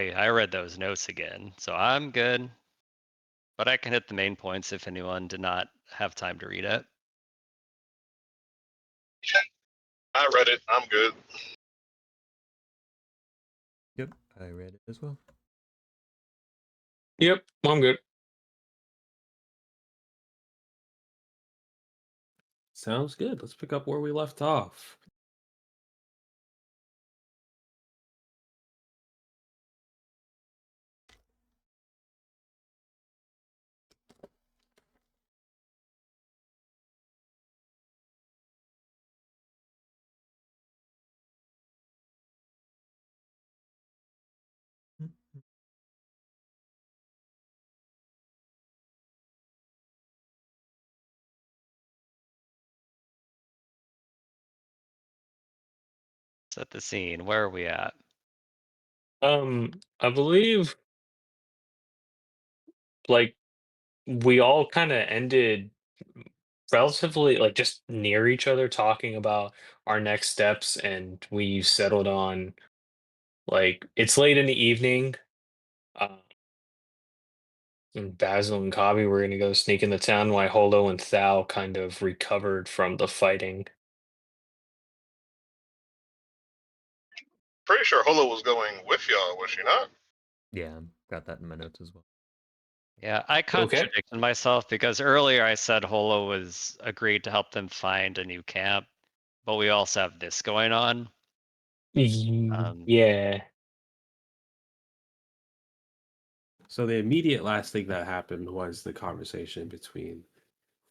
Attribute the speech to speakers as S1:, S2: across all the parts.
S1: I read those notes again, so I'm good. But I can hit the main points if anyone did not have time to read it.
S2: I read it. I'm good.
S3: Yep, I read it as well.
S4: Yep, I'm good.
S5: Sounds good. Let's pick up where we left off.
S1: Set the scene. Where are we at?
S4: I believe like we all kind of ended relatively like just near each other talking about our next steps, and we settled on like it's late in the evening. Uh, and Basil and Kabi were gonna go sneak in the town while Holo and Thal kind of recovered from the fighting.
S2: Pretty sure Holo was going with y'all, was she not?
S3: Yeah, got that in my notes as well.
S1: Yeah, I
S4: Okay.
S1: contradicted myself because earlier I said Holo was agreed to help them find a new camp, but we also have this going on.
S4: Yeah.
S5: So the immediate last thing that happened was the conversation between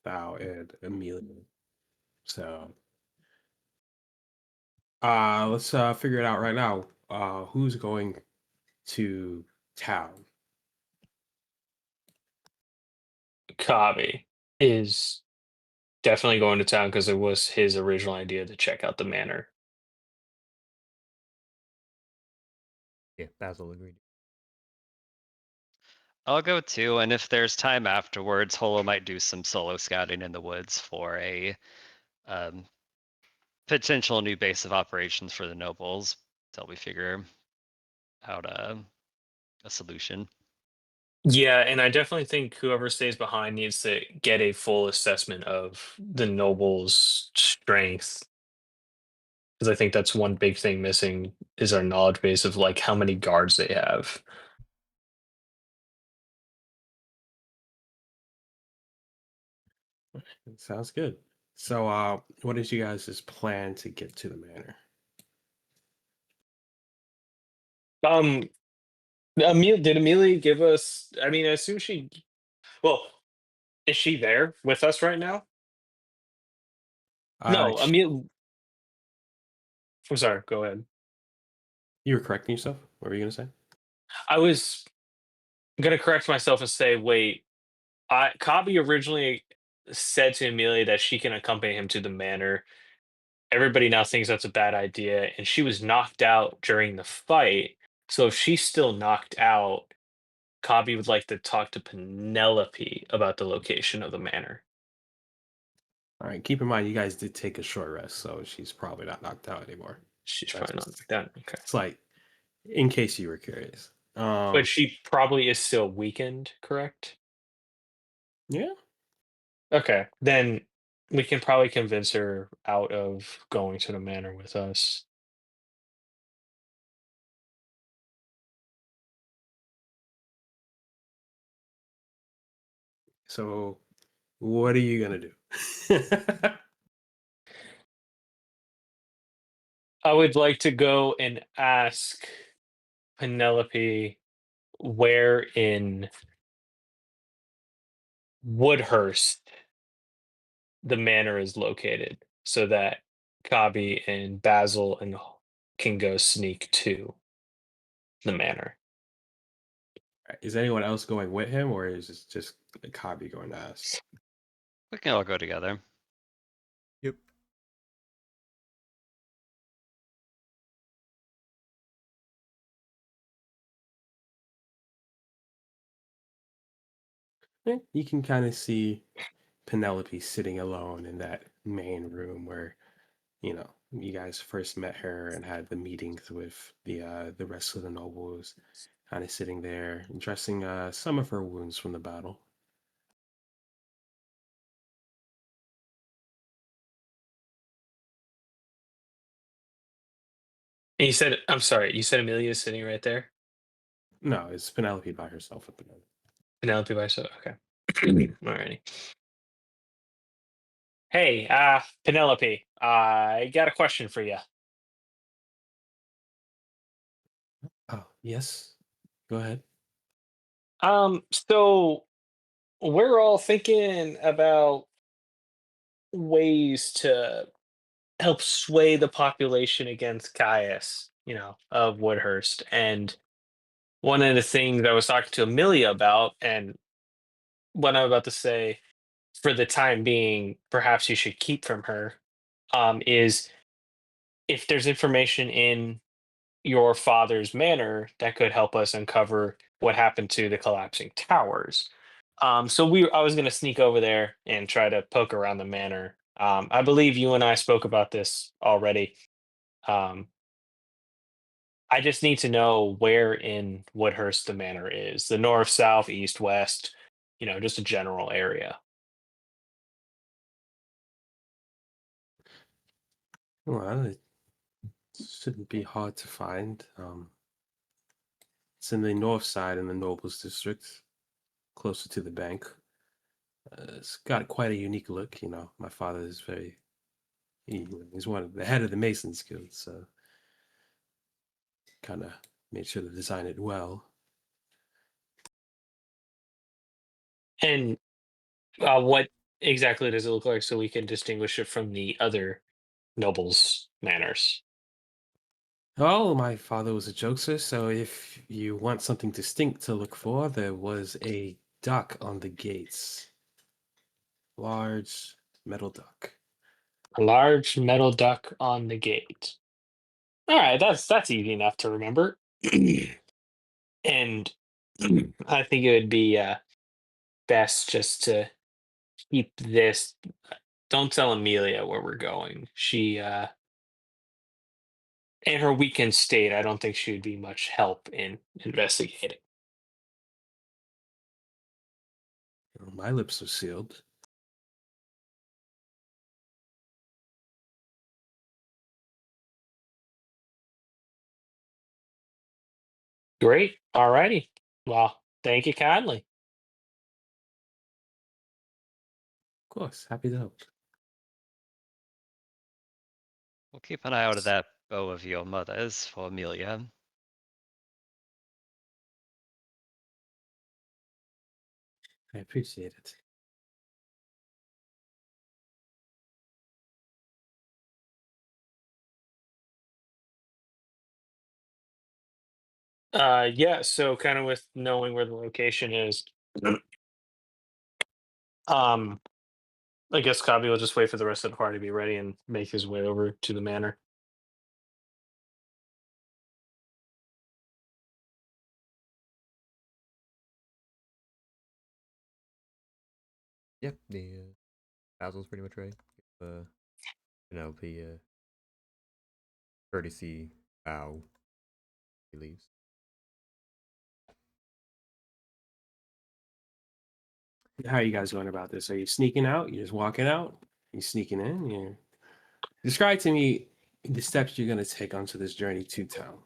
S5: Thao and Amelia. So let's figure it out right now. Who's going to town?
S4: Kabi is definitely going to town because it was his original idea to check out the manor.
S3: Yeah, Basil agreed.
S1: I'll go too, and if there's time afterwards, Holo might do some solo scouting in the woods for a um, potential new base of operations for the nobles until we figure out a solution.
S4: Yeah, and I definitely think whoever stays behind needs to get a full assessment of the nobles' strength. Because I think that's one big thing missing is our knowledge base of like how many guards they have.
S5: Sounds good. So what is you guys' plan to get to the manor?
S4: Um, did Amelia give us? I mean, I assume she. Well, is she there with us right now?
S5: Uh
S4: No,
S5: sh-
S4: Amelia. I'm sorry. Go ahead.
S5: you were correcting yourself? What were you gonna say?
S4: I was gonna correct myself and say, wait. Kabi originally said to Amelia that she can accompany him to the manor. Everybody now thinks that's a bad idea, and she was knocked out during the fight. So if she's still knocked out, Kabi would like to talk to Penelope about the location of the manor.
S5: All right, keep in mind you guys did take a short rest, so she's probably not knocked out anymore.
S4: She's
S5: That's
S4: probably not
S5: just
S4: knocked out. Okay.
S5: it's like in case you were curious.
S4: But she probably is still weakened, correct?
S5: Yeah.
S4: Okay. Then we can probably convince her out of going to the manor with us.
S5: So what are you gonna do?
S4: I would like to go and ask Penelope where in Woodhurst the manor is located so that Kabi and Basil and can go sneak to the manor.
S5: Is anyone else going with him, or is it just Kabi going to ask?
S1: We can all go together.
S3: Yep.
S5: You can kind of see Penelope sitting alone in that main room where, you guys first met her and had the meetings with the rest of the nobles, kind of sitting there, dressing some of her wounds from the battle.
S4: And you said, I'm sorry, you said Amelia's sitting right there?
S5: No, it's Penelope by herself at the moment.
S4: Penelope by so okay. Alrighty. Hey, Penelope, I got a question for you.
S5: Oh, yes. Go ahead.
S4: So we're all thinking about ways to help sway the population against Caius, of Woodhurst. And one of the things I was talking to Amelia about, and what I'm about to say, for the time being, perhaps you should keep from her, is if there's information in your father's manor that could help us uncover what happened to the collapsing towers. I was going to sneak over there and try to poke around the manor. I believe you and I spoke about this already. Um, I just need to know where in Woodhurst the manor is. The north, south, east, west, just a general area.
S5: Well, it shouldn't be hard to find. It's in the north side in the Nobles district, closer to the bank. It's got quite a unique look. My father is he's one of the head of the Masons Guild, so kind of made sure to design it well.
S4: And what exactly does it look like so we can distinguish it from the other nobles' manors?
S5: Well, my father was a jokester, so if you want something distinct to look for, there was a duck on the gates. Large metal duck.
S4: A large metal duck on the gate. All right, that's easy enough to remember. And I think it would be best just to keep this. Don't tell Amelia where we're going. She, in her weakened state, I don't think she would be much help in investigating.
S5: My lips are sealed.
S4: Great. All righty. Well, thank you kindly.
S5: Of course, happy to help.
S1: We'll keep an eye out of that bow of your mother's for Amelia.
S5: I appreciate it.
S4: Yeah, so kind of with knowing where the location is, um, I guess Kabi will just wait for the rest of the party to be ready and make his way over to the manor.
S3: Yep, the Basil's pretty much right. Penelope courtesy bow. He leaves.
S5: How are you guys going about this? Are you sneaking out? You're just walking out? You sneaking in? You describe to me the steps you're going to take onto this journey to town.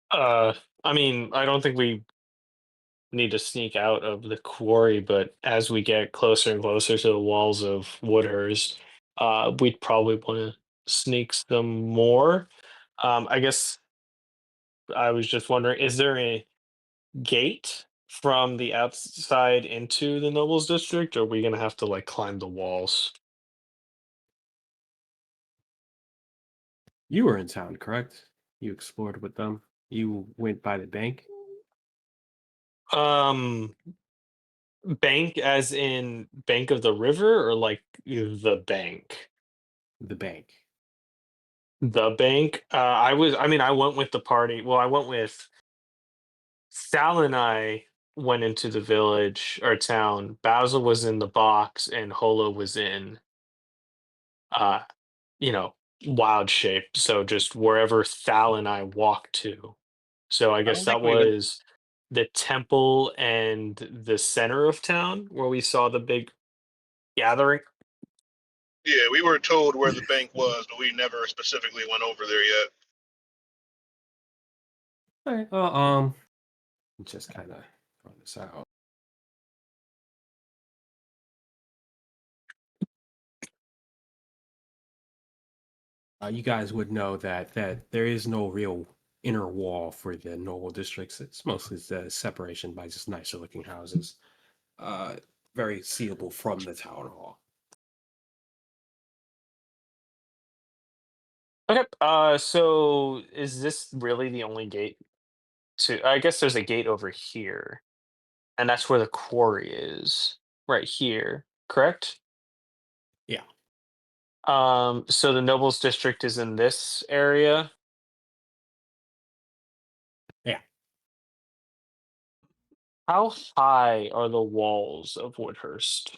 S4: Uh, I mean, I don't think we need to sneak out of the quarry, but as we get closer and closer to the walls of Woodhurst, we'd probably want to sneak some more. I guess I was just wondering, is there a gate from the outside into the Nobles District, or are we gonna have to like climb the walls?
S5: You were in town, correct? You explored with them. You went by the bank.
S4: Um, Bank as in Bank of the River, or like the bank?
S5: The bank.
S4: The bank. I mean, I went with the party. Well, I went with Sal and I went into the village or town. Basil was in the box, and Holo was in uh wild shape. So just wherever Thal and I walk to. So I
S1: I
S4: guess
S1: don't
S4: that
S1: think we would.
S4: was the temple and the center of town where we saw the big gathering.
S2: Yeah, we were told where the bank was, but we never specifically went over there yet.
S5: All right. Just kind of throwing this out. You guys would know that there is no real inner wall for the noble districts. It's mostly the separation by just nicer looking houses. Uh, very seeable from the town hall.
S4: Okay. So is this really the only gate to? I guess there's a gate over here, and that's where the quarry is, right here. Correct.
S5: Yeah.
S4: So the nobles district is in this area.
S5: Yeah.
S4: How high are the walls of Woodhurst?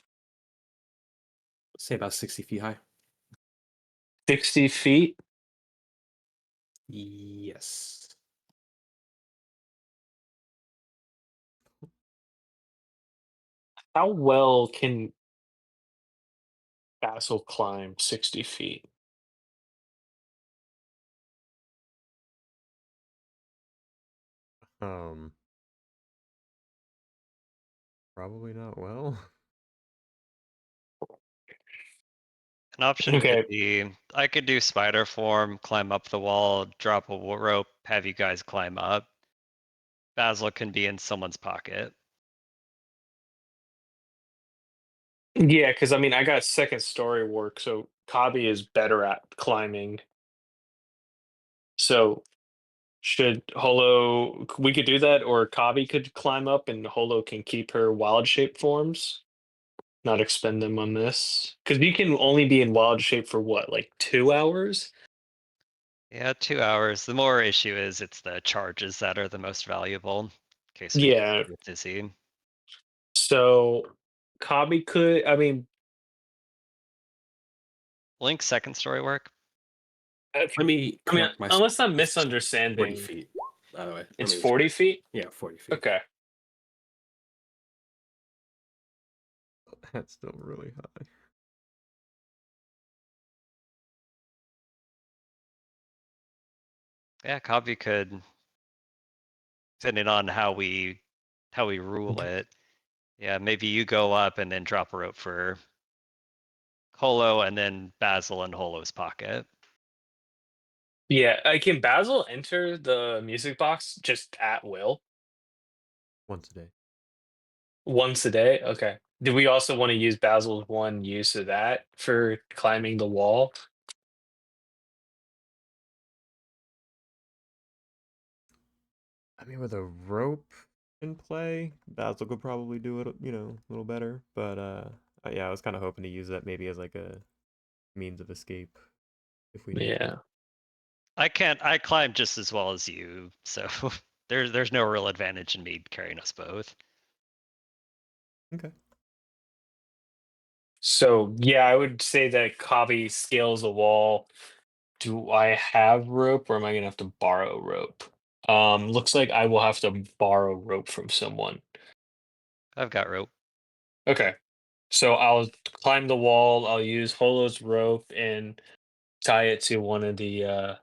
S5: Say about 60 feet high.
S4: 60 feet.
S5: Yes.
S4: How well can Basil climb 60 feet?
S3: Um, probably not well.
S1: An option could
S4: Okay.
S1: be I could do spider form, climb up the wall, drop a rope, have you guys climb up. Basil can be in someone's pocket.
S4: Yeah, because I mean, I got second story work, so Kabi is better at climbing. So should we could do that, or Kabi could climb up and Holo can keep her wild shape forms, not expend them on this. Because you can only be in wild shape for what, like 2 hours?
S1: Yeah, 2 hours. The more issue is it's the charges that are the most valuable in case we
S4: Yeah.
S1: get dizzy.
S4: So Kabi could, I mean,
S1: Link's second story work.
S5: Let me
S4: I mean,
S5: correct myself.
S4: unless I'm
S5: It's 40
S4: misunderstanding,
S5: feet, by the way.
S4: it's
S5: Let me
S4: 40 feet?
S5: Yeah, 40 feet.
S4: Okay.
S3: That's still really high.
S1: Yeah, Kavi could, depending on how we rule it. Yeah, maybe you go up and then drop a rope for Holo and then Basil in Holo's pocket.
S4: Yeah, can Basil enter the music box just at will?
S3: Once a day.
S4: Once a day? Okay. Do we also want to use Basil's one use of that for climbing the wall?
S3: I mean, with a rope in play, Basil could probably do it, a little better. But yeah, I was kind of hoping to use that maybe as like a means of escape if we need
S4: Yeah.
S3: to.
S1: I climb just as well as you, so there's no real advantage in me carrying us both.
S3: Okay.
S4: So yeah, I would say that Kavi scales the wall. Do I have rope or am I gonna have to borrow rope? Looks like I will have to borrow rope from someone.
S1: I've got rope.
S4: Okay. So I'll climb the wall, I'll use Holo's rope and tie it to one of the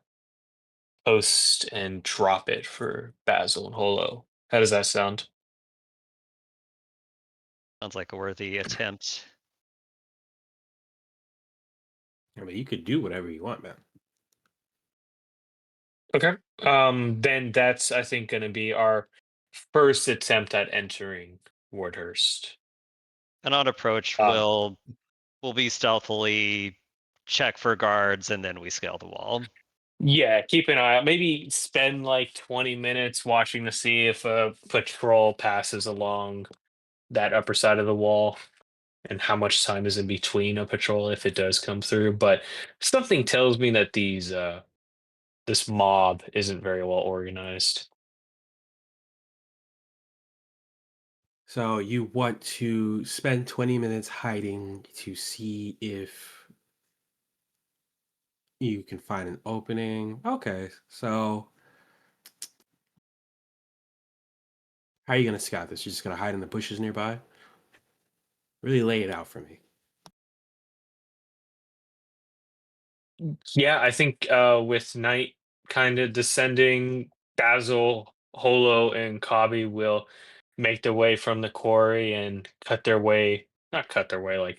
S4: posts and drop it for Basil and Holo. How does that sound?
S1: Sounds like a worthy attempt.
S5: I mean, you could do whatever you want, man.
S4: Okay. Then that's I think gonna be our first attempt at entering Wardhurst.
S1: And on approach,
S4: Um,
S1: we'll be stealthily check for guards and then we scale the wall.
S4: yeah, keep an eye out. Maybe spend like 20 minutes watching to see if a patrol passes along that upper side of the wall and how much time is in between a patrol if it does come through. But something tells me that this mob isn't very well organized.
S5: So you want to spend 20 minutes hiding to see if You can find an opening. Okay, so how are you gonna scout this? You're just gonna hide in the bushes nearby? Really lay it out for me.
S4: Yeah, I think with night kind of descending, Basil, Holo, and Kabi will make their way from the quarry and cut their way, not cut their way, like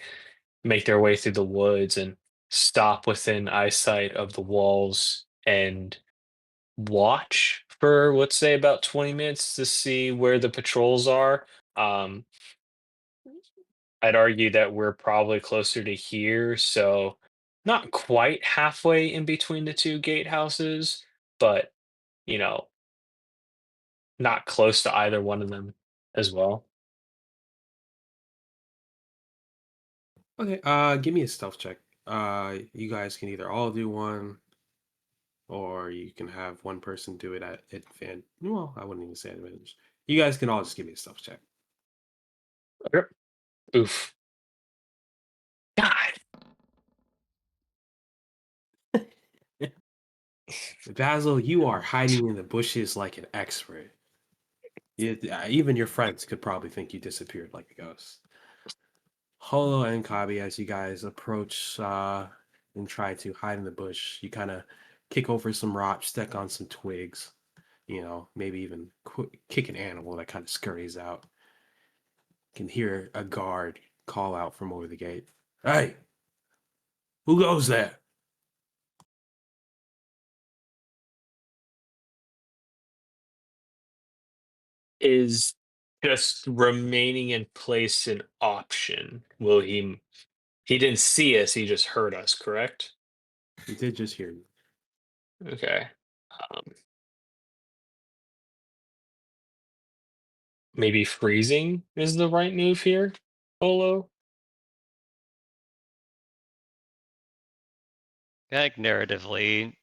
S4: make their way through the woods and stop within eyesight of the walls and watch for, let's say, about 20 minutes to see where the patrols are. Um, I'd argue that we're probably closer to here, so not quite halfway in between the two gatehouses, but you know, not close to either one of them as well.
S5: Okay, give me a stealth check. You guys can either all do one, or you can have one person do it at advantage. Well, I wouldn't even say advantage. You guys can all just give me a stealth check.
S4: Okay. Oof. God.
S5: Basil, you are hiding in the bushes like an expert. Even your friends could probably think you disappeared like a ghost. Holo and Kabi, as you guys approach and try to hide in the bush, you kind of kick over some rocks, step on some twigs, maybe even kick an animal that kind of scurries out. Can hear a guard call out from over the gate. Hey, who goes there?
S4: Is just remaining in place an option? Will he didn't see us, he just heard us, correct?
S5: He did just hear you.
S4: Okay. Um, Maybe freezing is the right move here, Polo?
S1: Like narratively,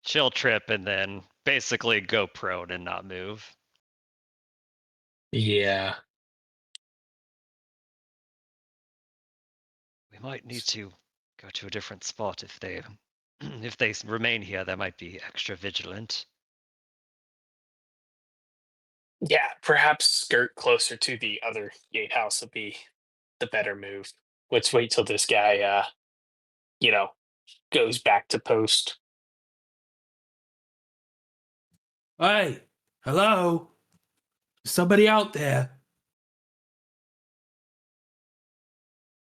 S1: chill trip and then basically go prone and not move.
S4: Yeah.
S1: We might need to go to a different spot if they if they remain here. They might be extra vigilant.
S4: Yeah, perhaps skirt closer to the other gatehouse would be the better move. Let's wait till this guy you know, goes back to post.
S5: Hey, hello? Somebody out there?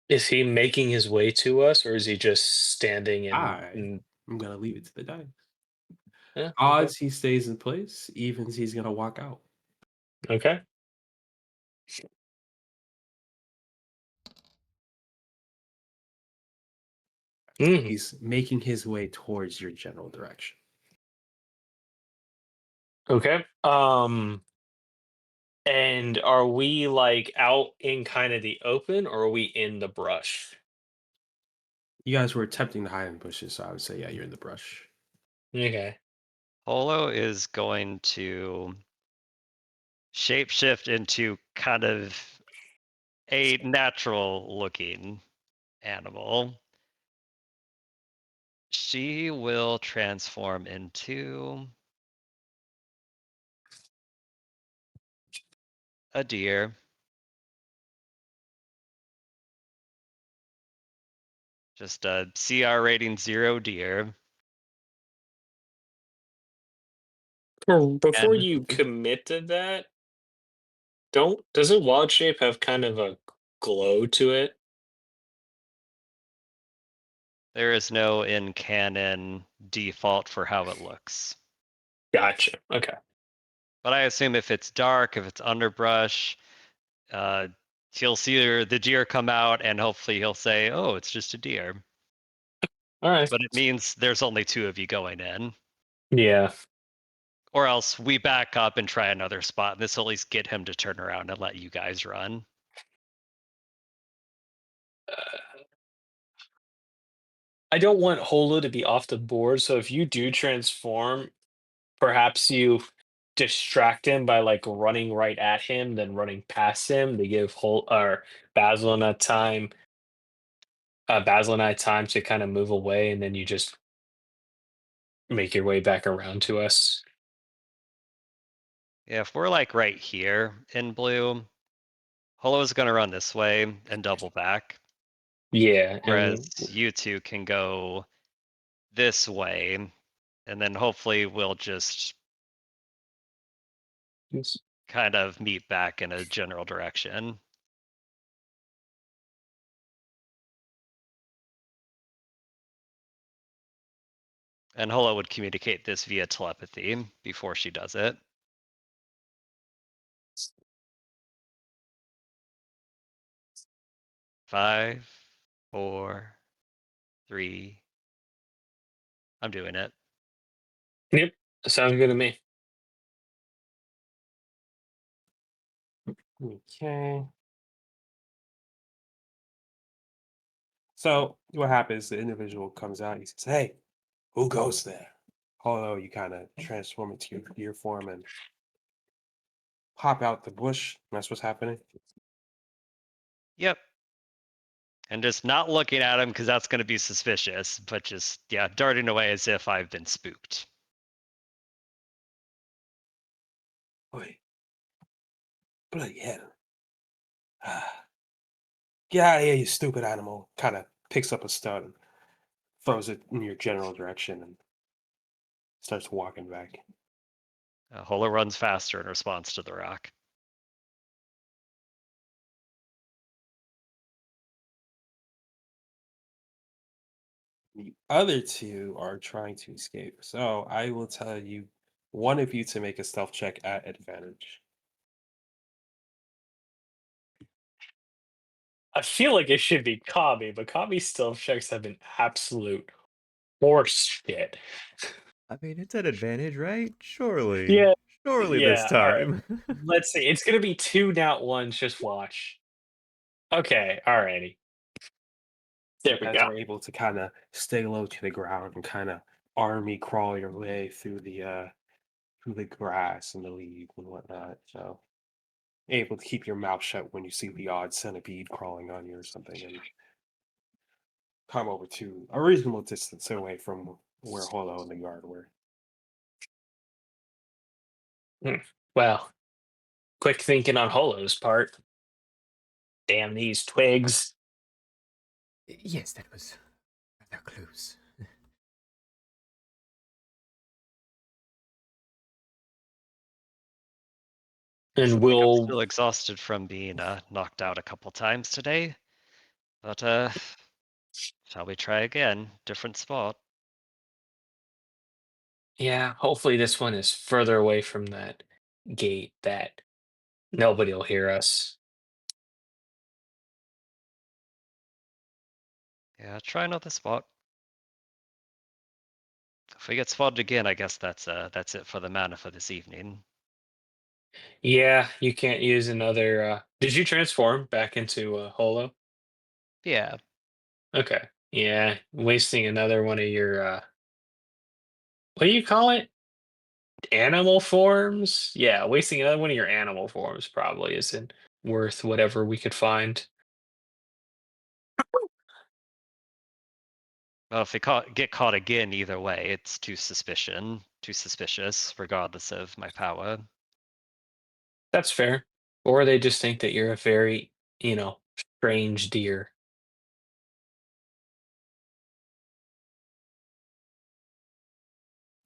S4: Is he making his way to us or is he just standing and
S5: I'm gonna leave it to the dice.
S4: yeah, okay.
S5: Odds he stays in place, evens he's gonna walk out.
S4: Okay. Mhm.
S5: He's making his way towards your general direction.
S4: Okay. And are we like out in kind of the open or are we in the brush?
S5: You guys were attempting to hide in bushes, so I would say, yeah, you're in the brush.
S4: Okay.
S1: Polo is going to shapeshift into kind of a natural looking animal. She will transform into a deer. Just a CR rating 0 deer.
S4: Before
S1: And
S4: you commit to that, doesn't wild shape have kind of a glow to it?
S1: there is no in canon default for how it looks.
S4: Gotcha. Okay.
S1: But I assume if it's dark, if it's underbrush, he'll see the deer come out and hopefully he'll say, oh, it's just a deer.
S4: All right.
S1: But it means there's only 2 of you going in.
S4: Yeah.
S1: Or else we back up and try another spot. And this will at least get him to turn around and let you guys run.
S4: I don't want Holo to be off the board, so if you do transform, perhaps you distract him by like running right at him, then running past him to give Hol or Basil enough time Basil and I time to kind of move away, and then you just make your way back around to us.
S1: Yeah, if we're like right here in blue, Holo's gonna run this way and double back,
S4: Yeah,
S1: whereas
S4: and
S1: you two can go this way, and then hopefully we'll just kind of meet back in a general direction. And Holo would communicate this via telepathy before she does it. 5, 4, 3. I'm doing it.
S4: yep, sounds good to me.
S5: Okay. So what happens? The individual comes out. He says, "Hey, who goes there?" Although you kind of transform into your deer form and pop out the bush. That's what's happening.
S1: Yep. And just not looking at him because that's going to be suspicious, but just, yeah, darting away as if I've been spooked.
S5: Wait, bloody hell! Get out of here, you stupid animal! Kind of picks up a stud and throws it in your general direction and starts walking back.
S1: Holo runs faster in response to the rock.
S5: The other two are trying to escape. So I will tell you, one of you to make a stealth check at advantage.
S4: I feel like it should be Kami, but Kami's stealth checks have been absolute horse shit.
S3: I mean, it's an advantage, right? Surely.
S4: Yeah,
S3: Surely this
S4: yeah. All right.
S3: time.
S4: Let's see. It's gonna be 2 nat ones. Just watch. Okay. Alrighty. There
S5: You
S4: we
S5: guys
S4: go.
S5: are able to kind of stay low to the ground and kind of army crawl your way through the grass and the leaves and whatnot. So able to keep your mouth shut when you see the odd centipede crawling on you or something, and come over to a reasonable distance away from where Holo and the guard were.
S4: Well, quick thinking on Holo's part. Damn these twigs.
S3: Yes, that was rather close.
S4: And
S1: I'm
S4: we'll
S1: still exhausted from being knocked out a couple times today. But shall we try again? Different spot.
S4: yeah, hopefully this one is further away from that gate that nobody will hear us.
S1: Yeah, try another spot. If we get spotted again, I guess that's it for the mana for this evening.
S4: Yeah, you can't use another did you transform back into Holo?
S1: Yeah.
S4: Okay. Yeah, wasting another one of your what do you call it? Animal forms? Yeah, wasting another one of your animal forms probably isn't worth whatever we could find.
S1: Well, if we get caught again, either way, it's too suspicious, regardless of my power.
S4: That's fair. Or they just think that you're a very, strange deer.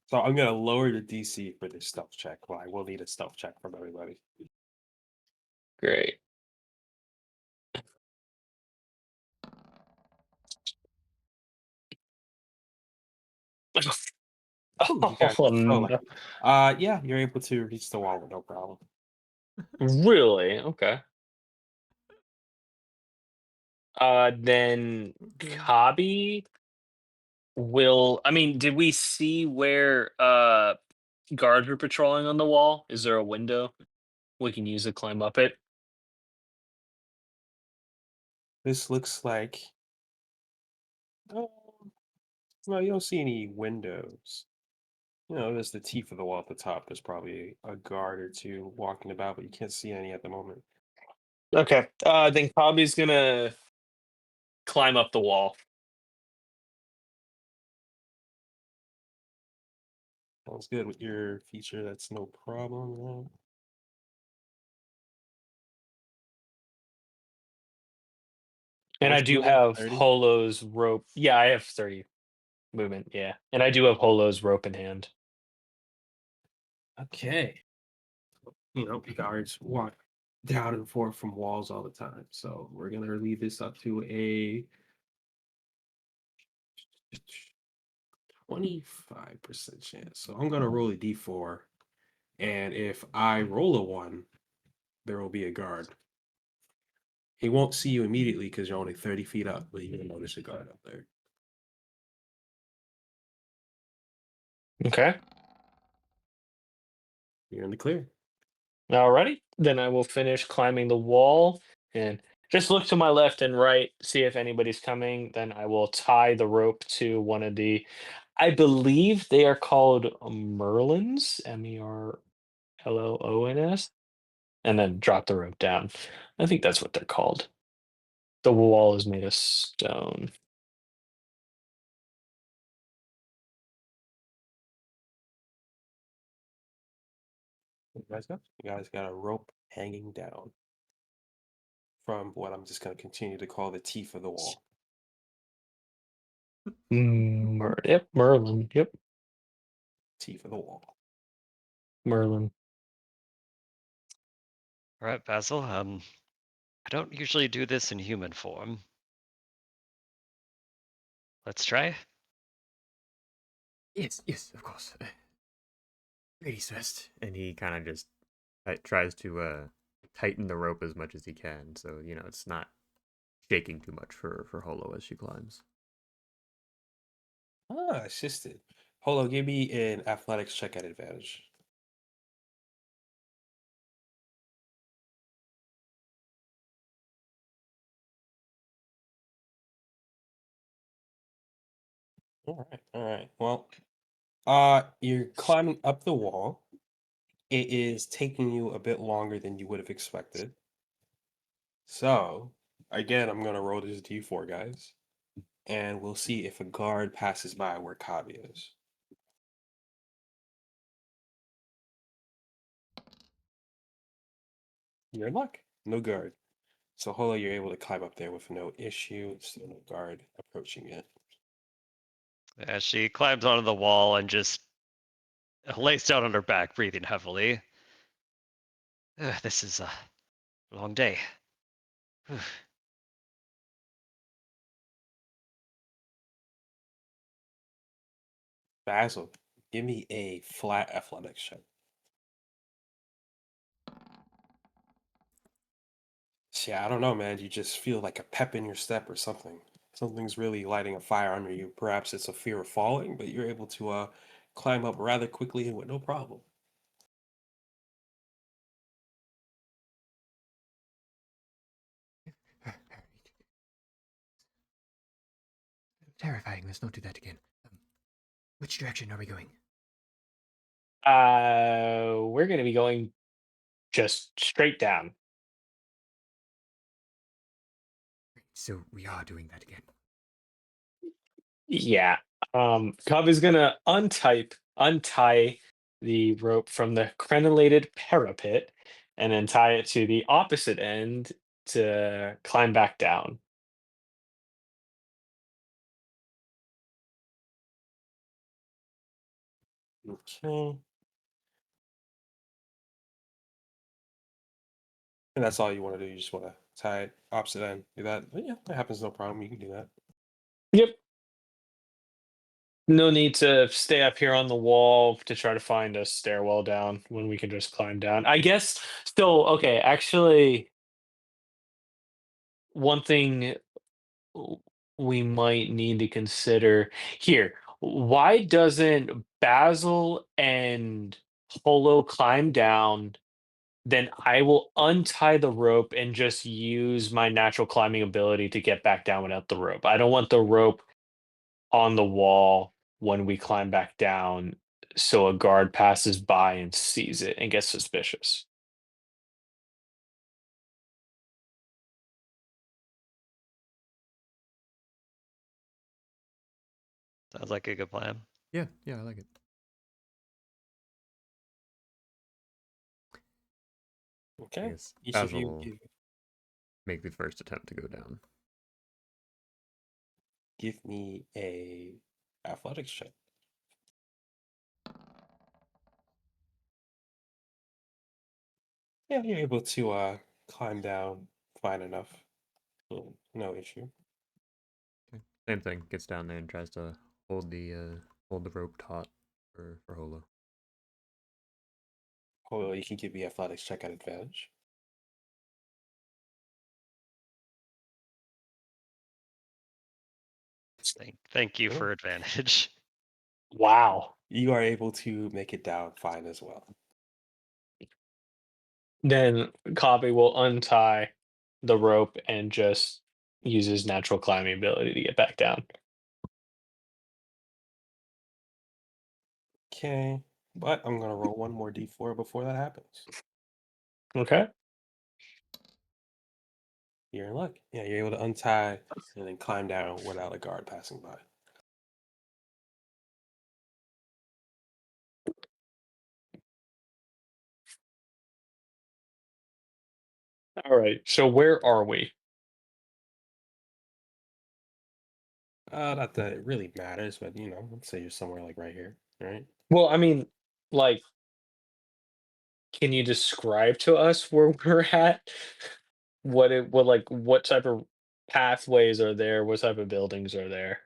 S5: So I'm gonna lower the DC for this stealth check. Well, I will need a stealth check from everybody.
S4: Great.
S5: Ooh, you guys are
S4: Oh
S5: so
S4: no.
S5: lucky. Yeah, you're able to reach the wall with no problem.
S4: Really? Okay. Then Kabi will I mean, did we see where guards were patrolling on the wall? Is there a window we can use to climb up it?
S5: This looks like. Oh, no, you don't see any windows. There's the teeth of the wall at the top. There's probably a guard or two walking about, but you can't see any at the moment.
S4: Okay. Then Kabi's gonna climb up the wall.
S5: Sounds good with your feature. That's no problem.
S4: And
S5: How
S4: I
S5: much
S4: do
S5: movement?
S4: have
S5: 30?
S4: Holo's rope. Yeah, I have 30 movement. Yeah, and I do have Holo's rope in hand.
S5: Okay. Guards walk down and forth from walls all the time. So we're gonna leave this up to a 25% chance. So I'm gonna roll a d4, and if I roll a 1, there will be a guard. He won't see you immediately because you're only 30 feet up, but you're gonna notice a guard up there.
S4: Okay.
S5: You're in the clear.
S4: Alrighty. Then I will finish climbing the wall and just look to my left and right, see if anybody's coming. Then I will tie the rope to one of the, I believe they are called Merlins, Merloons, and then drop the rope down. I think that's what they're called. The wall is made of stone.
S5: You guys got a rope hanging down from what I'm just gonna continue to call the teeth of the wall.
S4: Yep, Merlin. Yep,
S5: Teeth of the wall.
S4: Merlin.
S1: All right, Basil. I don't usually do this in human form. Let's try.
S3: Yes, of course. Ladies first. And he kind of just tries to tighten the rope as much as he can, so it's not shaking too much for Holo as she climbs.
S5: Assisted. Holo, give me an athletics check at advantage. All right. Well, you're climbing up the wall. It is taking you a bit longer than you would have expected. So, again, I'm gonna roll this d4, guys, and we'll see if a guard passes by where Kabi is. You're in luck. No guard. So, Holo, you're able to climb up there with no issue. Still no guard approaching it.
S1: As she climbs onto the wall and just lays down on her back, breathing heavily. This is a long day. Whew.
S5: Basil, give me a flat athletics check. Yeah, I don't know, man. You just feel like a pep in your step or something. Something's really lighting a fire under you. Perhaps it's a fear of falling, but you're able to climb up rather quickly and with no problem.
S3: Terrifying. Let's not do that again. Which direction are we going?
S4: We're gonna be going just straight down.
S3: So we are doing that again.
S4: Yeah. Cub is gonna untie the rope from the crenellated parapet and then tie it to the opposite end to climb back down.
S5: Okay. And that's all you want to do. You just want to tie it opposite end. Do that. But yeah, that happens. No problem. You can do that.
S4: Yep. No need to stay up here on the wall to try to find a stairwell down when we can just climb down. I guess still okay, actually one thing we might need to consider here. Why doesn't Basil and Polo climb down? Then I will untie the rope and just use my natural climbing ability to get back down without the rope. I don't want the rope on the wall when we climb back down so a guard passes by and sees it and gets suspicious.
S1: Sounds like a good plan.
S3: Yeah, I like it. I
S5: Okay.
S3: guess
S5: Each of
S3: Basil
S5: you
S3: will make the first attempt to go down.
S5: give me a athletics check. Yeah, you're able to climb down fine enough. So, no issue.
S3: Okay. Same thing. Gets down there and tries to hold the rope taut for Holo.
S5: Oh, you can give me athletics check at advantage.
S1: Thank you
S5: Cool.
S1: for advantage.
S4: Wow.
S5: You are able to make it down fine as well.
S4: Then Copy will untie the rope and just use his natural climbing ability to get back down.
S5: Okay, but I'm gonna roll one more d4 before that happens.
S4: Okay.
S5: You're in luck. Yeah, you're able to untie and then climb down without a guard passing by.
S4: All right. So where are we?
S5: Not that it really matters, but let's say you're somewhere like right here, right?
S4: Well, I mean, like, can you describe to us where we're at? What type of pathways are there? What type of buildings are there?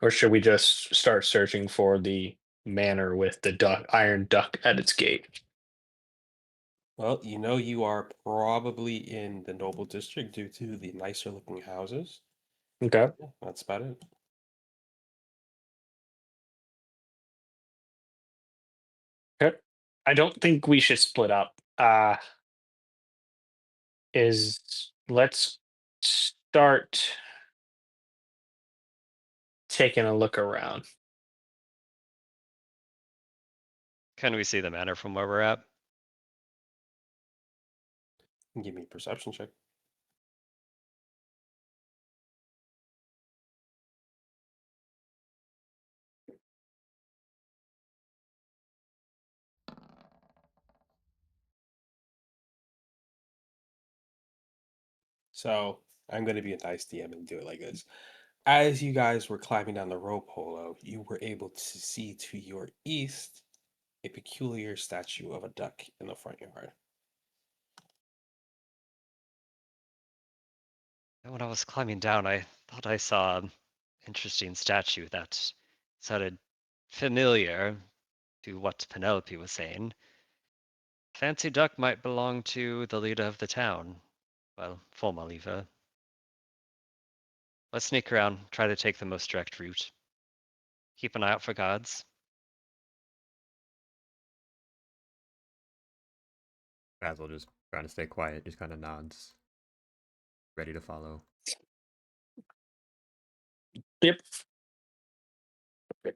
S4: Or should we just start searching for the manor with the iron duck at its gate?
S5: Well, you are probably in the noble district due to the nicer looking houses.
S4: Okay.
S5: Yeah, that's about it.
S4: Okay. I don't think we should split up. Is let's start taking a look around.
S1: Can we see the manor from where we're at?
S5: Give me a perception check. So I'm going to be a nice DM and do it like this. As you guys were climbing down the rope, Holo, you were able to see to your east a peculiar statue of a duck in the front yard.
S1: When I was climbing down, I thought I saw an interesting statue that sounded familiar to what Penelope was saying. Fancy duck might belong to the leader of the town. Well, former leader. Let's sneak around, try to take the most direct route. Keep an eye out for guards.
S3: Basil just trying to stay quiet, just kind of nods, ready to follow.
S4: Yep.
S5: Okay.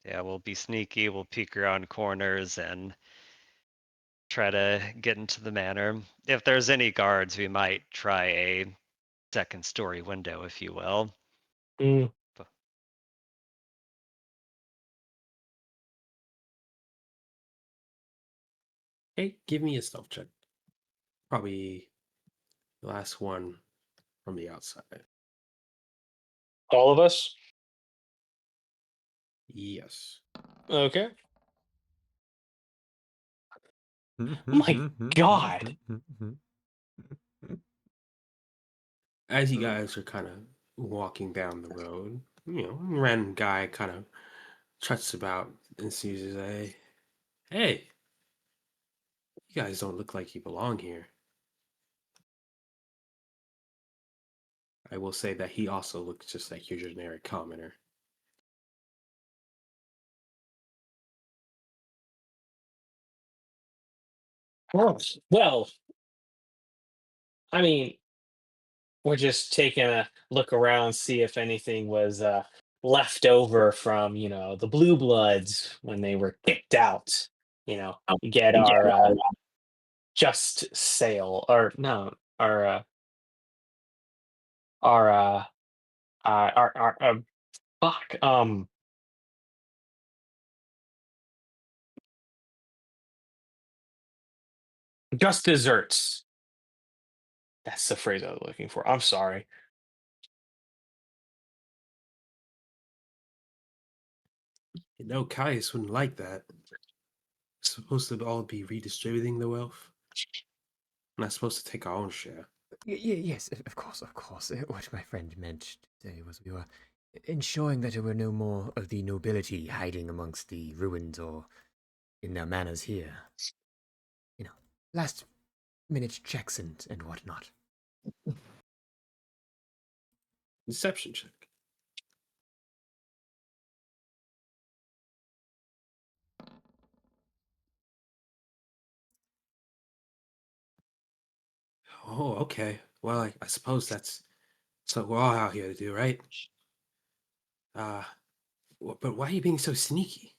S1: Yeah, we'll be sneaky, we'll peek around corners and try to get into the manor. If there's any guards, we might try a second story window, if you will.
S4: Mm,
S5: Hey, give me a stealth check. Probably the last one from the outside.
S4: all of us?
S5: Yes.
S4: Okay. My God.
S5: As you guys are kind of walking down the road, random guy kind of chuts about and sees you say, "Hey, you guys don't look like you belong here." I will say that he also looks just like your generic commoner.
S4: Well, I mean, we're just taking a look around, see if anything was left over from, the Blue Bloods when they were kicked out. You know, get our just sail, or no, our fuck, just desserts. That's the phrase I was looking for. I'm sorry.
S5: You know, Caius wouldn't like that. It's supposed to all be redistributing the wealth. We're not supposed to take our own share.
S3: Yes, of course, of course. What my friend meant to say was we were ensuring that there were no more of the nobility hiding amongst the ruins or in their manors here. You know, last minute checks and whatnot.
S5: Deception check. Oh, okay. Well, I suppose that's what we're all out here to do, right? Uh, but why are you being so sneaky?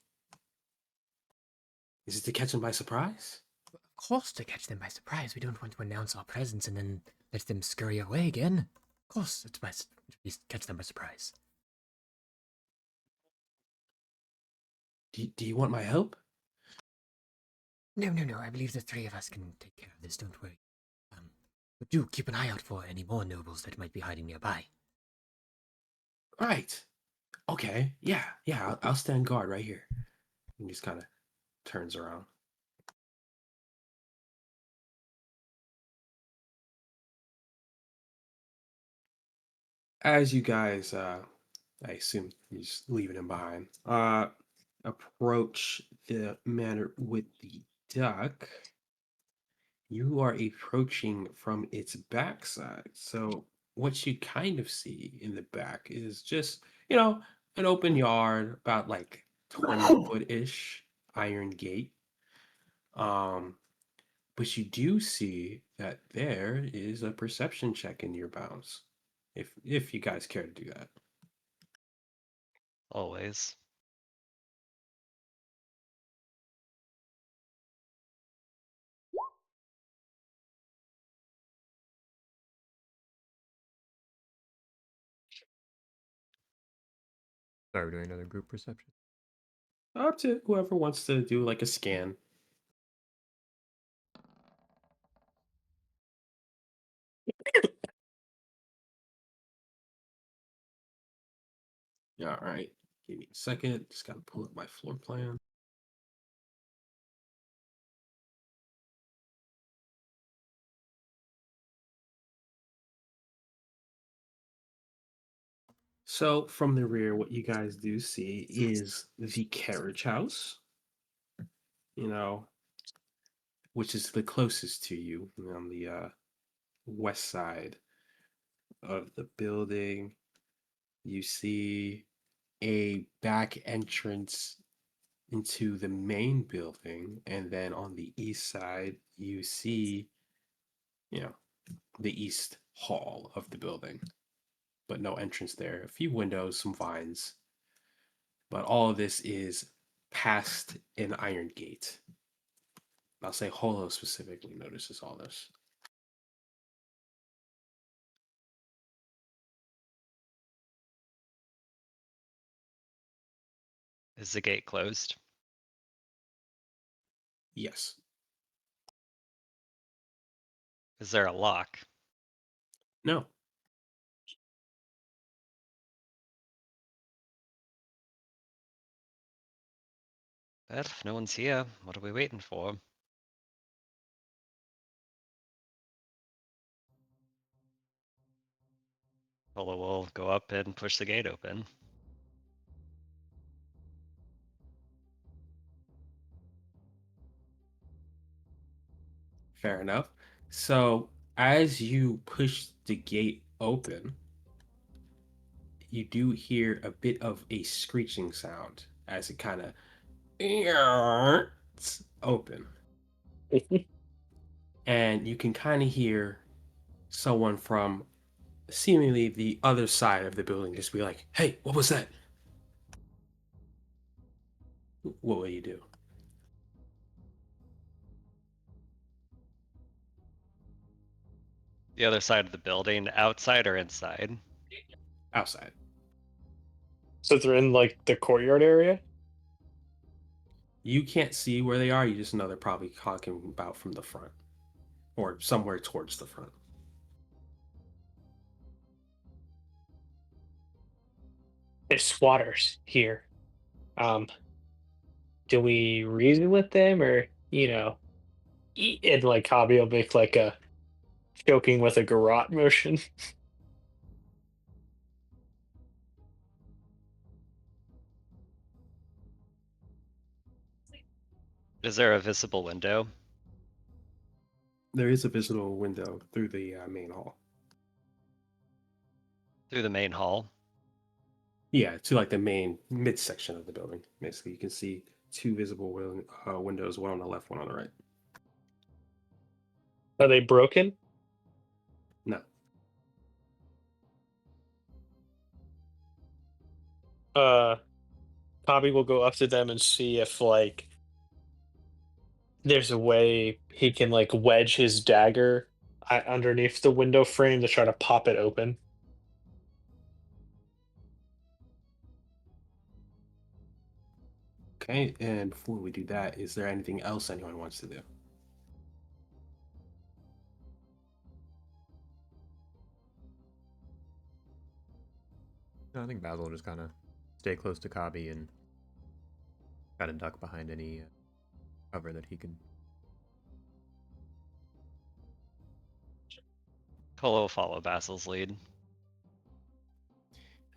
S5: Is it to catch them by surprise?
S3: Of course, to catch them by surprise. We don't want to announce our presence and then let them scurry away again. Of course, it's best to catch them by surprise.
S5: Do you want my help?
S3: No, no, no. I believe the three of us can take care of this. Don't worry. But do keep an eye out for any more nobles that might be hiding nearby.
S5: Right. Okay. Yeah. I'll stand guard right here. And just kind of turns around. As you guys, I assume you're just leaving him behind. Approach the manor with the duck. You are approaching from its backside. So what you kind of see in the back is just, an open yard, about like 20-foot-ish iron gate. Um, but you do see that there is a perception check in your bounds. If you guys care to do that.
S1: Always.
S3: Are we doing another group perception?
S5: Up to whoever wants to do like a scan. Yeah, all right. Give me a second. Just gotta pull up my floor plan. So from the rear, what you guys do see is the carriage house, you know, which is the closest to you on the west side of the building. You see a back entrance into the main building, and then on the east side, you see, you know, the east hall of the building, but no entrance there. A few windows, some vines, but all of this is past an iron gate. I'll say Holo specifically notices all this.
S1: Is the gate closed?
S5: Yes.
S1: Is there a lock?
S5: No.
S1: But if no one's here, what are we waiting for? Polo will go up and push the gate open.
S5: Fair enough. So as you push the gate open, you do hear a bit of a screeching sound as it kind of open. And you can kind of hear someone from seemingly the other side of the building just be like, "Hey, what was that?" What will you do?
S1: The other side of the building, outside or inside?
S5: Outside.
S4: So they're in like the courtyard area.
S5: You can't see where they are. You just know they're probably talking about from the front or somewhere towards the front.
S4: There's squatters here. Do we reason with them, or and like Hobby will make like a choking with a garrote motion?
S1: Is there a visible window?
S5: There is a visible window through the main hall.
S1: Through the main hall?
S5: Yeah, to like the main midsection of the building. Basically, you can see two visible windows, one on the left, one on the right.
S4: Are they broken?
S5: No.
S4: Hobby will go up to them and see if like there's a way he can like wedge his dagger underneath the window frame to try to pop it open.
S5: Okay, and before we do that, is there anything else anyone wants to do?
S3: No, I think Basil will just kind of stay close to Kabi and kind of duck behind any cover that he can.
S1: Colo will follow Basil's lead.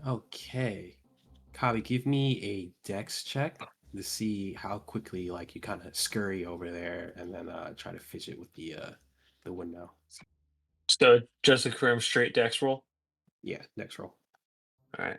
S5: Okay. Kabi, give me a dex check to see how quickly like you kind of scurry over there and then try to fidget with the window.
S4: So just a confirm straight dex roll.
S5: Yeah, next roll.
S4: All right.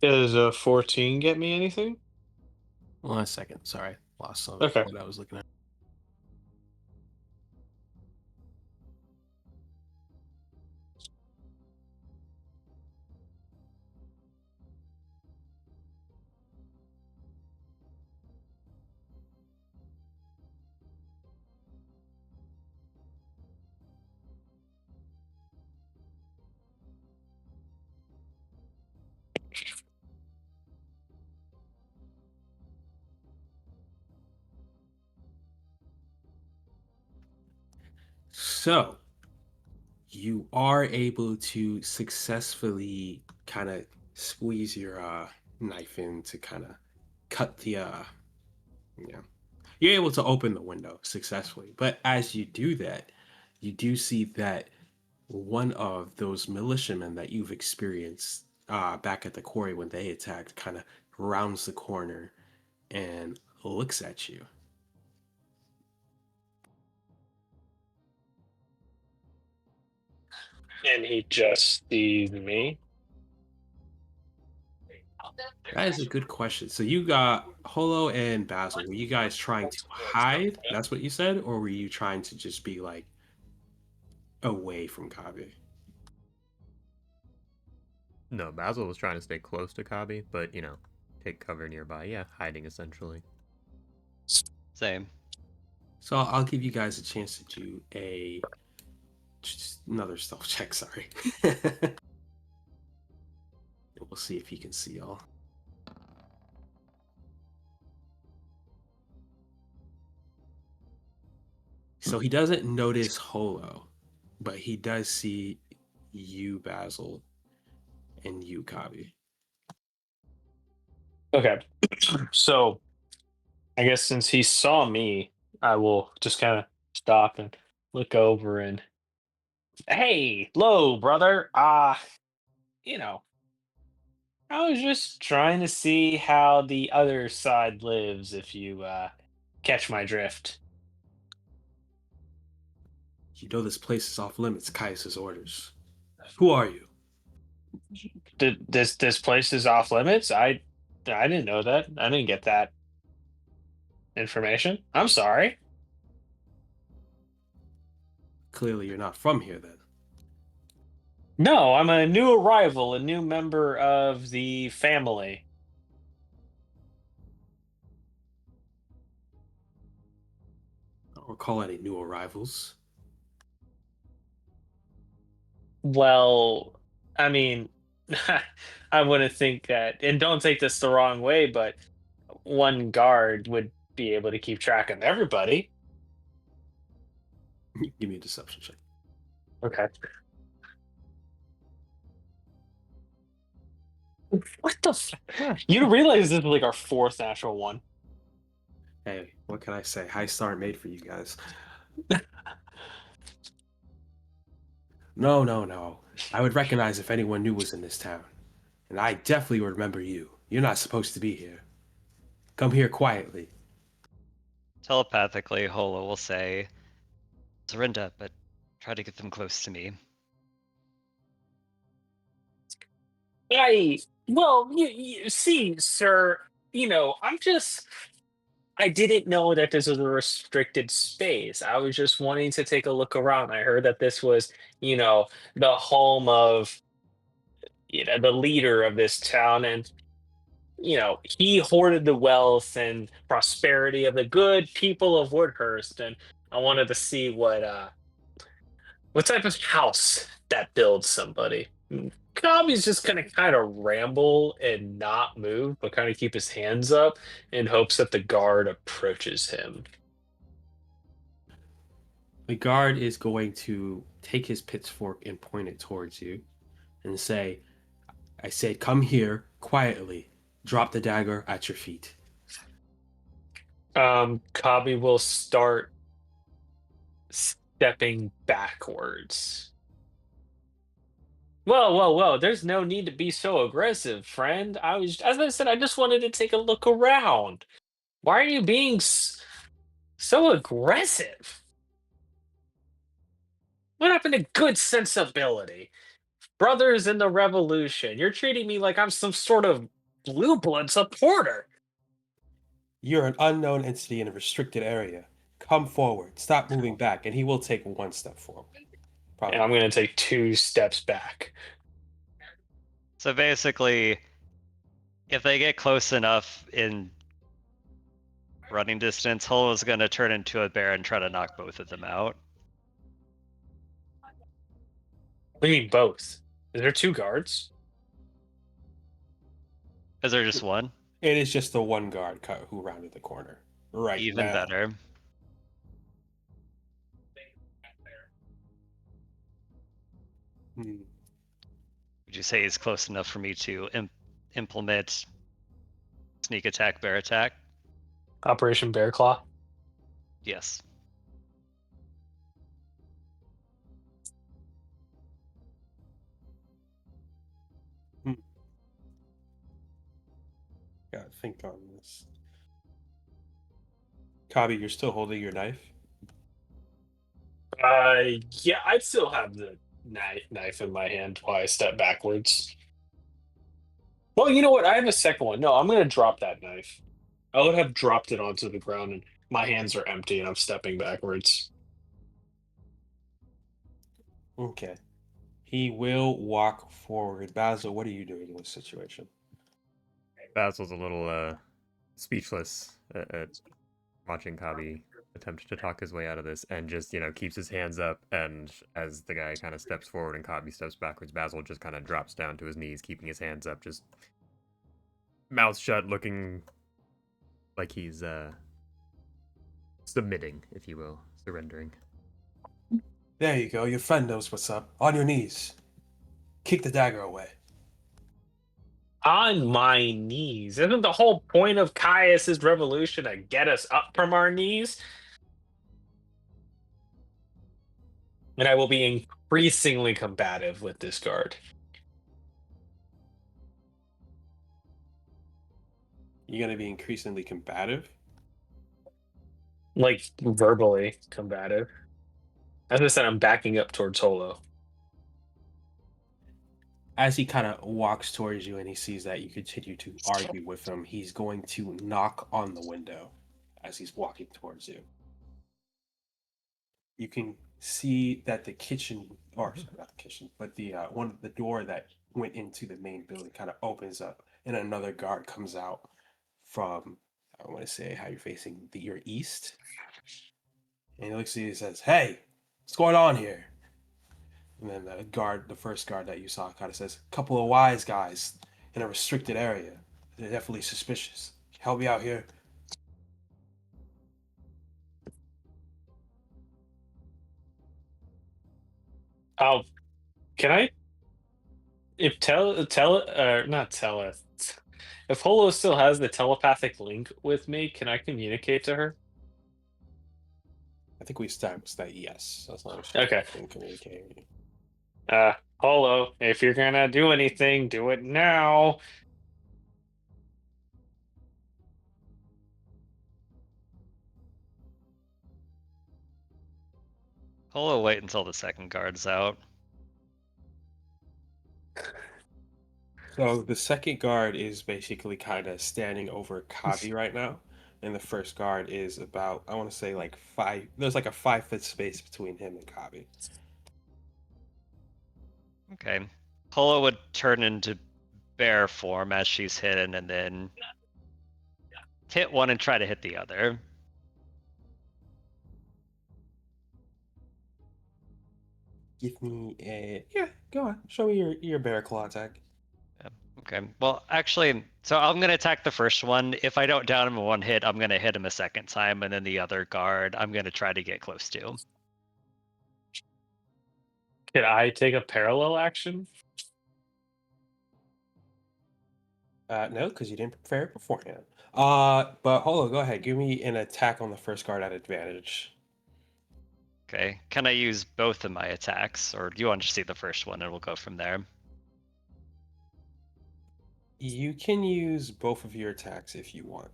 S4: Does a 14 get me anything?
S5: 1 second. Sorry, lost some
S4: Okay.
S5: what I was looking at. So you are able to successfully kind of squeeze your knife in to kind of cut the you're able to open the window successfully. But as you do that, you do see that one of those militiamen that you've experienced back at the quarry when they attacked kind of rounds the corner and looks at you.
S4: And he just sees me.
S5: That is a good question. So you got Holo and Basil. Were you guys trying to hide? That's what you said, or were you trying to just be like away from Kabe?
S3: No, Basil was trying to stay close to Kabi, but take cover nearby. Yeah, hiding essentially.
S1: Same.
S5: So I'll give you guys a chance to do just another stealth check. Sorry. We'll see if he can see y'all. So he doesn't notice Holo, but he does see you, Basil, and you, Kabi.
S4: Okay. So I guess since he saw me, I will just kind of stop and look over and, hey, lo, brother. You know, I was just trying to see how the other side lives, if you catch my drift.
S5: You know this place is off limits, Caius's orders. Who are you?
S4: This place is off limits. I didn't know that. I didn't get that information. I'm sorry.
S5: Clearly you're not from here then.
S4: No, I'm a new arrival, a new member of the family.
S5: I don't recall any new arrivals.
S4: Well, I mean, I wouldn't think that, and don't take this the wrong way, but one guard would be able to keep track of everybody.
S5: Give me a deception check.
S4: Okay. What the? You realize this is like our fourth natural one.
S5: Hey, what can I say? High star made for you guys. No. I would recognize if anyone new was in this town. And I definitely would remember you. You're not supposed to be here. Come here quietly.
S1: Telepathically, Holo will say, Zorinda, but try to get them close to me.
S4: Well, you see, sir, I didn't know that this was a restricted space. I was just wanting to take a look around. I heard that this was, the home of, the leader of this town. And, he hoarded the wealth and prosperity of the good people of Woodhurst. And I wanted to see what type of house that builds somebody. Kami's just gonna kind of ramble and not move, but kind of keep his hands up in hopes that the guard approaches him.
S5: The guard is going to take his pitchfork and point it towards you and say, I said, come here quietly. Drop the dagger at your feet.
S4: Kabi will start stepping backwards. Whoa. There's no need to be so aggressive, friend. As I said, I just wanted to take a look around. Why are you being so aggressive? What happened to good sensibility? Brothers in the revolution. You're treating me like I'm some sort of blue blood supporter.
S5: You're an unknown entity in a restricted area. Come forward. Stop moving back, and he will take one step forward.
S4: And
S5: Probably.
S4: I'm going to take 2 steps back.
S1: So basically, if they get close enough in running distance, Holo's going to turn into a bear and try to knock both of them out.
S4: What do you mean both? Is there 2 guards?
S1: Is there just one?
S5: It is just the one guard who rounded the corner. Right
S1: Even
S5: now.
S1: better.
S5: Hmm.
S1: Would you say he's close enough for me to implement sneak attack, bear attack?
S4: Operation Bear Claw?
S1: Yes.
S5: Gotta think on this. Kabi, you're still holding your knife?
S4: Yeah, I'd still have the knife in my hand while I step backwards. Well, you know what? I have a second one. No, I'm going to drop that knife. I would have dropped it onto the ground, and my hands are empty, and I'm stepping backwards.
S5: Okay. He will walk forward. Basil, what are you doing in this situation?
S3: Basil's a little speechless at watching Kabi attempt to talk his way out of this, and just keeps his hands up. And as the guy kind of steps forward and Kabi steps backwards, Basil just kind of drops down to his knees, keeping his hands up, just mouth shut, looking like he's submitting, if you will, surrendering.
S5: There you go. Your friend knows what's up. On your knees. Kick the dagger away.
S4: On my knees. Isn't the whole point of Caius's revolution to get us up from our knees? And I will be increasingly combative with this guard.
S5: You're gonna be increasingly combative.
S4: Like verbally combative. As I said, I'm backing up towards Holo.
S5: As he kind of walks towards you and he sees that you continue to argue with him, he's going to knock on the window as he's walking towards you. You can see that the kitchen, or sorry, not the kitchen, but the door that went into the main building kind of opens up, and another guard comes out from, I want to say how you're facing your east, and he looks at you and says, "Hey, what's going on here?" And then the first guard that you saw, kind of says, "Couple of wise guys in a restricted area. They're definitely suspicious. Help me out here."
S4: Oh, can I? If not tell us. If Holo still has the telepathic link with me, can I communicate to her?
S5: I think we established that yes, as long as
S4: Okay.
S5: she can communicate.
S4: Holo, if you're gonna do anything, do it now.
S1: Holo, wait until the second guard's out.
S5: So the second guard is basically kind of standing over Kavi right now, and the first guard is about, I want to say, like five. There's like a 5 foot space between him and Kavi.
S1: Okay. Holo would turn into bear form as she's hidden, and then hit one and try to hit the other.
S5: Give me a Go on. Show me your bear claw attack.
S1: Okay. Well, actually, so I'm gonna attack the first one. If I don't down him in one hit, I'm gonna hit him a second time, and then the other guard, I'm gonna try to get close to.
S4: Can I take a parallel action?
S5: No, because you didn't prepare it beforehand. But hold on, go ahead. Give me an attack on the first guard at advantage.
S1: Okay. Can I use both of my attacks, or do you want to see the first one and we'll go from there?
S5: You can use both of your attacks if you want.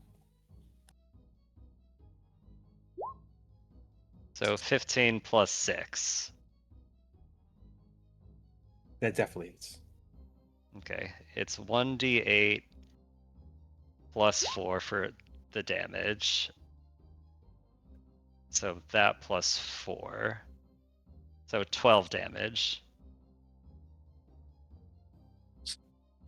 S1: So 15 plus 6.
S5: That definitely is.
S1: Okay. It's 1d8 plus 4 for the damage. So that plus 4. So 12 damage.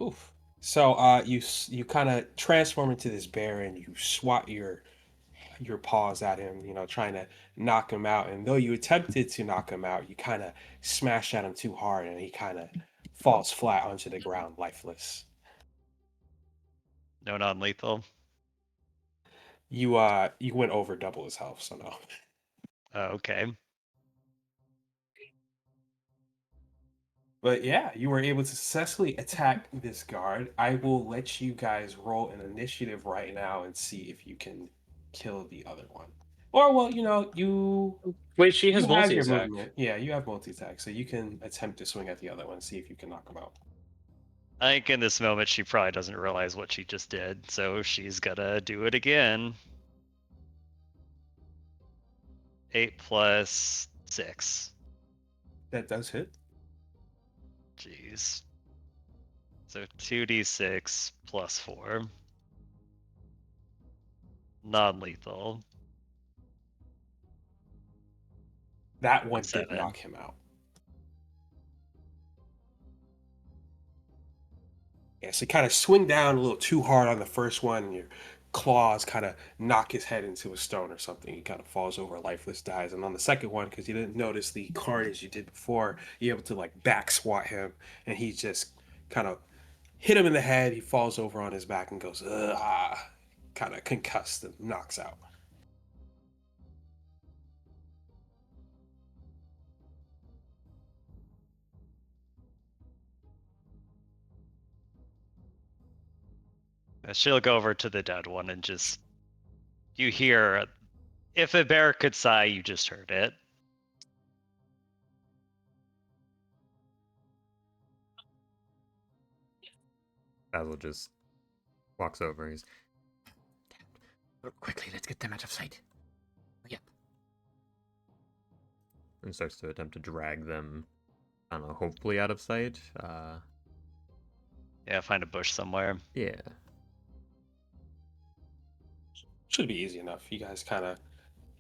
S5: Oof. So you kind of transform into this bear and you swat your paws at him, trying to knock him out. And though you attempted to knock him out, you kind of smash at him too hard, and he kind of falls flat onto the ground, lifeless.
S1: No non-lethal.
S5: You went over double his health, so no.
S1: Okay.
S5: But yeah, you were able to successfully attack this guard. I will let you guys roll an initiative right now and see if you can kill the other one. Or well,
S4: Wait, she
S5: you
S4: has
S5: have your
S4: multi-attack.
S5: movement. Yeah, you have multi-attack, so you can attempt to swing at the other one, see if you can knock him out.
S1: I think in this moment she probably doesn't realize what she just did, so she's gonna do it again. 8 plus 6.
S5: That does hit.
S1: Jeez. So 2d6 plus 4. Non-lethal.
S5: That one did
S1: 7.
S5: knock him out. Yeah, so kind of swing down a little too hard on the first one, and your claws kind of knock his head into a stone or something. He kind of falls over, lifeless, dies. And on the second one, because you didn't notice the carnage you did before, you're able to like back swat him, and he just kind of hit him in the head. He falls over on his back and goes, kind of concussed and knocks out.
S1: She'll go over to the dead one and just. You hear. If a bear could sigh, you just heard it.
S3: Basil just walks over. He's,
S6: Quickly, let's get them out of sight. Yep.
S3: And starts to attempt to drag them, I don't know, hopefully out of sight.
S1: Yeah, find a bush somewhere.
S3: Yeah.
S5: Should be easy enough. You guys kind of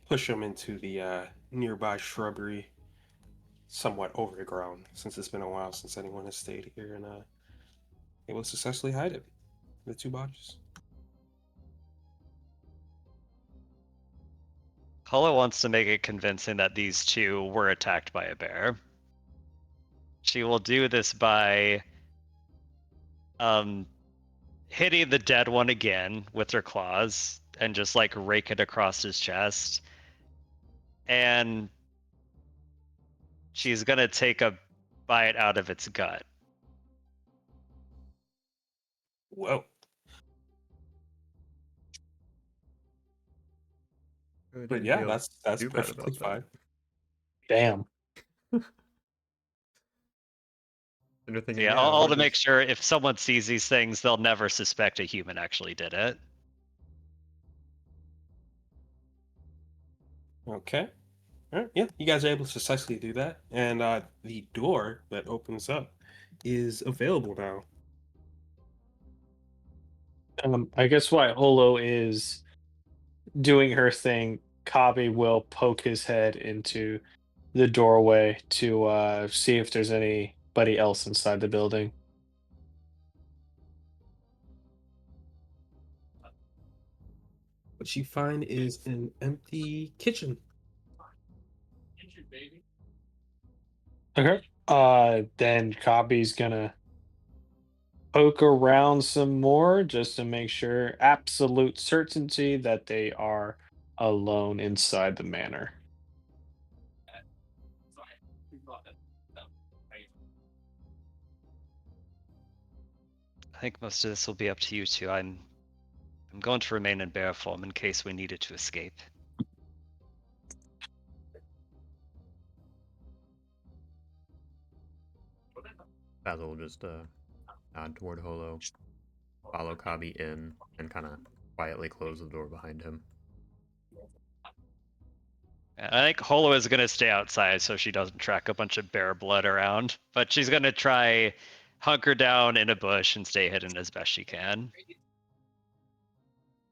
S5: push them into the nearby shrubbery, somewhat over the ground, since it's been a while since anyone has stayed here, and able to successfully hide it. The two bodies.
S1: Kala wants to make it convincing that these two were attacked by a bear. She will do this by hitting the dead one again with her claws and just like rake it across his chest. And she's gonna take a bite out of its gut.
S5: Whoa. But yeah, that's
S3: too bad
S5: perfectly
S3: about
S5: fine.
S4: Damn.
S3: And thinking,
S1: Yeah,
S3: yeah,
S1: all
S3: we're
S1: to make
S3: just-
S1: sure if someone sees these things, they'll never suspect a human actually did it.
S5: Okay. All right. Yeah, you guys are able to successfully do that, and the door that opens up is available now.
S4: I guess while Holo is doing her thing, Kabi will poke his head into the doorway to see if there's anybody else inside the building.
S5: What you find is an empty kitchen.
S4: Okay. Then Kabi's gonna poke around some more just to make sure absolute certainty that they are alone inside the manor.
S1: I think most of this will be up to you two. I'm going to remain in bear form in case we needed to escape.
S3: Basil will just nod toward Holo, follow Kabi in, and kind of quietly close the door behind him.
S1: I think Holo is going to stay outside so she doesn't track a bunch of bear blood around, but she's going to try hunker down in a bush and stay hidden as best she can.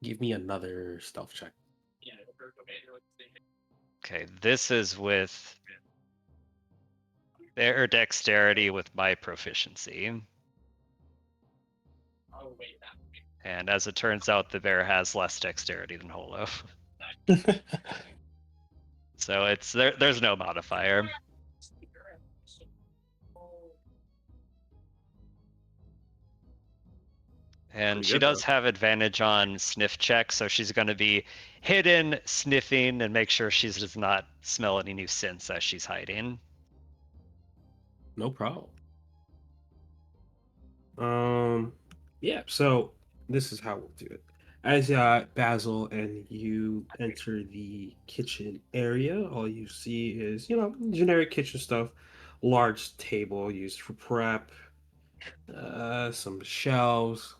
S5: Give me another stealth check.
S1: Okay, this is with their dexterity with my proficiency. And as it turns out, the bear has less dexterity than Holo. So it's there's no modifier. And
S5: Pretty
S1: she
S5: good,
S1: does
S5: though.
S1: have advantage on sniff checks, so she's going to be hidden, sniffing, and make sure she does not smell any new scents as she's hiding.
S5: No problem. Yeah, so this is how we'll do it. As Basil and you enter the kitchen area, all you see is, generic kitchen stuff. Large table used for prep, some shelves.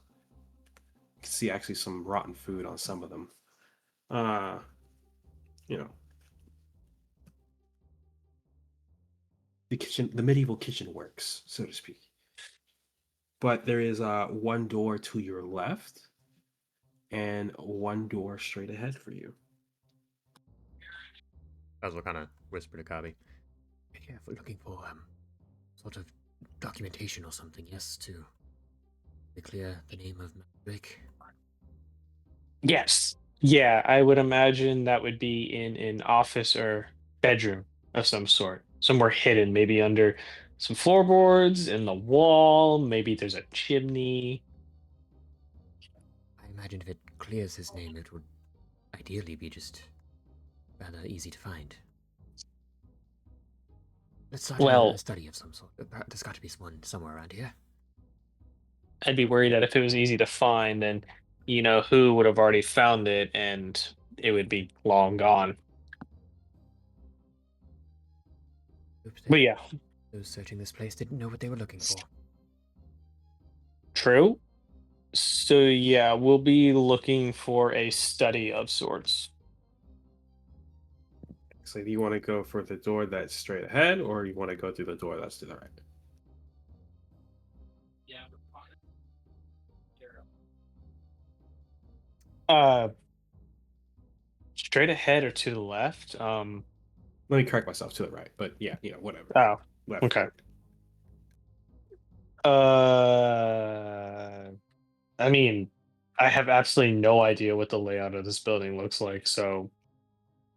S5: You can see actually some rotten food on some of them. Uh, you know, the medieval kitchen works, so to speak. But there is one door to your left and one door straight ahead for you.
S3: Basil kind of whisper to Kabi.
S6: Be careful looking for sort of documentation or something, yes, to clear the name of Drake.
S4: Yes. Yeah, I would imagine that would be in an office or bedroom of some sort, somewhere hidden, maybe under some floorboards, in the wall, maybe there's a chimney.
S6: I imagine if it clears his name, it would ideally be just rather easy to find. Let's start a
S4: Well,
S6: study of some sort. There's got to be one somewhere around here.
S4: I'd be worried that if it was easy to find, then who would have already found it and it would be long gone.
S6: Oops,
S4: But yeah,
S6: those searching this place didn't know what they were looking for.
S4: true. So yeah, we'll be looking for a study of sorts.
S5: So do you want to go for the door that's straight ahead, or you want to go through the door that's to the right?
S4: Uh, straight ahead or to the left?
S5: Let me correct myself, to the right, but yeah, whatever.
S4: Oh,
S5: Left,
S4: okay.
S5: right.
S4: I mean, I have absolutely no idea what the layout of this building looks like, so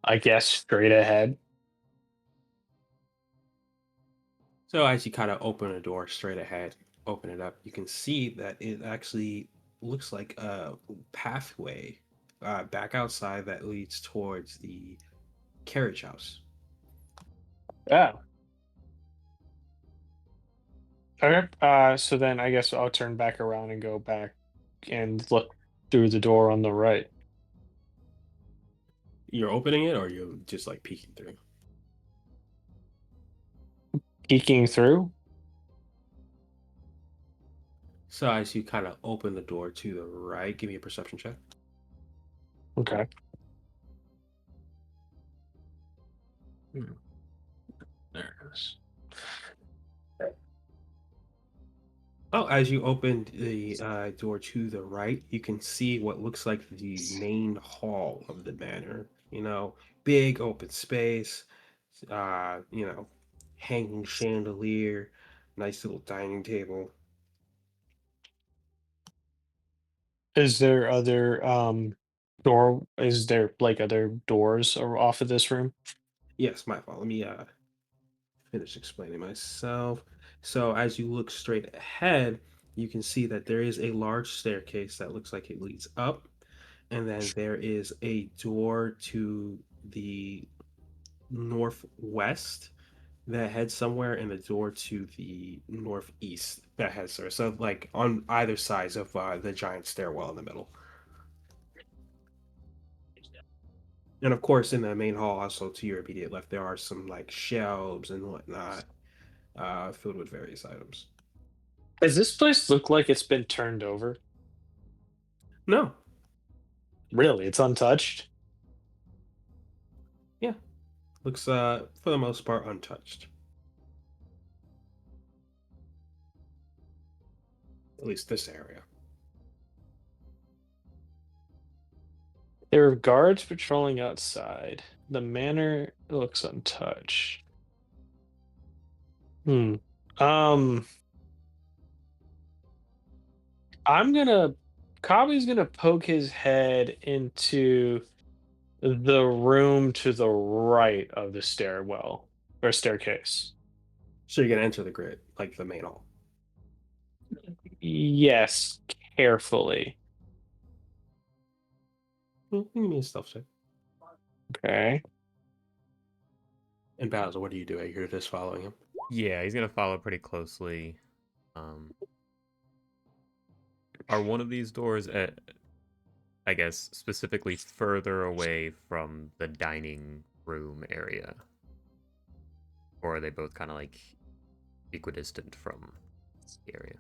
S4: I guess straight ahead.
S5: So as you kind of open a door straight ahead, open it up, you can see that it actually looks like a pathway back outside that leads towards the carriage house.
S4: Yeah. Okay. So then I guess I'll turn back around and go back and look through the door on the right.
S5: You're opening it, or you're just like peeking through?
S4: Peeking through.
S5: So as you kind of open the door to the right, give me a perception check.
S4: Okay. There it is.
S5: Oh, as you open the door to the right, you can see what looks like the main hall of the manor. Big open space, hanging chandelier, nice little dining table.
S4: Is there other door? Is there like other doors off of this room?
S5: Yes, my fault. Let me finish explaining myself. So as you look straight ahead, you can see that there is a large staircase that looks like it leads up, and then there is a door to the northwest that heads somewhere, and the door to the northeast that heads there. So like on either sides of the giant stairwell in the middle. And of course, in the main hall, also to your immediate left, there are some like shelves and whatnot, filled with various items.
S4: Does this place look like it's been turned over?
S5: No,
S4: Really, it's untouched?
S5: yeah, looks for the most part untouched. At least this area.
S4: There are guards patrolling outside. The manor looks untouched. Hmm. Um, I'm gonna Kabi's gonna poke his head into the room to the right of the stairwell or staircase.
S5: So you're gonna enter the grid, like the main hall.
S4: Yes, carefully.
S5: Give me a stealth check.
S4: Okay.
S5: And Bowser, what are you doing? You're just following him.
S3: Yeah, he's gonna follow pretty closely. Are one of these doors I guess, specifically further away from the dining room area? Or are they both kind of like equidistant from the area?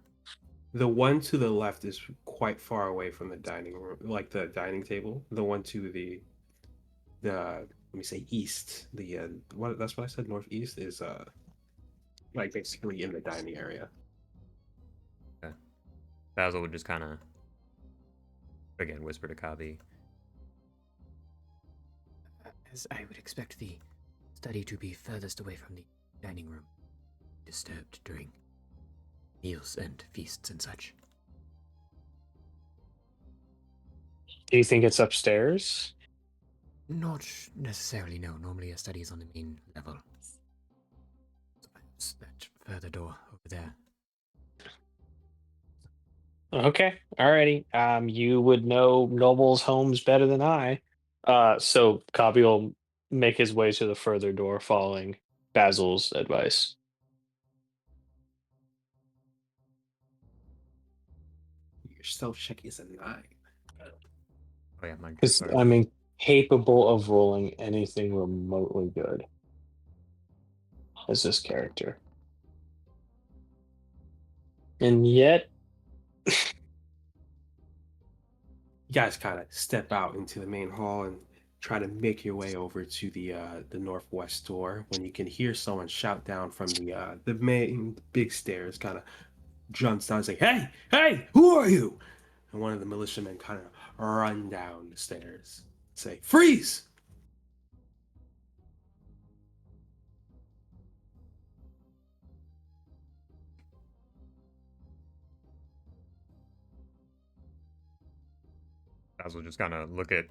S5: The one to the left is quite far away from the dining room, like the dining table. The one to the let me say east, the what that's what I said, northeast is like basically in the dining area.
S3: Okay. Basil would just kind of, again, whisper to Kabi.
S6: As I would expect the study to be furthest away from the dining room, disturbed during meals and feasts and such.
S4: Do you think it's upstairs?
S6: Not necessarily, no. Normally a study is on the main level. So perhaps that further door over there.
S4: Okay, alrighty. You would know nobles' homes better than I. So Kabi will make his way to the further door, following Basil's advice.
S5: Your stealth check is a 9.
S3: Oh yeah, mine.
S4: Because
S3: Sorry.
S4: I'm incapable of rolling anything remotely good as this character. And yet,
S5: You guys kind of step out into the main hall and try to make your way over to the northwest door when you can hear someone shout down from the main big stairs, kind of jumps down and say, "Hey, hey, who are you?" And one of the militiamen kind of run down the stairs, say, "Freeze!"
S3: Basil just kind of look at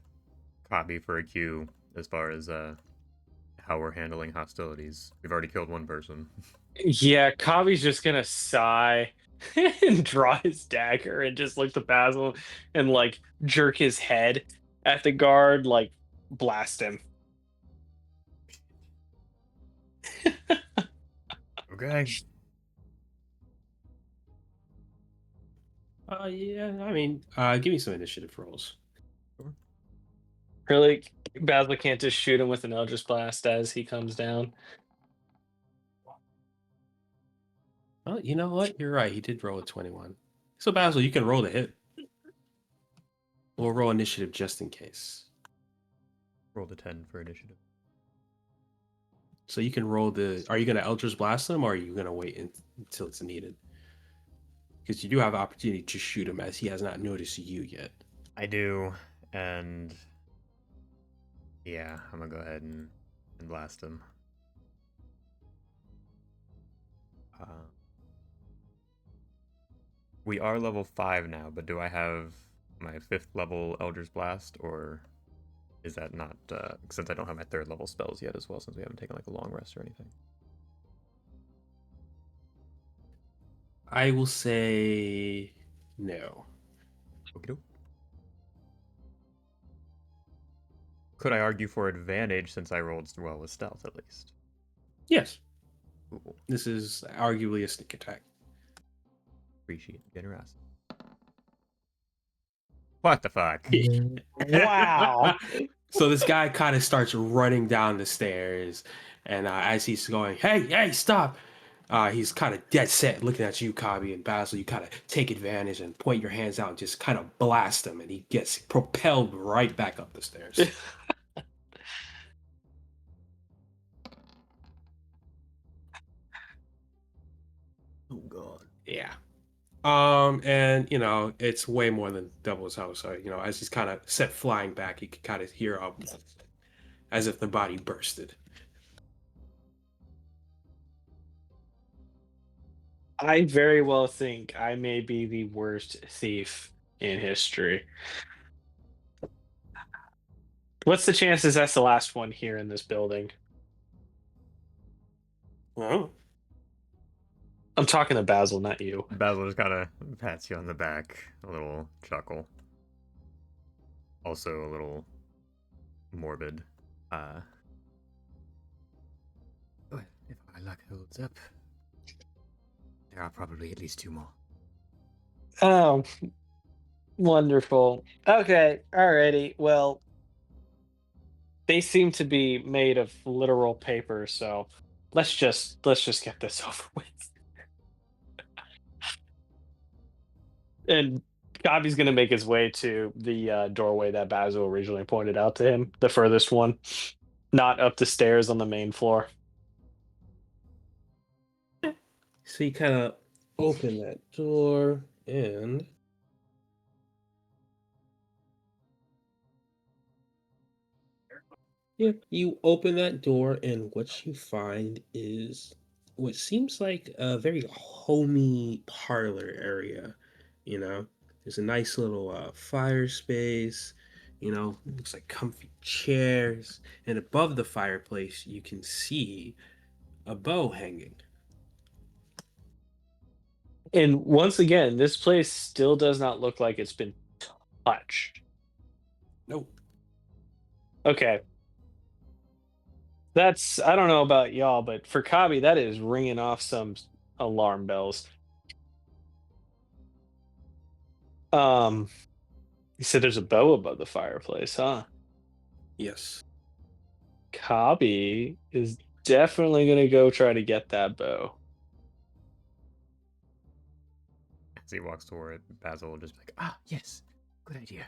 S3: Copy for a cue as far as how we're handling hostilities. We've already killed one person.
S4: Yeah, Kavi's just gonna sigh and draw his dagger and just look to Basil and like jerk his head at the guard, like blast him.
S3: Okay.
S5: Yeah, I mean, give me some initiative rolls.
S4: Really, Basil can't just shoot him with an Eldritch Blast as he comes down.
S5: Well, you know what? You're right. He did roll a 21. So, Basil, you can roll the hit. We'll roll initiative just in case.
S3: Roll the 10 for initiative.
S5: So you can roll the. Are you going to Eldritch Blast him, or are you going to wait until it's needed? Because you do have opportunity to shoot him, as he has not noticed you yet.
S3: I do, and yeah, I'm gonna go ahead and blast him. We are level 5 now, but do I have my 5th level Eldritch Blast, or is that not, since I don't have my 3rd level spells yet as well, since we haven't taken like a long rest or anything?
S5: I will say no.
S3: Okay. Could I argue for advantage since I rolled well with stealth at least?
S5: Yes.
S3: Cool.
S5: This is arguably a sneak attack.
S3: Appreciate the generosity. What the fuck?
S4: Wow.
S5: So this guy kind of starts running down the stairs, and as he's going, hey, stop! He's kind of dead set looking at you, Kabi, and Basil. You kind of take advantage and point your hands out and just kind of blast him, and he gets propelled right back up the stairs.
S3: Oh god.
S5: Yeah. And it's way more than double his health. So, as he's kind of set flying back, you can kind of hear as if the body bursted.
S4: I very well think I may be the worst thief in history. What's the chances that's the last one here in this building?
S5: Oh.
S4: I'm talking to Basil, not you.
S3: Basil just kind of pats you on the back, a little chuckle. Also a little morbid.
S6: Well, if my luck holds up, there are probably at least 2 more.
S4: Oh, wonderful. Okay, alrighty. Well, they seem to be made of literal paper, so let's just get this over with. And Gabi's gonna make his way to the doorway that Basil originally pointed out to him, the furthest one, not up the stairs on the main floor.
S5: So you kind of open that door and yeah, you open that door and what you find is what seems like a very homey parlor area. There's a nice little fire space. Looks like comfy chairs, and above the fireplace you can see a bow hanging.
S4: And once again, this place still does not look like it's been touched.
S5: Nope.
S4: Okay. That's, I don't know about y'all, but for Kabi, that is ringing off some alarm bells. You said there's a bow above the fireplace, huh?
S5: Yes.
S4: Kabi is definitely gonna go try to get that bow.
S3: As he walks toward it, Basil will just be like,
S6: Ah, yes. Good idea.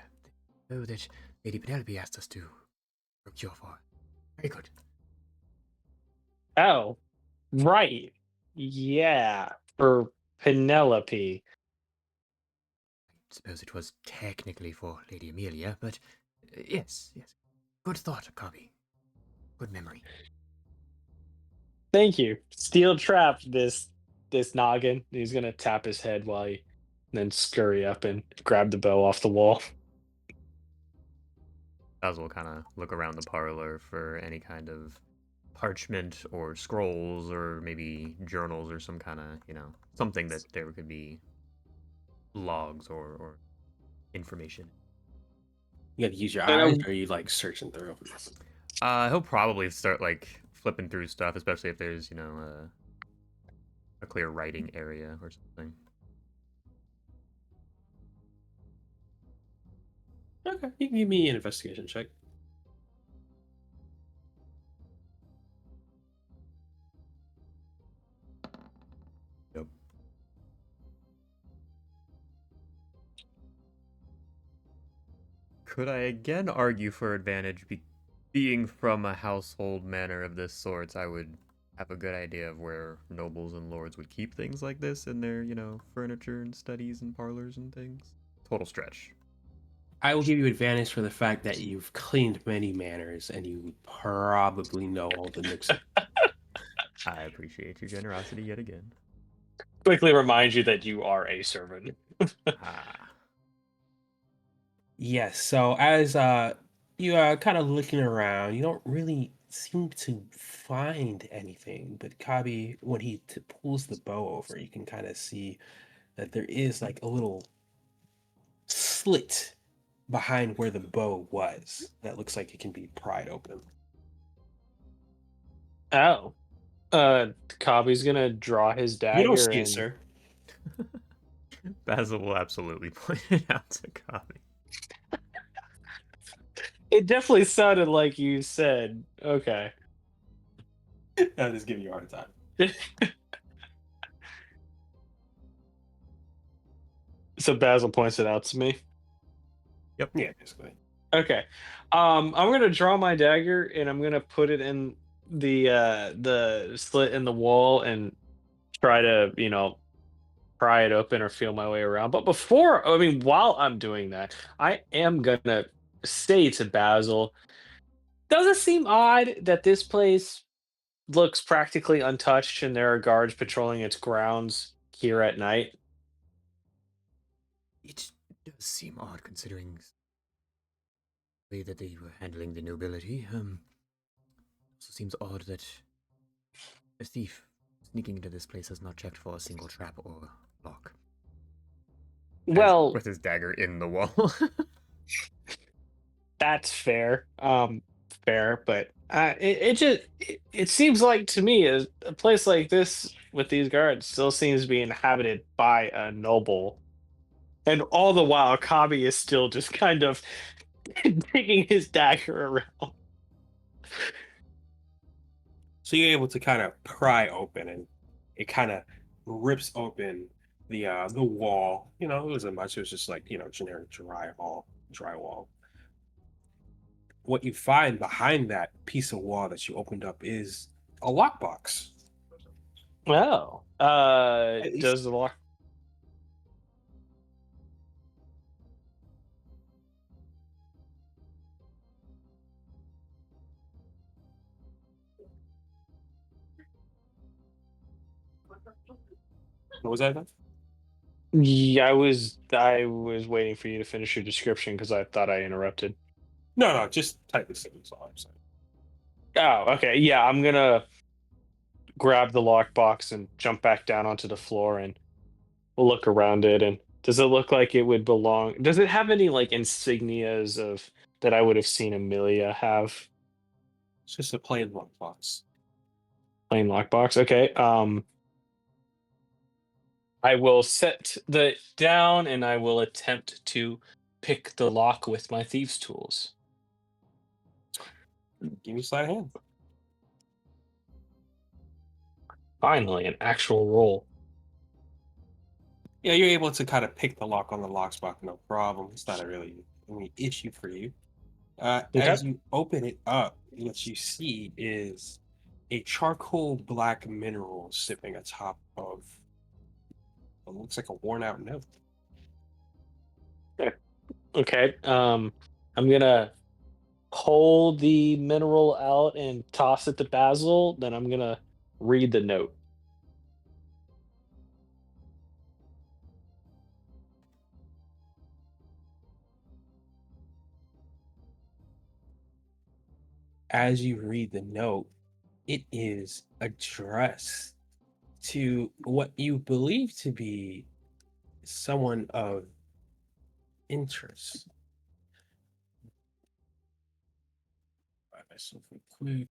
S6: Oh, that Lady Penelope asked us to procure for. Very good.
S4: Oh, right. Yeah, for Penelope.
S6: I suppose it was technically for Lady Amelia, but yes, yes. Good thought, Kabi. Good memory.
S4: Thank you. Steel trap this noggin. He's gonna tap his head while he then scurry up and grab the bow off the wall.
S3: Basil will kind of look around the parlor for any kind of parchment or scrolls or maybe journals or some kind of, something that there could be logs or information.
S5: You got to use your
S4: And
S5: eyes, or are you like searching through?
S3: He'll probably start like flipping through stuff, especially if there's, a clear writing area or something.
S5: Okay, you can give me an investigation check.
S3: Yep. Could I again argue for advantage being from a household manor of this sort? I would have a good idea of where nobles and lords would keep things like this in their, furniture and studies and parlors and things. Total stretch.
S5: I will give you advantage for the fact that you've cleaned many manors and you probably know all the nooks.
S3: I appreciate your generosity yet again.
S4: quickly remind you that you are a servant.
S3: Ah.
S5: Yes, so as you are kind of looking around, you don't really seem to find anything. But Kabi, when he pulls the bow over, you can kind of see that there is like a little slit behind where the bow was that looks like it can be pried open.
S4: Oh. Kabi's gonna draw his
S5: You don't
S4: dagger
S5: see it,
S4: and
S5: sir.
S3: Basil will absolutely point it out to Kami.
S4: it definitely sounded like you said, okay.
S5: I'm just giving you a hard time.
S4: So Basil points it out to me.
S3: Yep.
S5: Yeah, basically.
S4: Okay. I'm gonna draw my dagger and I'm gonna put it in the slit in the wall and try to, pry it open or feel my way around. But while I'm doing that, I am gonna say to Basil, does it seem odd that this place looks practically untouched and there are guards patrolling its grounds here at night?
S6: It does seem odd considering the way that they were handling the nobility. Also seems odd that a thief sneaking into this place has not checked for a single trap or lock.
S4: Well,
S3: With his dagger in the wall.
S4: that's fair. Fair, but it seems like to me a place like this with these guards still seems to be inhabited by a noble, and all the while Kabi is still just kind of taking his dagger around.
S5: So you're able to kind of pry open, and it kind of rips open the wall. You know, it wasn't much. It was just like generic drywall. What you find behind that piece of wall that you opened up is a lockbox.
S4: Oh,
S5: It's-
S4: does the lock?
S5: What was that?
S4: Yeah, I was waiting for you to finish your description because I thought I interrupted.
S5: No, just type this in. That's all I'm saying.
S4: Oh, okay. Yeah, I'm gonna grab the lockbox and jump back down onto the floor and we'll look around it. And does it look like it would belong? Does it have any like insignias of that I would have seen Amelia have?
S5: It's just a plain lockbox.
S4: Plain lockbox. Okay. I will set the down and I will attempt to pick the lock with my thieves' tools.
S5: Give me a sleight of hand.
S4: Finally, an actual roll.
S5: Yeah, you're able to kind of pick the lock on the lockbox, no problem. It's not a really issue for you.
S4: Okay.
S5: As you open it up, what you see is a charcoal black mineral sipping atop of what looks like a worn out note.
S4: Okay. I'm gonna pull the mineral out and toss it to Basil. Then I'm gonna read the note.
S5: As you read the note, it is addressed to what you believe to be someone of interest. Buy myself a quick.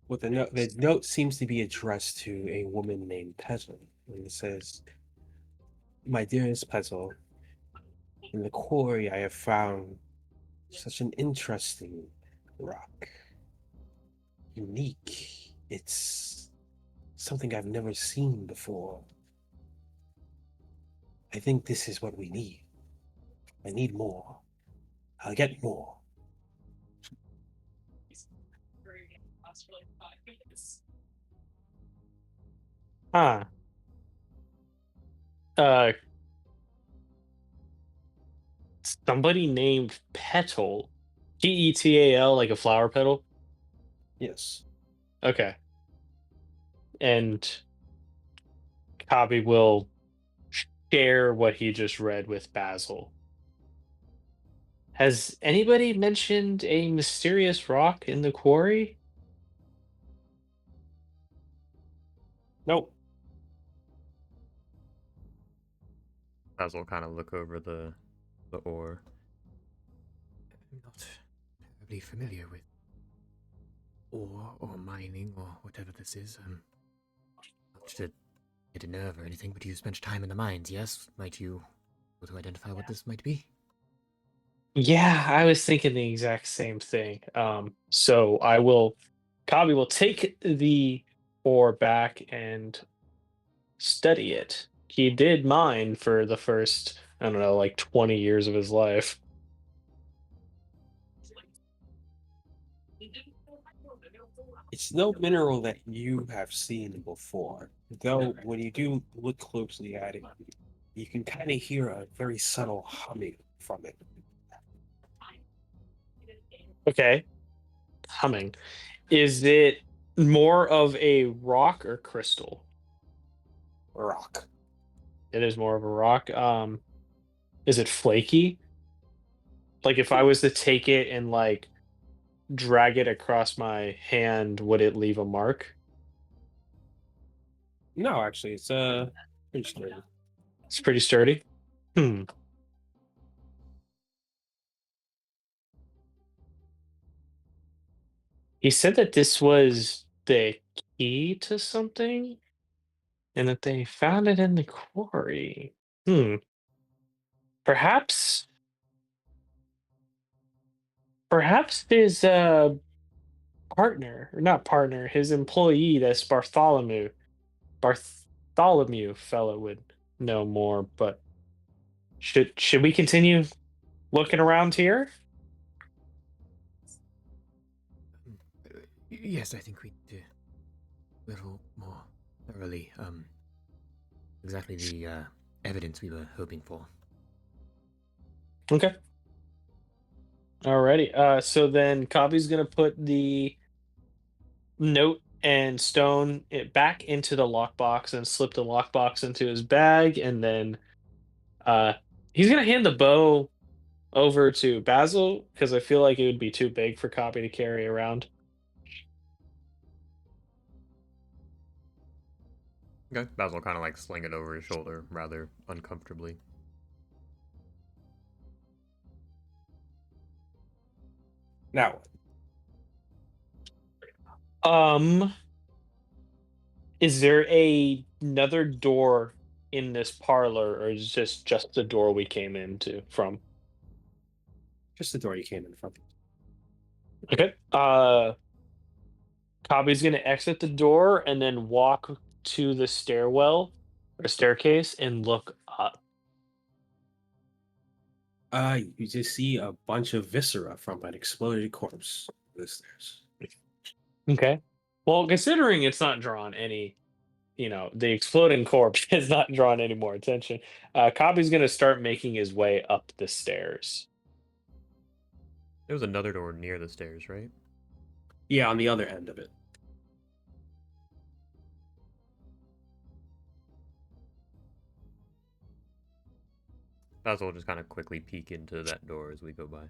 S5: What the note seems to be addressed to a woman named Petal, and it says, "My dearest Petal, in the quarry I have found such an interesting rock. Unique. It's something I've never seen before. I think this is what we need. I need more. I'll get more."
S4: Huh. Uh, somebody named Petal. Petal, like a flower petal.
S5: Yes.
S4: Okay. And Kabi will share what he just read with Basil. Has anybody mentioned a mysterious rock in the quarry?
S5: Nope.
S3: Basil kind of look over the ore.
S6: I'm not terribly familiar with ore or mining or whatever this is. Not to get a nerve or anything, but you spent time in the mines, yes? Might you be able to identify what this might be?
S4: Yeah, I was thinking the exact same thing. So Kabi will take the ore back and study it. He did mine for the first, I don't know, like 20 years of his life.
S5: It's no mineral that you have seen before, though when you do look closely at it, you can kind of hear a very subtle humming from it.
S4: Okay, humming. Is it more of a rock or crystal?
S5: Rock.
S4: It is more of a rock. Is it flaky? Like if I was to take it and like drag it across my hand, would it leave a mark?
S5: No, actually, it's pretty sturdy.
S4: It's pretty sturdy. Hmm. He said that this was the key to something and that they found it in the quarry. Hmm. Perhaps perhaps his partner, or not partner, his employee, this Bartholomew fellow would know more, but should we continue looking around here?
S6: Yes, I think we need to a little more thoroughly. Exactly the evidence we were hoping for.
S4: Okay. Alrighty. So then Kabi's gonna put the note and stone it back into the lockbox and slip the lockbox into his bag, and then uh he's gonna hand the bow over to Basil because I feel like it would be too big for Kabi to carry around.
S3: Okay. Basil kind of like sling it over his shoulder rather uncomfortably.
S5: Now,
S4: Um, is there another door in this parlor, or is this just the door we came into from?
S5: just the door you came in from.
S4: Okay. Cobby's gonna exit the door and then walk to the stairwell or staircase and look up.
S5: You just see a bunch of viscera from an exploded corpse on the stairs.
S4: Okay. Well, considering it's not drawn any, the exploding corpse has not drawn any more attention. Cobby's gonna start making his way up the stairs.
S3: There was another door near the stairs, right?
S5: Yeah, on the other end of it.
S3: That's will just kind of quickly peek into that door as we go by.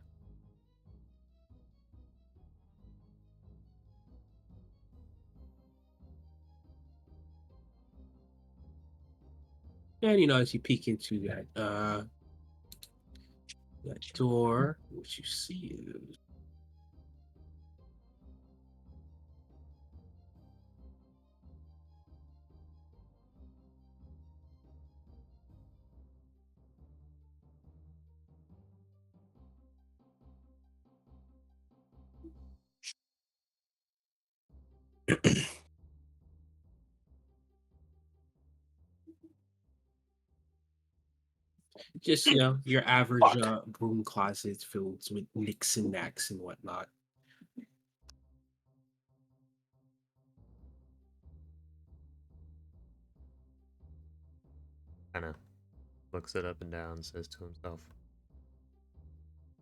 S5: And as you peek into that door, what you see is just your average
S4: Fuck.
S5: broom closet filled with nicks and knacks and whatnot.
S3: Kind of looks it up and down, says to himself,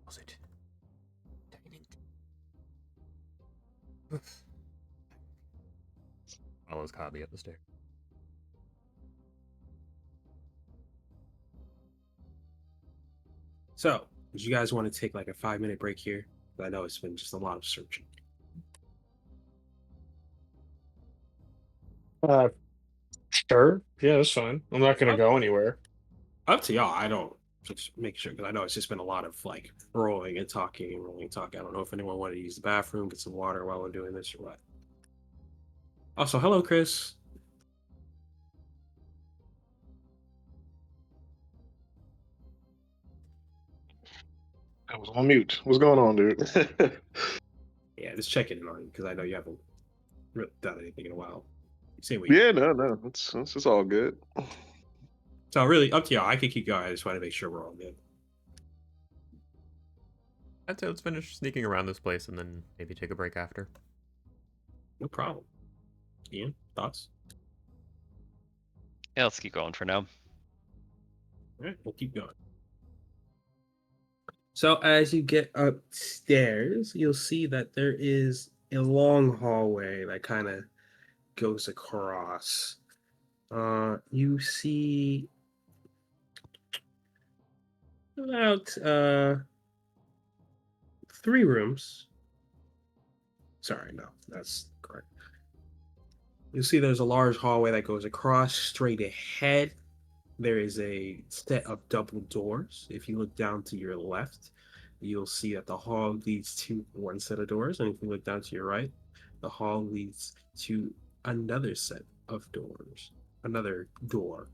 S3: "Was it dining?" Follows Cobby up the stairs.
S5: So, do you guys want to take like a 5-minute break here? I know it's been just a lot of searching.
S4: Sure. Yeah, that's fine. I'm not gonna go anywhere.
S5: Up to y'all. I don't just make sure because I know it's just been a lot of like rolling and talking and rolling and talking. I don't know if anyone wanted to use the bathroom, get some water while we're doing this or what. Also, hello, Chris.
S2: I was on mute. What's going on, dude?
S5: Yeah, just checking in on you because I know you haven't really done anything in a while. Same week.
S2: Yeah, no, it's all good.
S5: So really, up to y'all. I could keep going. I just want to make sure we're all good.
S3: I'd say let's finish sneaking around this place and then maybe take a break after.
S5: No problem. Ian, thoughts?
S1: Yeah, let's keep going for now.
S5: All right, we'll keep going. So as you get upstairs, you'll see that there is a long hallway that kind of goes across. You see about 3 rooms. Sorry, no, that's correct. You'll see there's a large hallway that goes across straight ahead. There is a set of double doors. If you look down to your left, you'll see that the hall leads to one set of doors. And if you look down to your right, the hall leads to another set of doors. Another door.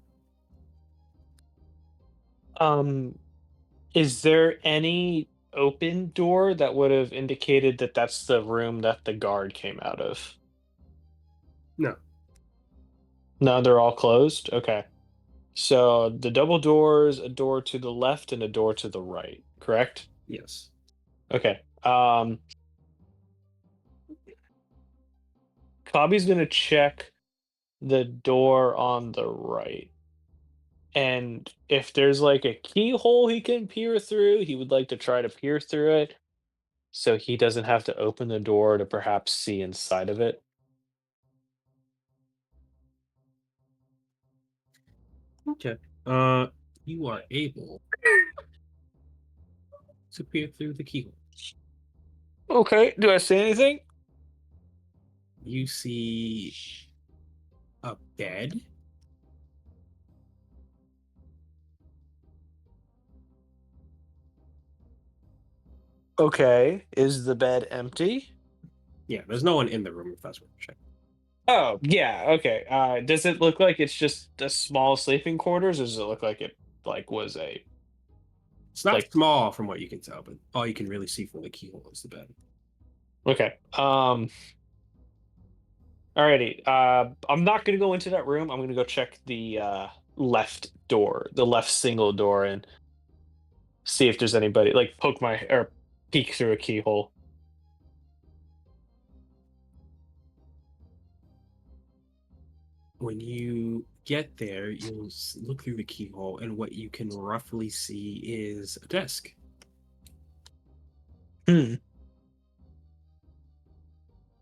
S4: Is there any open door that would have indicated that that's the room that the guard came out of?
S5: No.
S4: No, they're all closed? Okay. So the double doors, a door to the left and a door to the right, correct?
S5: Yes.
S4: Okay. Cobby's gonna check the door on the right. And if there's like a keyhole he can peer through, he would like to try to peer through it so he doesn't have to open the door to perhaps see inside of it.
S5: Okay. You are able to peer through the keyhole.
S4: Okay, do I say anything?
S5: You see a bed.
S4: Okay, is the bed empty?
S5: Yeah, there's no one in the room if that's what you're checking.
S4: Oh, yeah, okay. Does it look like it's just a small sleeping quarters, or does it look like it was a
S5: It's not
S4: like
S5: small from what you can tell, but all you can really see from the keyhole is the bed.
S4: Okay. Alrighty. I'm not gonna go into that room. I'm gonna go check the left door, the left single door, and see if there's anybody. Like poke my or peek through a keyhole.
S5: When you get there, you'll look through the keyhole, and what you can roughly see is a desk.
S4: Hmm.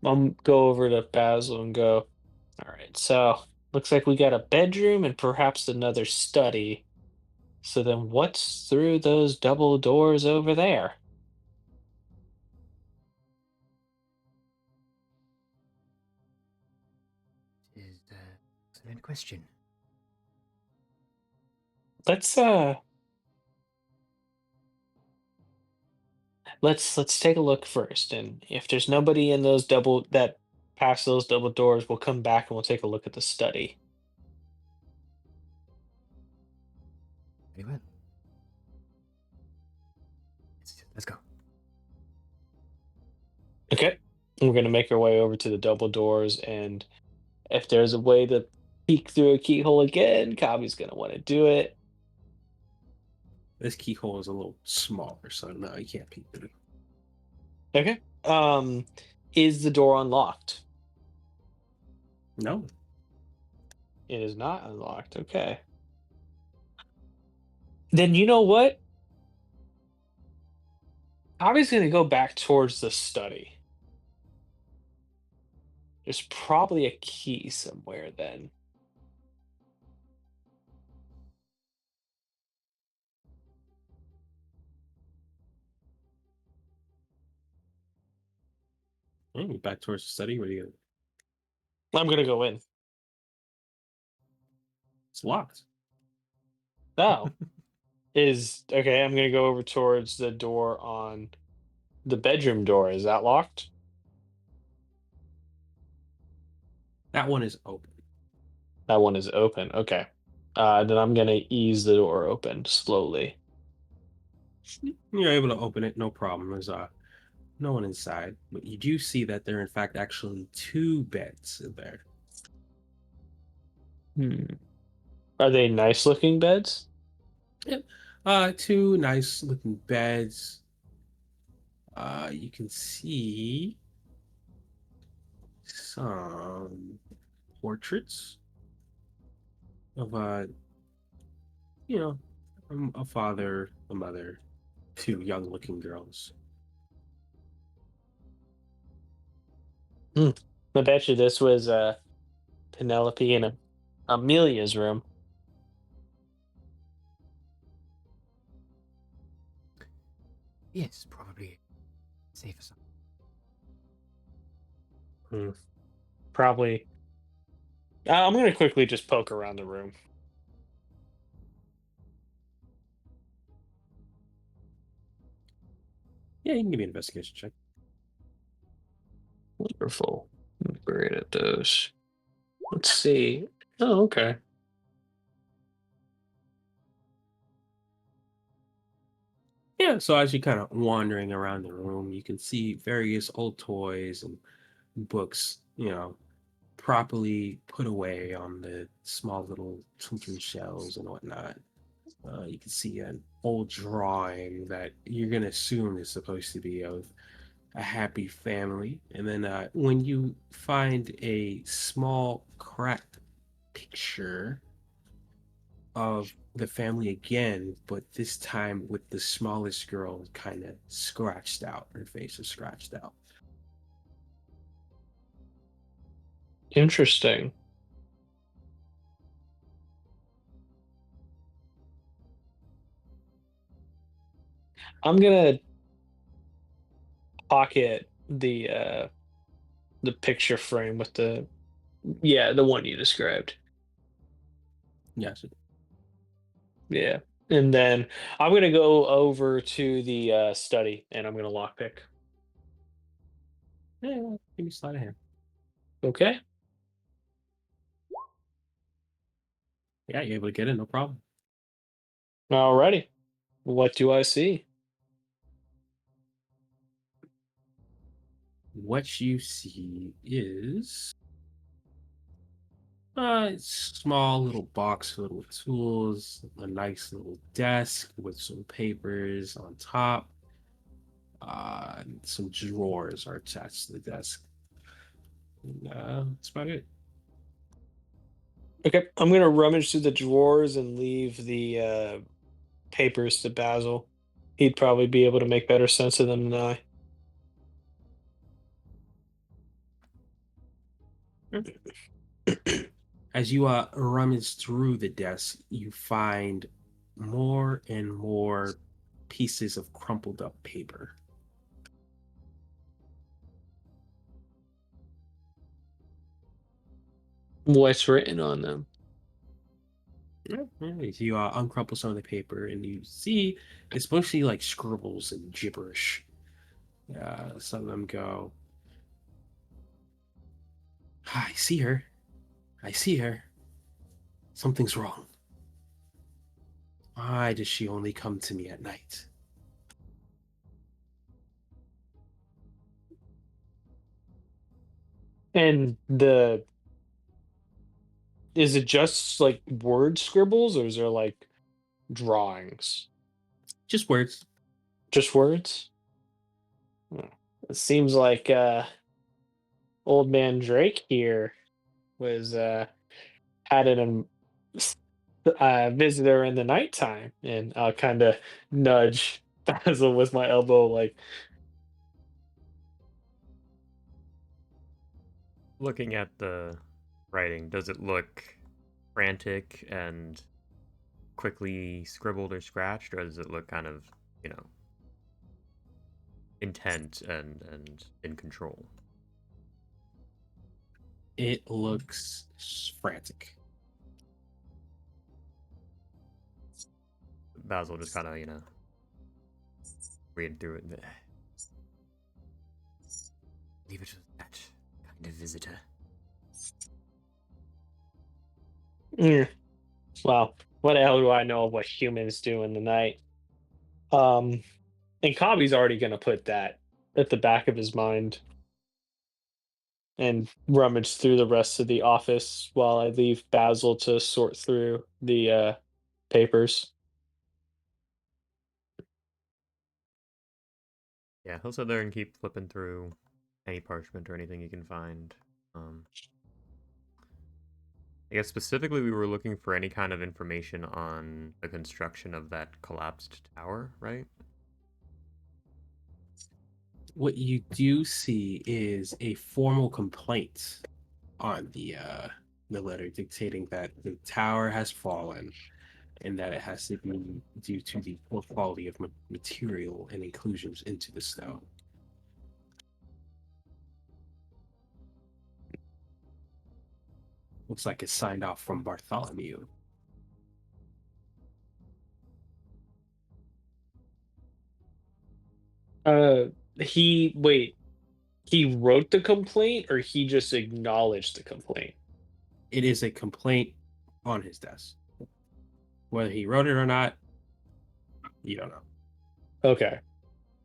S4: I'll go over to Basil and go. All right. So looks like we got a bedroom and perhaps another study. So then, what's through those double doors over there?
S6: Is excellent question.
S4: Let's let's take a look first, and if there's nobody in those double that past those double doors, we'll come back and we'll take a look at the study.
S6: Very well. Let's go.
S4: Okay, we're gonna make our way over to the double doors, and if there's a way to peek through a keyhole again, Kabi's gonna want to do it.
S5: This keyhole is a little smaller, so no, you can't peek through.
S4: Okay. Is the door unlocked?
S5: No.
S4: It is not unlocked. Okay. Then you know what? Kabi's gonna go back towards the study. There's probably a key somewhere then.
S5: Back towards the study. Where do you go?
S4: I'm gonna go in.
S5: It's locked.
S4: Oh, is okay. I'm gonna go over towards the door on the bedroom door. Is that locked?
S5: That one is open.
S4: That one is open. Okay. Then I'm gonna ease the door open slowly.
S5: You're able to open it, no problem. There's no one inside, but you do see that there are in fact actually two beds in there.
S4: Hmm. Are they nice looking beds?
S5: Yep. Two nice looking beds. You can see some portraits of you know, a father, a mother, two young looking girls.
S4: Hmm. I bet you this was Penelope and Amelia's room.
S6: Yes, probably safe or something.
S4: Hmm. Probably. I'm gonna quickly just poke around the room.
S5: Yeah, you can give me an investigation check.
S4: Wonderful. I'm great at those. Let's see. Oh, okay.
S5: Yeah, so as you're kind of wandering around the room, you can see various old toys and books, properly put away on the small little children's shelves and whatnot. You can see an old drawing that you're going to assume is supposed to be of a happy family. And then when you find a small cracked picture of the family again, but this time with the smallest girl kind of scratched out. Her face is scratched out.
S4: Interesting. I'm gonna pocket the picture frame with the one you described.
S5: Yes.
S4: Yeah. And then I'm gonna go over to the study and I'm gonna lockpick.
S5: Yeah, give me sleight of hand.
S4: Okay.
S5: Yeah, you're able to get it, no problem.
S4: Alrighty. What do I see?
S5: what you see is a small little box filled with tools, a nice little desk with some papers on top. And some drawers are attached to the desk. And, that's about it.
S4: Okay, I'm gonna rummage through the drawers and leave the papers to Basil. He'd probably be able to make better sense of them than I.
S5: As you rummage through the desk, you find more and more pieces of crumpled up paper.
S4: What's written on them?
S5: You uncrumple some of the paper and you see it's mostly like scribbles and gibberish. Some of them go, I see her. I see her. Something's wrong. Why does she only come to me at night?
S4: And the is it just like word scribbles or is there like drawings?
S5: Just words.
S4: Just words? Hmm. It seems like old man Drake here was had an visitor in the nighttime, and I'll kind of nudge Basil with my elbow, like,
S3: Looking at the writing, does it look frantic and quickly scribbled or scratched, or does it look kind of, you know, intent and in control?
S5: It looks frantic.
S3: Basil just kind of, you know, read through it. Leave it with that kind of visitor.
S4: "Mm, well, what the hell do I know of what humans do in the night?" Um, and Kabi's already gonna put that at the back of his mind and rummage through the rest of the office while I leave Basil to sort through the papers.
S3: Yeah, he'll sit there and keep flipping through any parchment or anything he can find. I guess specifically we were looking for any kind of information on the construction of that collapsed tower, right?
S5: What you do see is a formal complaint on the letter dictating that the tower has fallen and that it has to be due to the poor quality of material and inclusions into the stone. Looks like it's signed off from Bartholomew.
S4: Uh, he wait, he wrote the complaint or he just acknowledged the complaint?
S5: It is a complaint on his desk. Whether he wrote it or not, you don't know.
S4: Okay.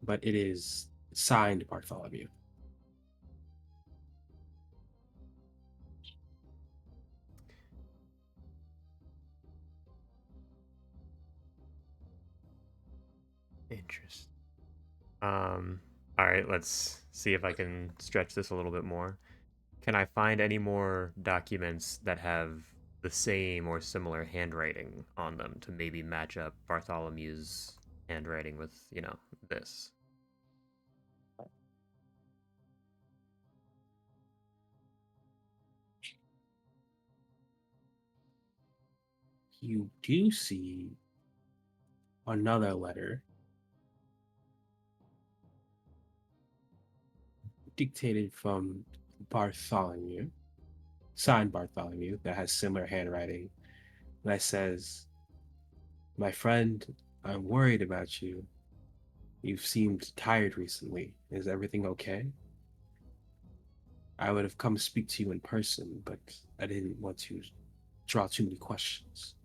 S5: But it is signed Bartholomew.
S3: Interesting. All right, let's see if I can stretch this a little bit more. Can I find any more documents that have the same or similar handwriting on them to maybe match up Bartholomew's handwriting with, you know, this?
S5: You do see another letter dictated from Bartholomew, signed Bartholomew, that has similar handwriting, that says, my friend, I'm worried about you. You've seemed tired recently. Is everything okay? I would have come speak to you in person, but I didn't want to draw too many questions.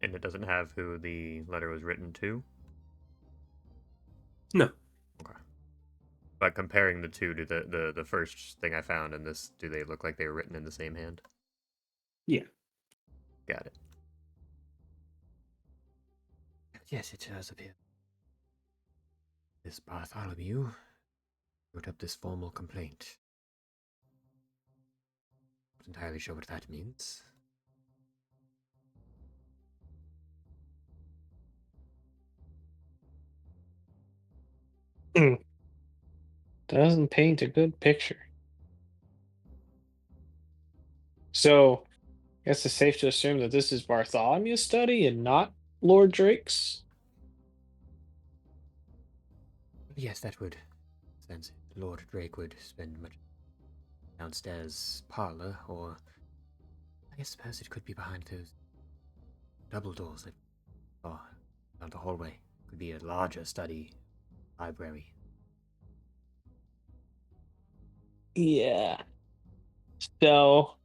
S3: And it doesn't have who the letter was written to?
S5: No.
S3: Okay. But comparing the two to the first thing I found and this, do they look like they were written in the same hand?
S5: Yeah.
S3: Got it.
S6: Yes, it does appear. This Bartholomew wrote up this formal complaint. Not entirely sure what that means.
S4: Doesn't paint a good picture. So, I guess it's safe to assume that this is Bartholomew's study and not Lord Drake's.
S6: Yes, that would sense it. Lord Drake would spend much downstairs parlor, or I suppose it could be behind those double doors that are down the hallway. Could be a larger study library.
S4: Yeah. So,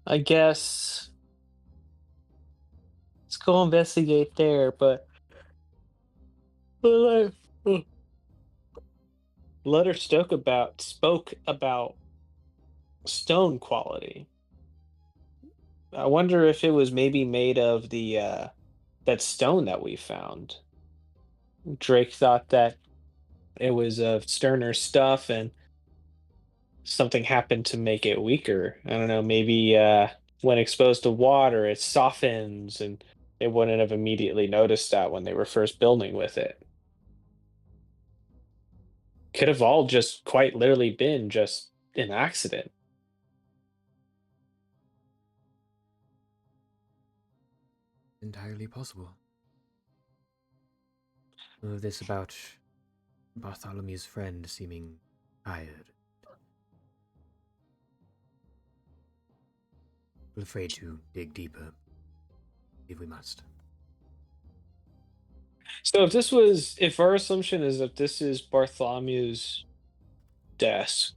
S4: I guess let's go investigate there. But letter spoke about stone quality. I wonder if it was maybe made of the that stone that we found. Drake thought that it was of sterner stuff, and something happened to make it weaker. I don't know, maybe when exposed to water, it softens, and they wouldn't have immediately noticed that when they were first building with it. Could have all just quite literally been just an accident.
S6: Entirely possible. This about Bartholomew's friend seeming tired. I'm afraid to dig deeper, if we must.
S4: So if our assumption is that this is Bartholomew's desk,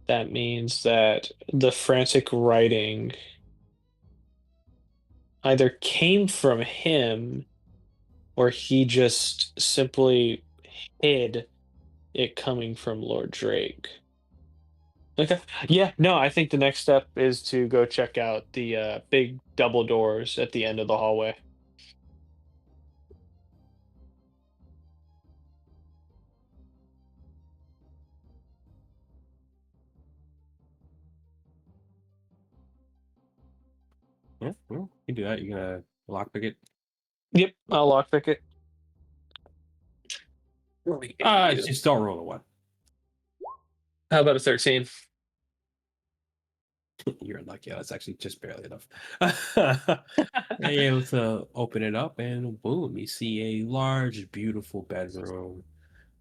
S4: that means that the frantic writing either came from him or he just simply hid it coming from Lord Drake. Okay. Yeah, no, I think the next step is to go check out the big double doors at the end of the hallway.
S5: Yeah, well, you can do that. You're gonna lockpick it.
S4: Yep, I'll lockpick it. Let me get you.
S5: Just don't roll a one.
S4: How about a 13?
S5: You're unlucky. That's actually just barely enough. You're able to open it up, and boom, you see a large, beautiful bedroom.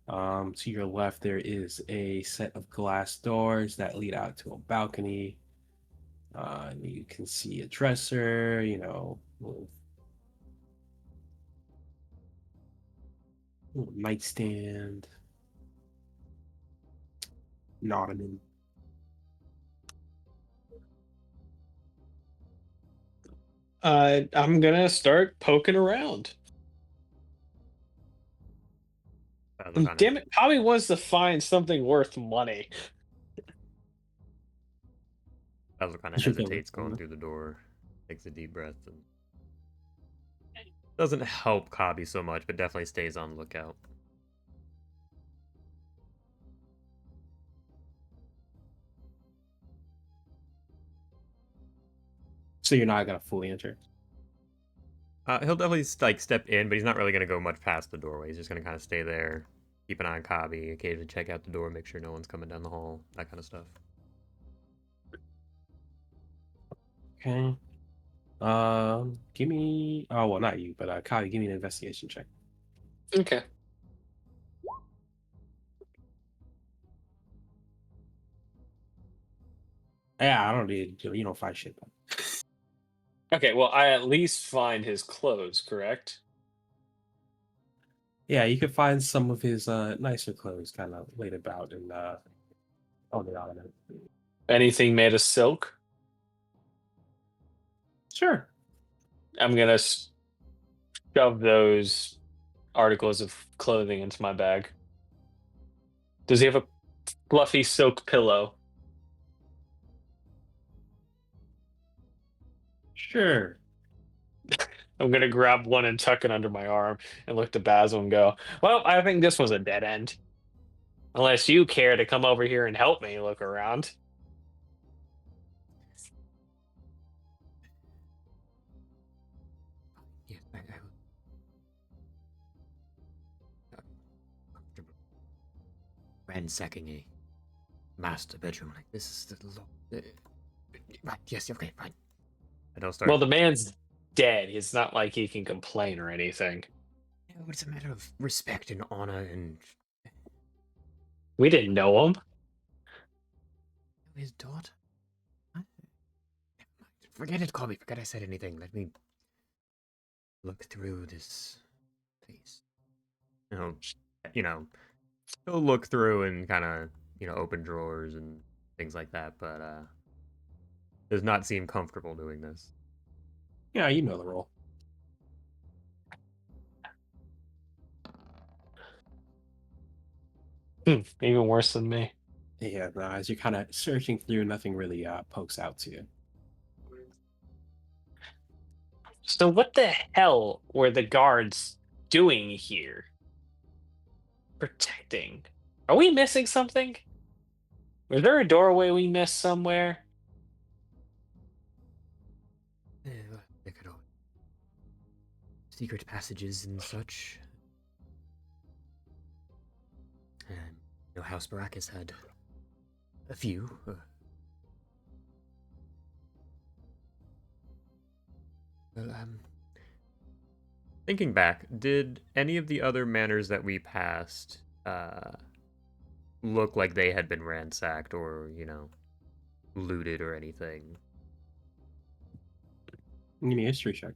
S5: To your left, there is a set of glass doors that lead out to a balcony. You can see a dresser, little nightstand, an ottoman.
S4: I'm gonna start poking around.
S3: Basil kind
S4: Damn
S3: of
S4: it, probably wants to find something worth money.
S3: hesitates going through the door, takes a deep breath, and doesn't help Cobby so much, but definitely stays on the lookout.
S5: So you're not gonna fully enter.
S3: He'll definitely step in, but he's not really gonna go much past the doorway. He's just gonna kind of stay there, keep an eye on Cobby, occasionally check out the door, make sure no one's coming down the hall, that kind of stuff.
S5: Okay. Give me. Oh well, not you, but Kyle, give me an investigation check.
S4: Okay.
S5: Yeah, I don't need. You don't find shit.
S4: Okay, well, I at least find his clothes, correct?
S5: Yeah, you could find some of his nicer clothes kind of laid about and on the ottoman.
S4: Anything made of silk?
S5: Sure.
S4: I'm gonna shove those articles of clothing into my bag. Does he have a fluffy silk pillow?
S5: Sure.
S4: I'm gonna grab one and tuck it under my arm and look to Basil and go, "Well, I think this was a dead end. Unless you care to come over here and help me look around."
S6: Yes, I will. Comfortable. Ransacking a master bedroom like this is the right, yes, okay, fine.
S3: I don't start.
S4: Well, the man's dead. It's not like he can complain or anything.
S6: No, it's a matter of respect and honor and
S4: We didn't know him.
S6: his daughter. Huh? Never mind. Forget it, Colby. Forget I said anything. Let me look through this place.
S3: You know, he'll look through and kind of, open drawers and things like that, but does not seem comfortable doing this.
S5: Yeah, you know the role.
S4: Even worse than me.
S5: Yeah, no, as you're kind of searching through, nothing really pokes out to you.
S4: So what the hell were the guards doing here? Protecting. Are we missing something? Was there a doorway we missed somewhere?
S6: Well, they could all secret passages and such. House Baracus had a few. Well,
S3: Thinking back, did any of the other manors that we passed look like they had been ransacked or, looted or anything?
S5: Give me a history check.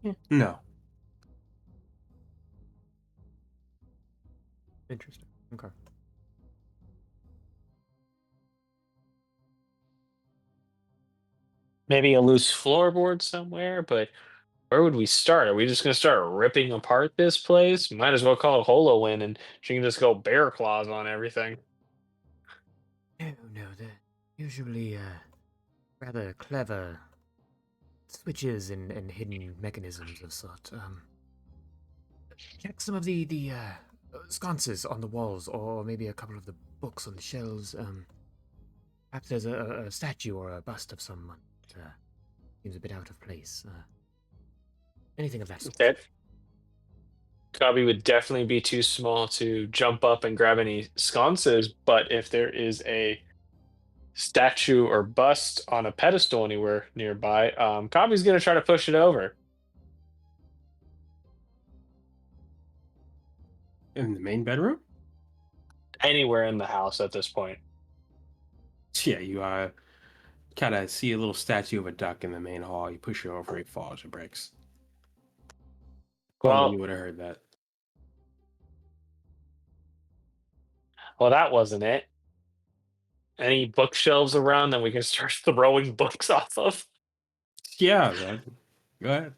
S5: Yeah. No.
S3: Interesting. Okay.
S4: Maybe a loose floorboard somewhere, but where would we start? Are we just gonna start ripping apart this place? Might as well call Holo in and she can just go bear claws on everything.
S6: no, they're usually rather clever switches and hidden mechanisms of sort. Check some of the sconces on the walls, or maybe a couple of the books on the shelves. Perhaps there's a statue or a bust of someone that seems a bit out of place. Anything of that sort.
S4: That Cubby would definitely be too small to jump up and grab any sconces, but if there is a statue or bust on a pedestal anywhere nearby, Cubby's gonna try to push it over.
S5: In the main bedroom?
S4: Anywhere in the house at this point.
S5: Yeah, you kind of see a little statue of a duck in the main hall. You push it over, it falls and breaks. Only you
S4: Well,
S5: would have heard that.
S4: that wasn't it. Any bookshelves around that we can start throwing books off of?
S5: Yeah, go ahead.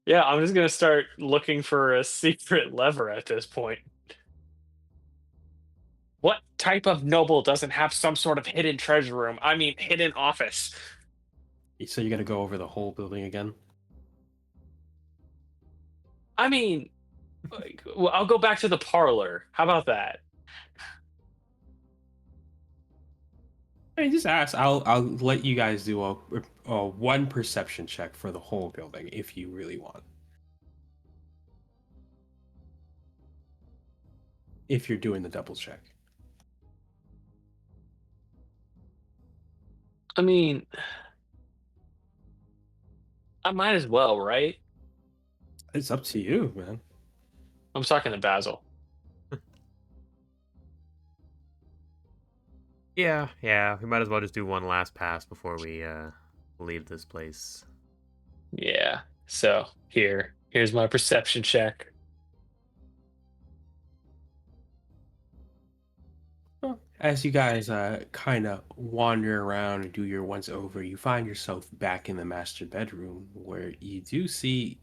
S4: Yeah, I'm just gonna start looking for a secret lever at this point. What type of noble doesn't have some sort of hidden treasure room? I mean, hidden office.
S5: So you're gonna go over the whole building again?
S4: I mean, well, I'll go back to the parlor. How about that?
S5: Hey, just ask. I'll let you guys do a one perception check for the whole building if you really want. If you're doing the double check.
S4: I mean, I might as well, right?
S5: It's up to you, man.
S4: I'm talking to Basil.
S3: Yeah, we might as well just do one last pass before we leave this place.
S4: Yeah. So here's my perception check.
S5: Well, As you guys kind of wander around and do your once over, you find yourself back in the master bedroom where you do see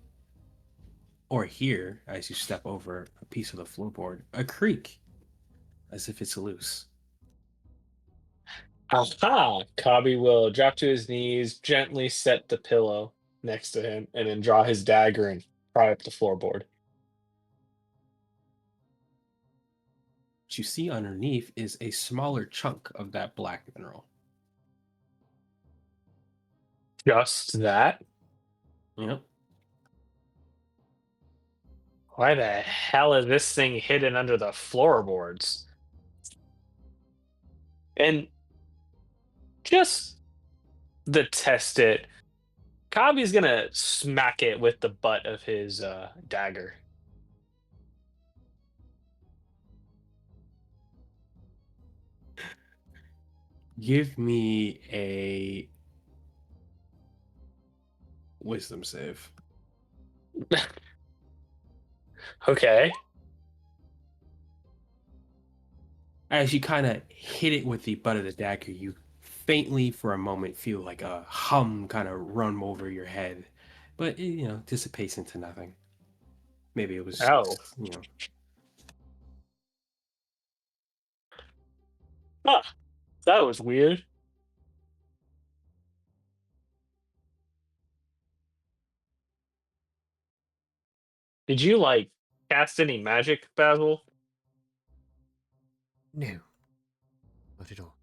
S5: or hear, as you step over a piece of the floorboard, a creak as if it's loose.
S4: Aha! Kabi will drop to his knees, gently set the pillow next to him, and then draw his dagger and pry up the floorboard.
S5: What you see underneath is a smaller chunk of that black mineral.
S4: Just that?
S5: Yep.
S4: Why the hell is this thing hidden under the floorboards? And just to test it, Kabi's gonna smack it with the butt of his dagger.
S5: Give me a wisdom save.
S4: Okay.
S5: As you kind of hit it with the butt of the dagger, you faintly for a moment feel like a hum kind of run over your head, but it dissipates into nothing. Maybe it was,
S4: Oh.
S5: you know,
S4: Huh. That was weird. Did you like cast any magic, Basil?
S6: No, not at all.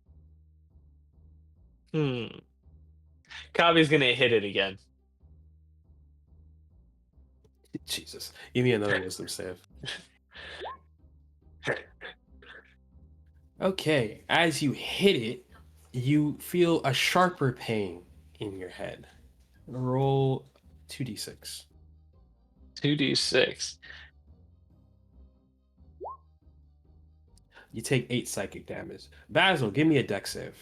S4: Hmm. Kabi's gonna hit it again.
S5: Jesus. Give me another wisdom save. Okay, as you hit it, you feel a sharper pain in your head. Roll 2d6.
S4: 2d6.
S5: You take 8 psychic damage. Basil, give me a dex save.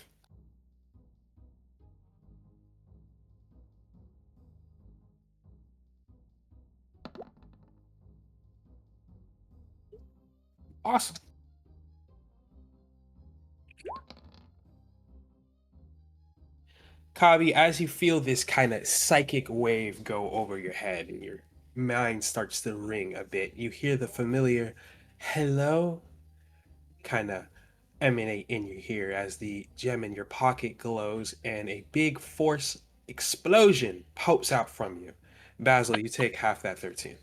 S5: Awesome. Kabi, as you feel this kind of psychic wave go over your head and your mind starts to ring a bit, you hear the familiar hello kind of emanate in your ear as the gem in your pocket glows and a big force explosion pokes out from you. Basil, you take half that 13.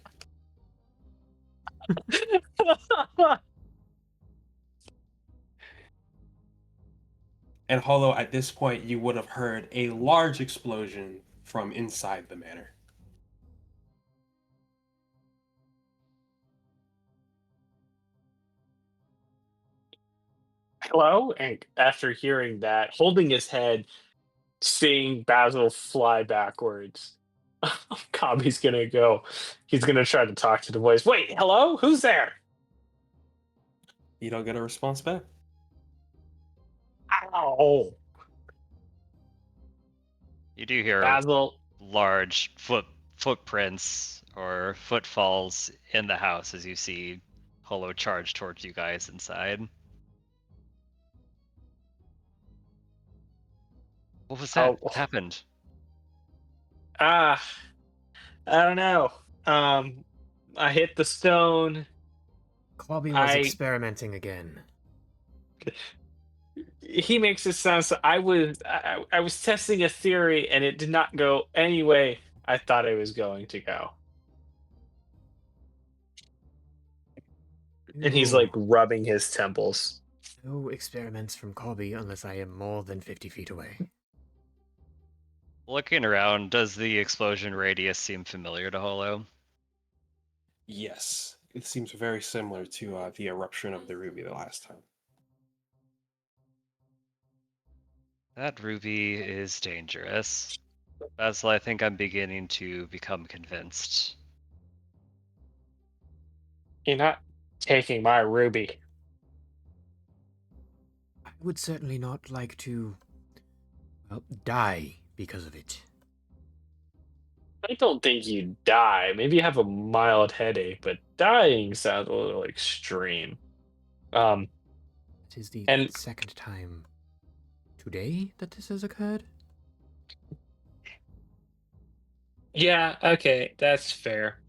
S5: And Holo, at this point, you would have heard a large explosion from inside the manor.
S4: Hello? And after hearing that, holding his head, seeing Basil fly backwards, Kabi's gonna go. He's gonna try to talk to the voice. Wait, hello? Who's there?
S5: You don't get a response back.
S4: Ow.
S1: You do hear
S4: Basil.
S1: large footprints or footfalls in the house as you see Holo charge towards you guys inside. What was that?
S4: Oh,
S1: What happened?
S4: ah, I don't know. I hit the stone.
S6: Clobby was
S4: I-
S6: experimenting again.
S4: He makes it sound so. I was testing a theory, and it did not go any way I thought it was going to go. And he's like
S6: No,
S4: rubbing his temples.
S6: no experiments from Cobby unless I am more than 50 feet away.
S1: Looking around, does the explosion radius seem familiar to Holo?
S5: Yes, it seems very similar to the eruption of the ruby the last time.
S1: That ruby is dangerous. Basil, I think I'm beginning to become convinced.
S4: You're not taking my ruby.
S6: I would certainly not like to, well, die because of it.
S4: I don't think you die. Maybe you have a mild headache, but dying sounds a little extreme.
S6: It is the
S4: And
S6: second time today that this has occurred.
S4: yeah, okay, that's fair.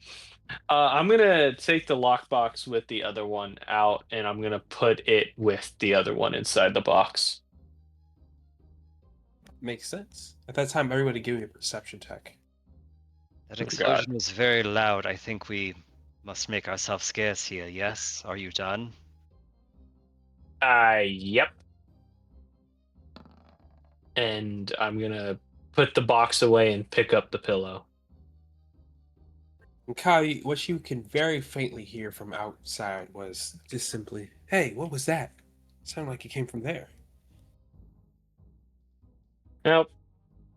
S4: I'm gonna take the lockbox with the other one out, and I'm gonna put it with the other one inside the box.
S5: Makes sense. At that time, everybody give me a perception check.
S1: That
S4: Oh, God.
S1: explosion was very loud. I think we must make ourselves scarce here. Yes? Are you done?
S4: Yep. And I'm gonna put the box away and pick up the pillow.
S5: And Kali, what you can very faintly hear from outside was just simply, "Hey, what was that? Sounded like it came from there."
S4: Nope.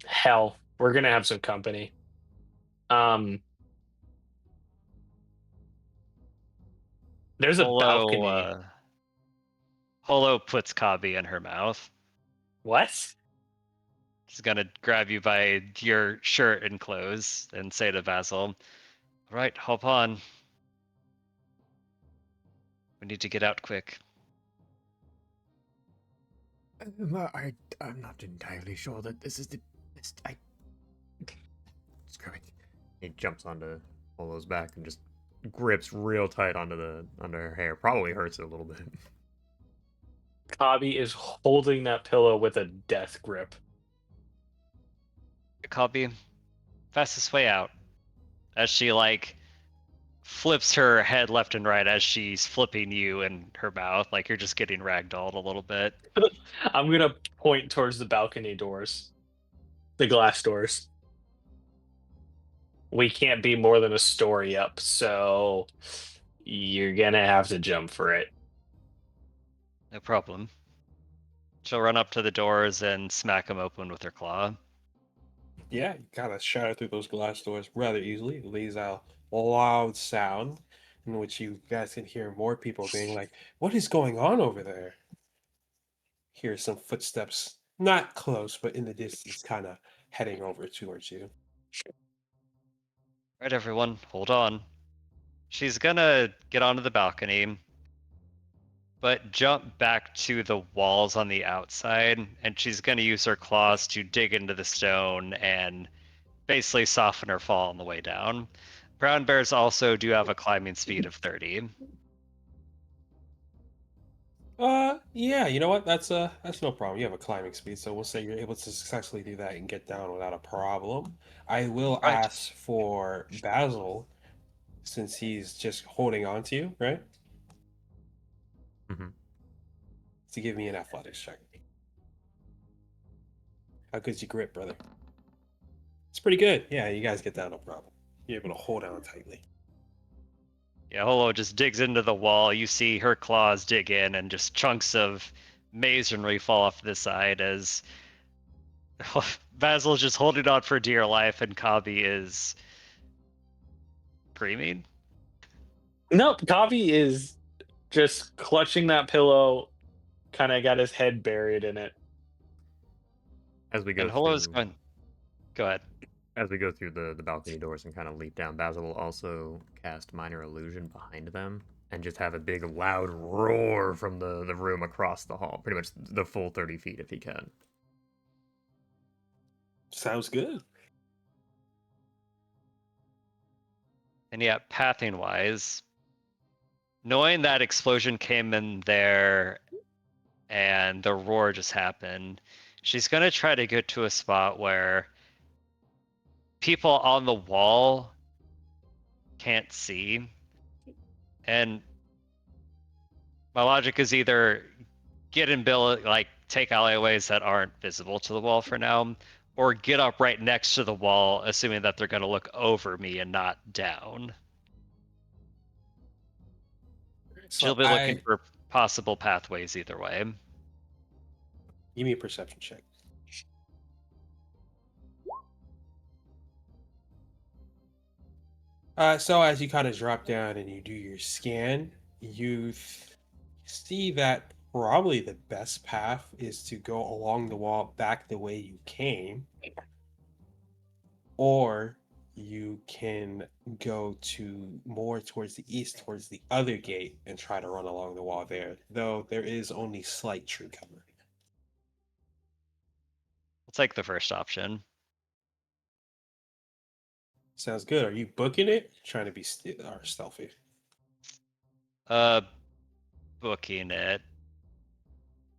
S4: Hell, we're gonna have some company. Um, there's a
S1: Holo,
S4: balcony.
S1: Holo puts Kabi in her mouth.
S4: What?
S1: She's gonna grab you by your shirt and clothes and say to Basil, "All right, hop on. We need to get out quick."
S6: I'm not entirely sure that this is the best. Screw it.
S3: He jumps onto Holo's back and just grips real tight under her hair. Probably hurts it a little bit.
S4: Kabi is holding that pillow with a death grip.
S1: Kabi, fastest way out. As she flips her head left and right as she's flipping you in her mouth, like you're just getting ragdolled a little bit.
S4: I'm gonna point towards the balcony doors, the glass doors. We can't be more than a story up, so you're gonna have to jump for it.
S1: No problem. She'll run up to the doors and smack them open with her claw.
S5: Yeah, you kind of shatter through those glass doors rather easily. It lays out a loud sound in which you guys can hear more people being like, "What is going on over there?" Hear some footsteps, not close, but in the distance, kind of heading over towards you.
S1: Right, everyone, hold on. She's gonna get onto the balcony, but jump back to the walls on the outside, and she's gonna use her claws to dig into the stone and basically soften her fall on the way down. Brown bears also do have a climbing speed of 30.
S5: Yeah, you know what? That's no problem. You have a climbing speed, so we'll say you're able to successfully do that and get down without a problem. I will
S1: Right.
S5: ask for Basil, since he's just holding on to you, right?
S3: Mm-hmm.
S5: To give me an athletics check. How good's your grip, brother? It's pretty good. Yeah, you guys get down, no problem. You're able to hold on tightly.
S1: Yeah, Holo just digs into the wall. You see her claws dig in, and just chunks of masonry fall off the side as Basil's just holding on for dear life, and Kabi is screaming.
S4: Nope, Kavi is just clutching that pillow, kind of got his head buried in it.
S3: As we
S1: And
S3: go
S1: Holo's
S3: through,
S1: going, go ahead.
S3: as we go through the balcony doors and kind of leap down, Basil will also cast minor illusion behind them and just have a big loud roar from the room across the hall, pretty much the full 30 feet if he can.
S5: Sounds good.
S1: And yeah, pathing wise, knowing that explosion came in there and the roar just happened, she's gonna try to get to a spot where people on the wall can't see. And my logic is either get in take alleyways that aren't visible to the wall for now, or get up right next to the wall, assuming that they're gonna look over me and not down. She'll
S5: So
S1: be looking
S5: I
S1: for possible pathways either way.
S5: give me a perception check. So as you kind of drop down and you do your scan, you see that probably the best path is to go along the wall back the way you came, or you can go to more towards the east, towards the other gate, and try to run along the wall there. Though there is only slight tree cover.
S1: We'll take the first option.
S5: Sounds good. Are you booking it? Trying to be or stealthy.
S1: Uh, Booking it.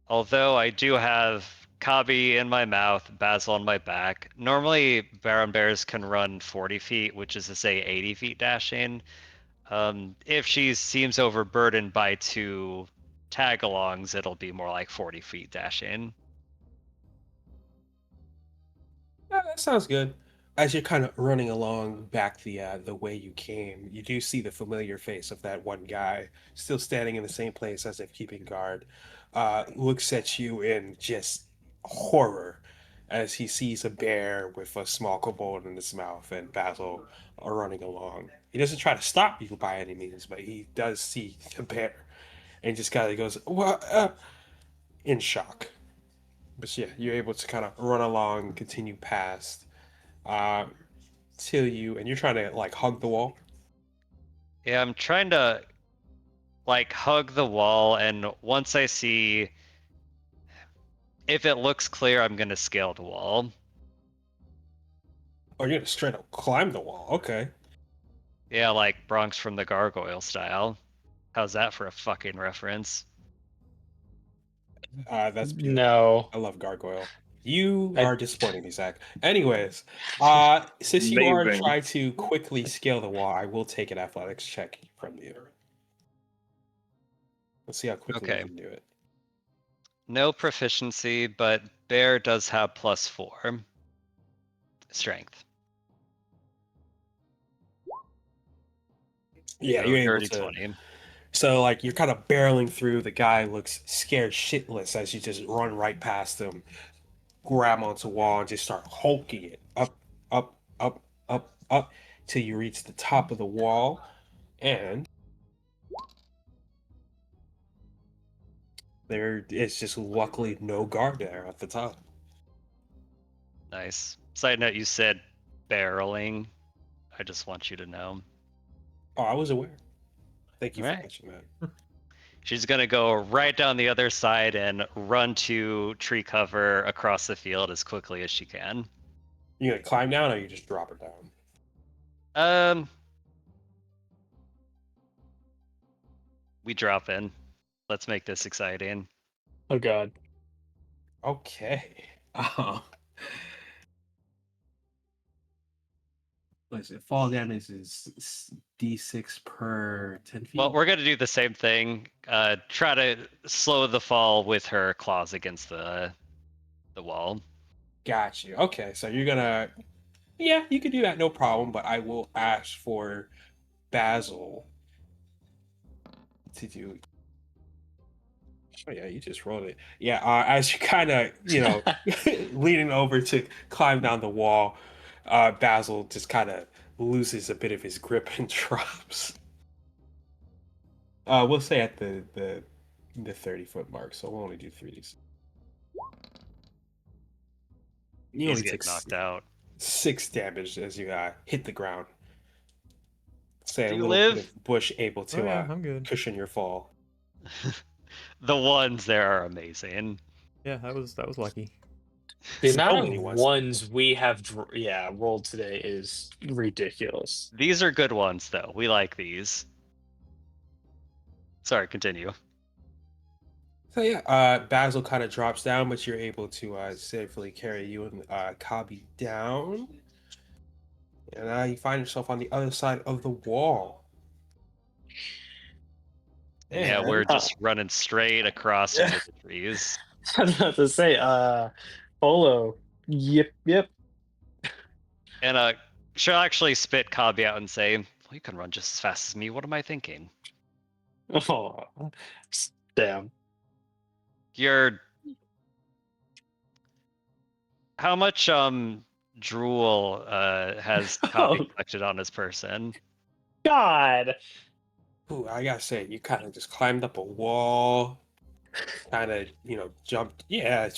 S1: Although I do have Kabi in my mouth, Basil on my back. Normally, Baron Bears can run 40 feet, which is to say 80 feet dashing. If she seems overburdened by 2 tag-alongs, it'll be more like 40 feet dashing.
S5: Yeah, that sounds good. As you're kind of running along back the way you came, you do see the familiar face of that one guy still standing in the same place as if keeping guard. Looks at you in just horror as he sees a bear with a small kobold in his mouth and Basil are running along. He doesn't try to stop you by any means, but he does see the bear and just kind of goes, "What?" In shock. But yeah, you're able to kind of run along, continue past. Uh, Till you, and you're trying to like hug the wall.
S1: Yeah, I'm trying to like hug the wall, and once I see if it looks clear, I'm gonna scale the wall.
S5: Oh, you're gonna straight up climb the wall. Okay.
S1: Yeah, like Bronx from the Gargoyle style. How's that for a fucking reference?
S5: That's beautiful.
S4: No.
S5: I love Gargoyle. You
S4: I,
S5: are disappointing me, Zach. Anyways, since you are
S7: Amazing.
S5: trying to quickly scale the wall, I will take an athletics check from you. Let's see how quickly you
S1: Okay.
S5: can do it.
S1: No proficiency, but Bear does have +4 strength.
S5: Yeah,
S1: So
S5: you're able
S1: dirty
S5: to.
S1: 20.
S5: So like you're kind of barreling through. The guy looks scared shitless as you just run right past him, grab onto the wall, and just start hulking it up, up, up, up, up, till you reach the top of the wall, and there is just luckily no guard there at the top.
S1: Nice. Side note, you said barreling. I just want you to know.
S5: Oh, I was aware. Thank you
S1: All
S5: for
S1: right.
S5: mentioning that.
S1: She's gonna go right down the other side and run to tree cover across the field as quickly as she can.
S5: You gonna climb down, or you just drop her down?
S1: Um, we drop in. Let's make this exciting.
S4: oh god.
S5: Okay. Let's see. Fall damage is D6 per 10 feet.
S1: Well, we're gonna do the same thing. Try to slow the fall with her claws against the wall.
S5: Got you. Okay, so you're gonna. Yeah, you can do that, no problem. But I will ask for Basil to do. Oh yeah, you just rolled it. Yeah, as you kind of leaning over to climb down the wall, Basil just kind of loses a bit of his grip and drops. We'll say at the 30-foot mark, so we'll only do 3d. You
S1: He's
S5: only
S1: getting
S5: take
S1: knocked out.
S5: 6 damage as you hit the ground. Say
S1: Do
S5: a
S1: you
S5: little bit
S1: live?
S5: of bush able
S3: Oh
S5: to
S3: yeah, I'm good.
S5: cushion your fall.
S1: The ones there are amazing.
S3: Yeah, that was lucky.
S4: The
S5: So
S4: amount
S5: many
S4: of
S5: ones.
S4: ones we have rolled today is ridiculous.
S1: These are good ones, though. We like these. Sorry, continue.
S5: So yeah, Basil kind of drops down, but you're able to safely carry you and Kabi down. And now you find yourself on the other side of the wall.
S1: And yeah, we're
S5: And
S1: just running straight across into the trees.
S4: I was about to say, Polo. Yep.
S1: And she'll actually spit Kabi out and say, "Well, you can run just as fast as me. What am I thinking?
S4: Oh, damn.
S1: You're how much drool has Kabi
S4: Oh
S1: collected on his person?"
S4: god.
S5: ooh, I gotta say, you kind of just climbed up a wall, kind of, jumped. Yeah,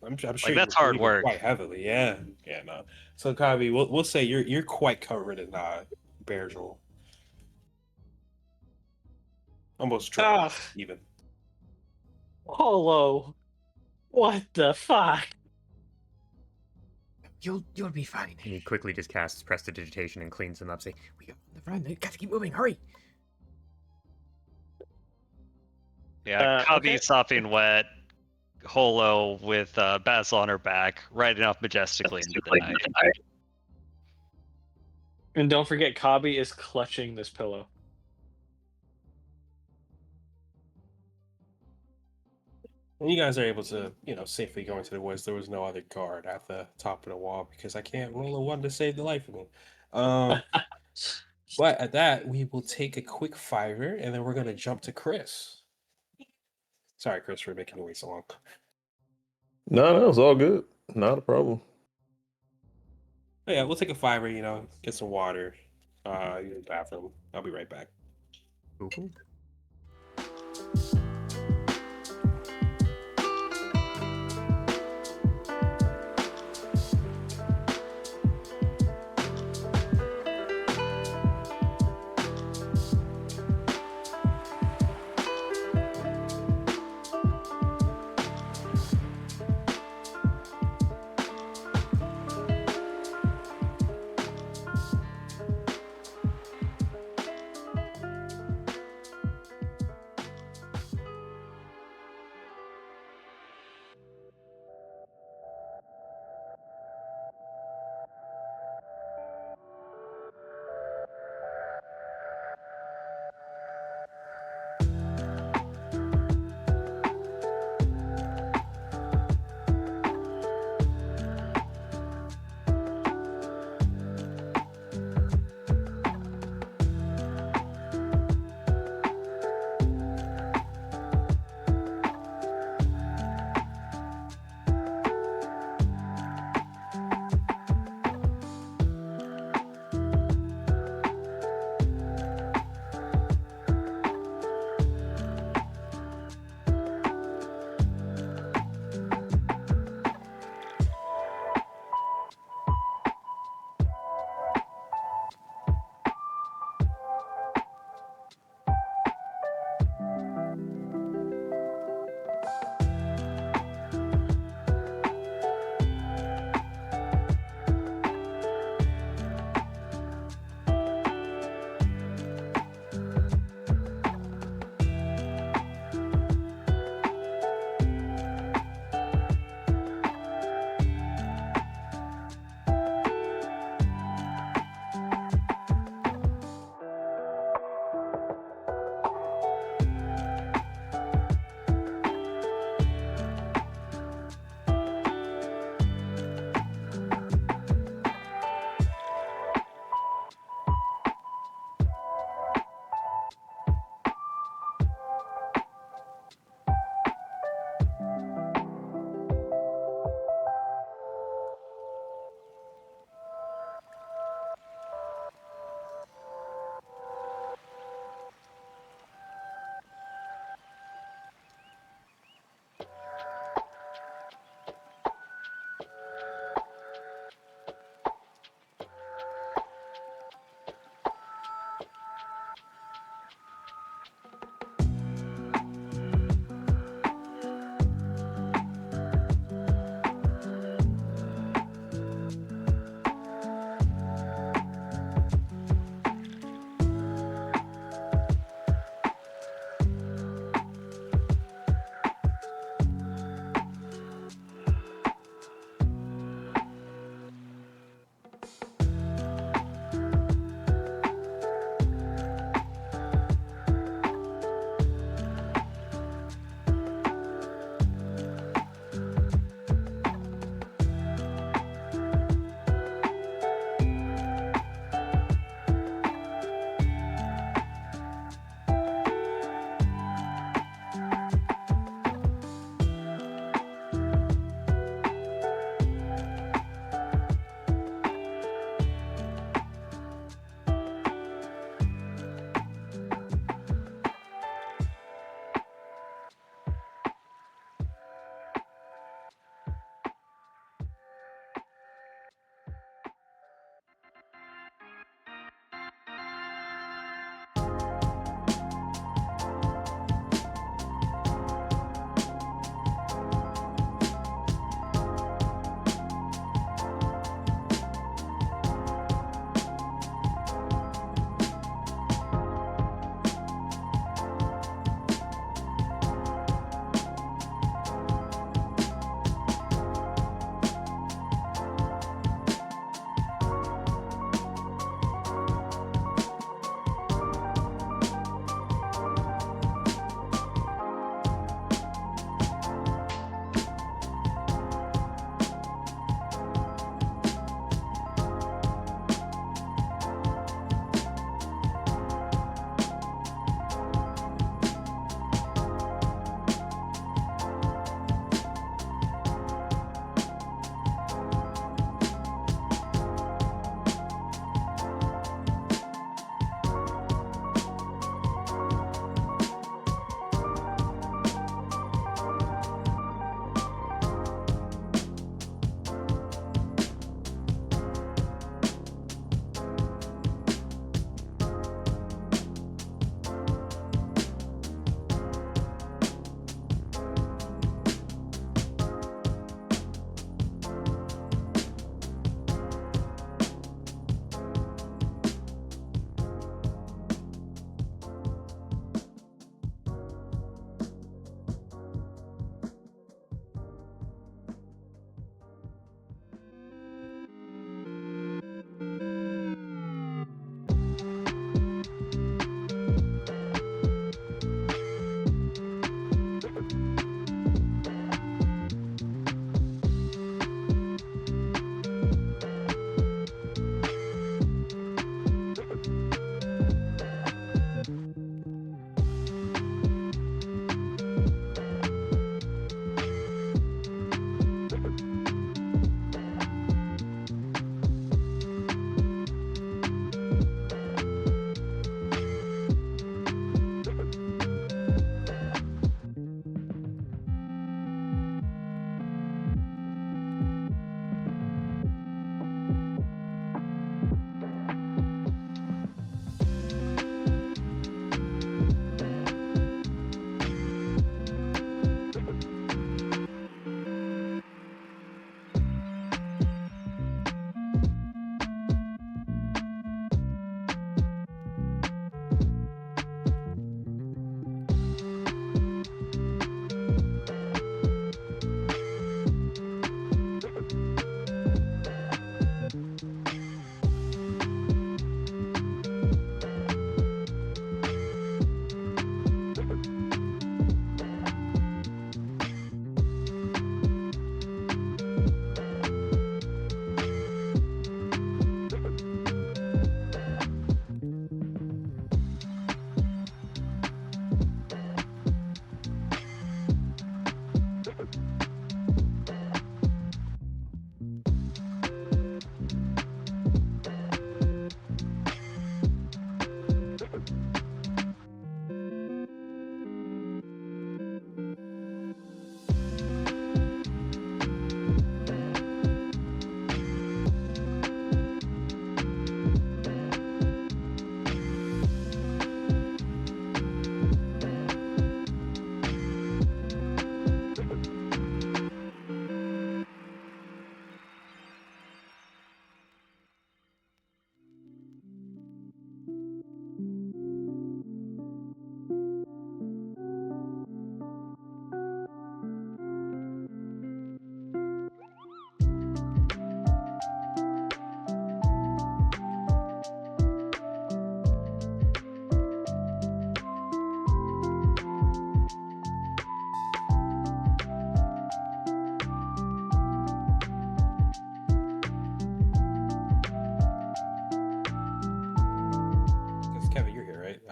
S5: I'm sure
S1: Like,
S5: you're
S1: that's hard
S5: breathing
S1: work.
S5: quite heavily. Yeah, yeah, no. So, Kabi, we'll say you're quite covered in bear drool, almost triple
S4: Ah,
S5: even.
S4: Holo. What the fuck?
S6: You'll be fine. And he quickly just casts prestidigitation and cleans them up. Say, we got on the run. They got to keep moving. Hurry!
S1: Yeah, Kabi
S4: Okay.
S1: sopping wet, Holo with Basil on her back, riding off majestically into the night.
S4: And don't forget, Kabi is clutching this pillow.
S5: And you guys are able to, safely go into the woods. There was no other guard at the top of the wall because I can't roll a one to save the life of me. But at that, we will take a quick fiver, and then we're gonna jump to Chris. Sorry, Chris, for making you wait so long.
S7: No, it's all good. Not a problem.
S5: But yeah, we'll take a fiver. Get some water. Use the bathroom. I'll be right back.
S3: Cool.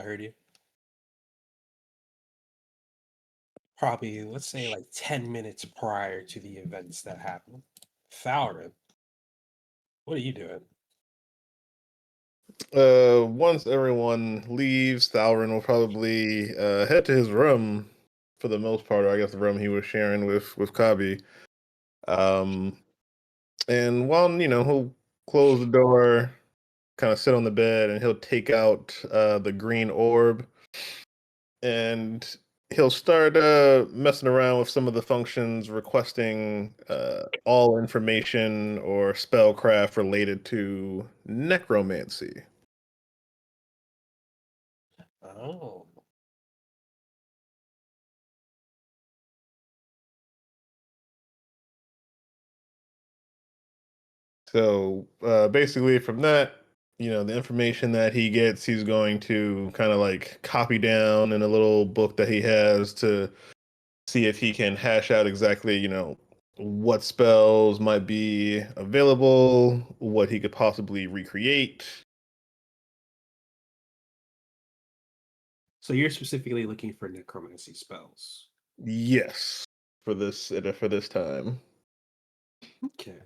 S5: heard you. Probably, let's say, like 10 minutes prior to the events that happened. Fowler, what are you doing?
S7: Once everyone leaves, Thalrin will probably head to his room for the most part, or I guess the room he was sharing with Kabi. And while he'll close the door, kind of sit on the bed, and he'll take out the green orb, and he'll start messing around with some of the functions, requesting all information or spellcraft related to necromancy.
S5: Oh.
S7: So basically, from that, the information that he gets, he's going to kind of like copy down in a little book that he has to see if he can hash out exactly, what spells might be available, what he could possibly recreate.
S5: So you're specifically looking for necromancy spells.
S7: Yes, for this time.
S5: Okay.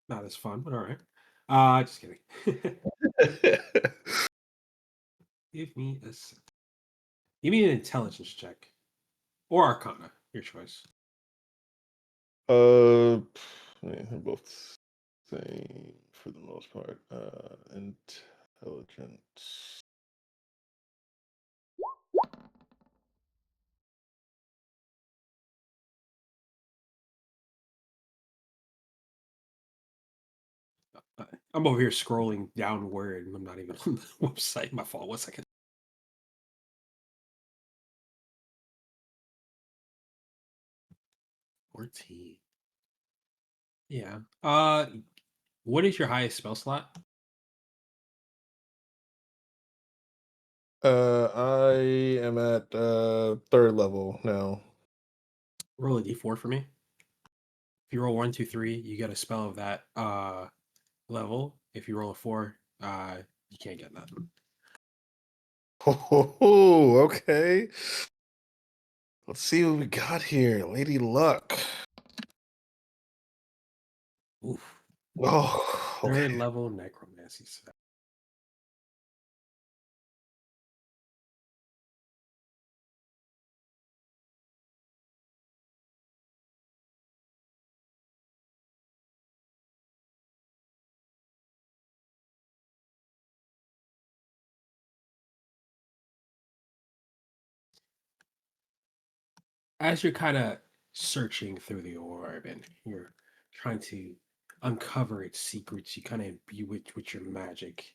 S5: Not as fun, but all right. Just kidding. Give me a sec. Give me an intelligence check. Or Arcana, your choice.
S7: They're both same for the most part. Intelligence.
S5: I'm over here scrolling downward and I'm not even on the website. My fault. 1 second. $14. Yeah. What is your highest spell slot?
S7: I am at third level now.
S5: Roll a d4 for me. If you roll 1, 2, 3, you get a spell of that level. If you roll a 4, you can't get nothing.
S7: Oh, okay. Let's see what we got here. Lady Luck.
S5: Oof.
S7: Oh,
S5: Third
S7: okay.
S5: level necromancy spell. As you're kind of searching through the orb and you're trying to uncover its secrets, you kind of imbue it with your magic.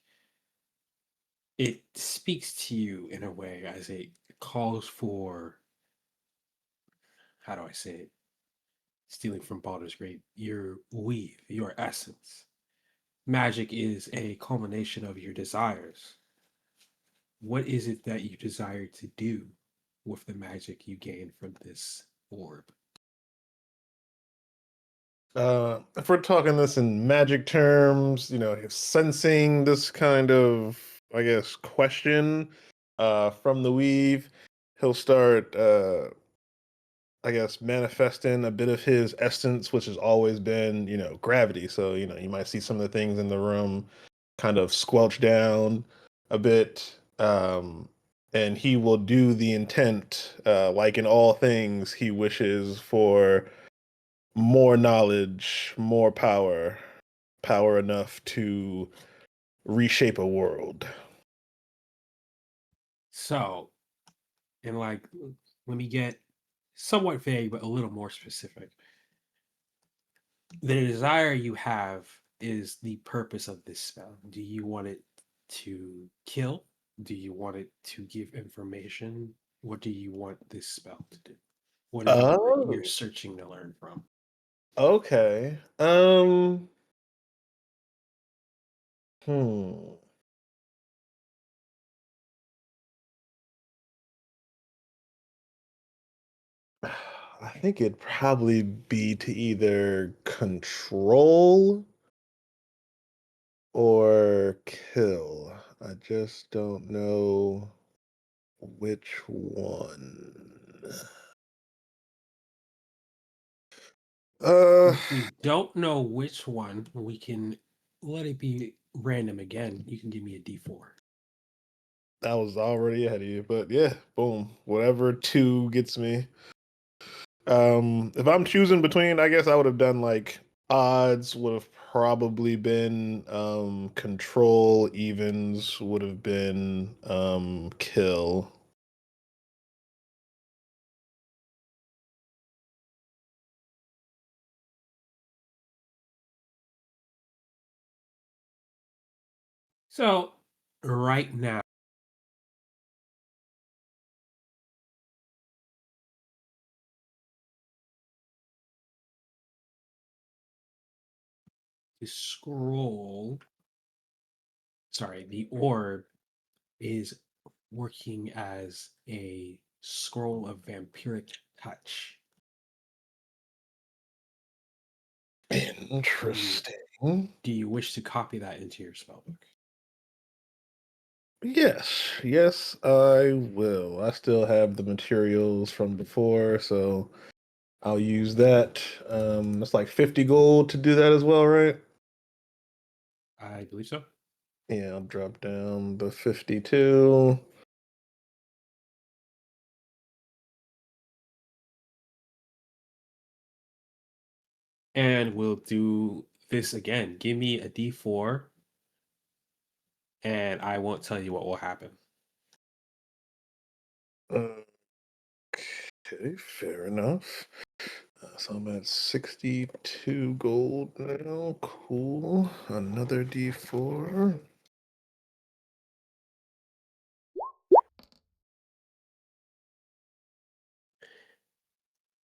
S5: It speaks to you in a way as it calls for, how do I say it? Stealing from Baldur's Gate, your weave, your essence. Magic is a culmination of your desires. What is it that you desire to do with the magic you gain from this orb?
S7: If we're talking this in magic terms, sensing this kind of, I guess, question from the weave, he'll start, I guess, manifesting a bit of his essence, which has always been, gravity. So, you might see some of the things in the room kind of squelch down a bit. And he will do the intent, like in all things, he wishes for more knowledge, more power, power enough to reshape a world.
S5: So, and like, let me get somewhat vague, but a little more specific. The desire you have is the purpose of this spell. Do you want it to kill? Do you want it to give information? What do you want this spell to do? What is it that you're
S7: Oh,
S5: searching to learn from?
S7: okay. Hmm. I think it'd probably be to either control or kill. I just don't know which one.
S5: If you don't know which one, we can let it be random again. You can give me a D4.
S7: I was already ahead of you, but yeah, boom. Whatever two gets me. If I'm choosing between, I guess I would have done like odds would have probably been control, evens would have been kill.
S5: So, right now, the scroll, sorry, the orb is working as a scroll of vampiric touch.
S7: Interesting.
S5: Do you wish to copy that into your spellbook?
S7: Yes, I will. I still have the materials from before, so I'll use that. That's like 50 gold to do that as well, right?
S5: I believe so.
S7: Yeah, I'll drop down the 52.
S5: And we'll do this again. Give me a D4, and I won't tell you what will happen.
S7: Okay, fair enough. So I'm at 62 gold now. Cool. Another D4.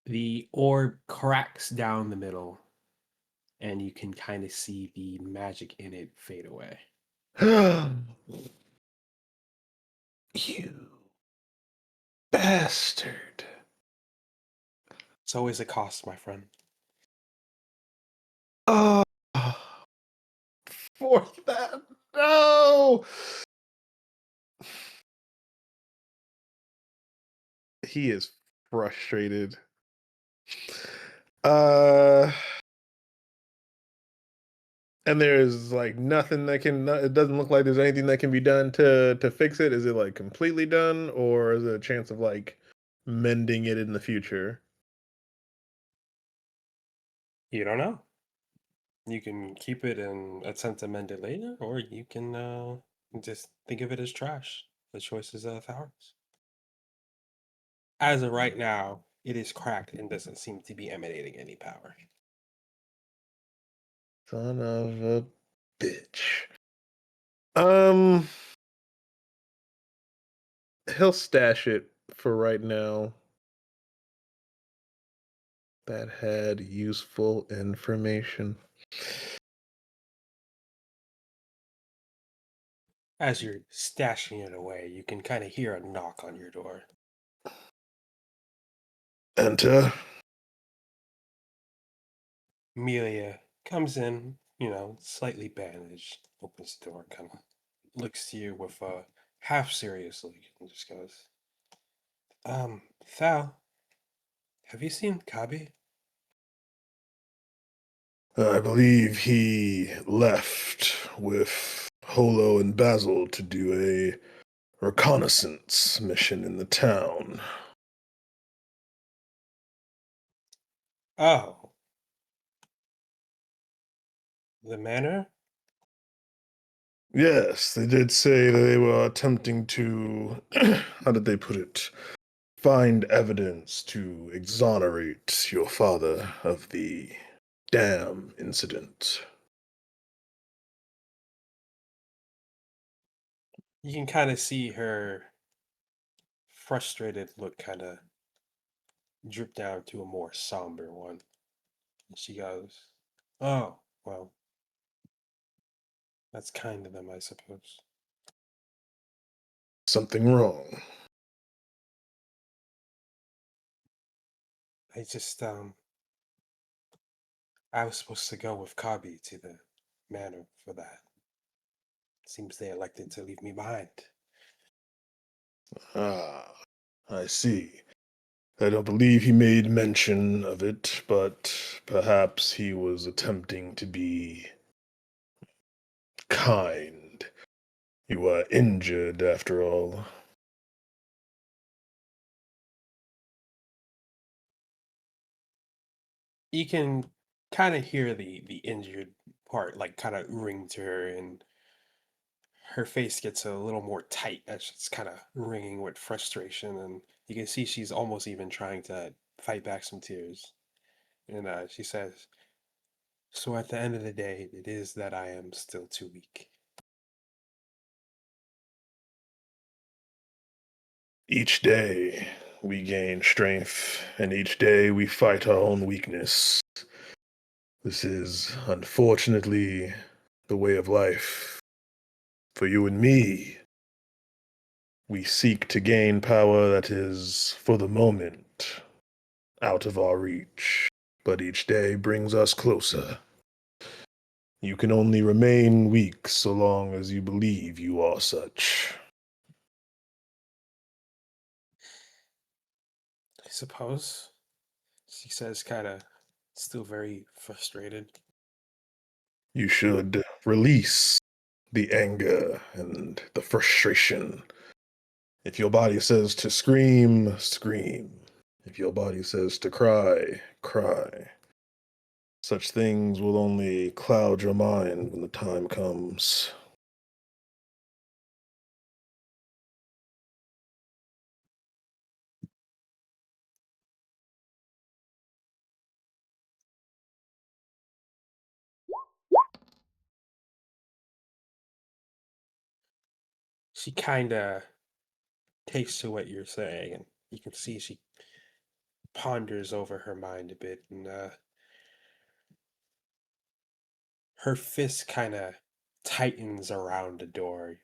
S5: The orb cracks down the middle, and you can kind of see the magic in it fade away.
S7: You bastard.
S5: It's always a cost, my friend.
S7: Oh, for that. No. He is frustrated. Uh, and there's like nothing that can. It doesn't look like there's anything that can be done to fix it. Is it like completely done, or is there a chance of like mending it in the future?
S5: You don't know. You can keep it and attempt to mend it later, or you can just think of it as trash. The choice is ours. As of right now, it is cracked and doesn't seem to be emanating any power.
S7: Son of a bitch. Um, he'll stash it for right now. That had useful information.
S5: As you're stashing it away, you can kind of hear a knock on your door.
S7: Enter.
S5: Amelia comes in, slightly bandaged, opens the door, kind of looks to you with a half serious look, and just goes, Thal, have you seen Kabi?
S7: I believe he left with Holo and Basil to do a reconnaissance mission in the town.
S5: Oh, the manor?
S7: Yes, they did say that they were attempting to, how did they put it? Find evidence to exonerate your father of the dam incident.
S5: You can kind of see her frustrated look kind of drip down to a more somber one. And she goes, Oh, well, that's kind of them, I suppose.
S7: Something wrong.
S5: I just, I was supposed to go with Kabi to the manor for that. seems they elected to leave me behind.
S7: Ah, I see. I don't believe he made mention of it, but perhaps he was attempting to be kind. You were injured, after all.
S5: You can kind of hear the injured part like kind of ring to her, and her face gets a little more tight as it's kind of ringing with frustration, and you can see she's almost even trying to fight back some tears. And she says, "So at the end of the day, it is that I am still too weak."
S7: Each day we gain strength, and each day we fight our own weakness. This is, unfortunately, the way of life. For you and me, we seek to gain power that is, for the moment, out of our reach, but each day brings us closer. You can only remain weak so long as you believe you are such.
S5: I suppose, she says, kind of still very frustrated.
S7: You should release the anger and the frustration. If your body says to scream, scream. If your body says to cry, cry. Such things will only cloud your mind when the time comes.
S5: She kind of takes to what you're saying, and you can see she ponders over her mind a bit, and her fist kind of tightens around the door,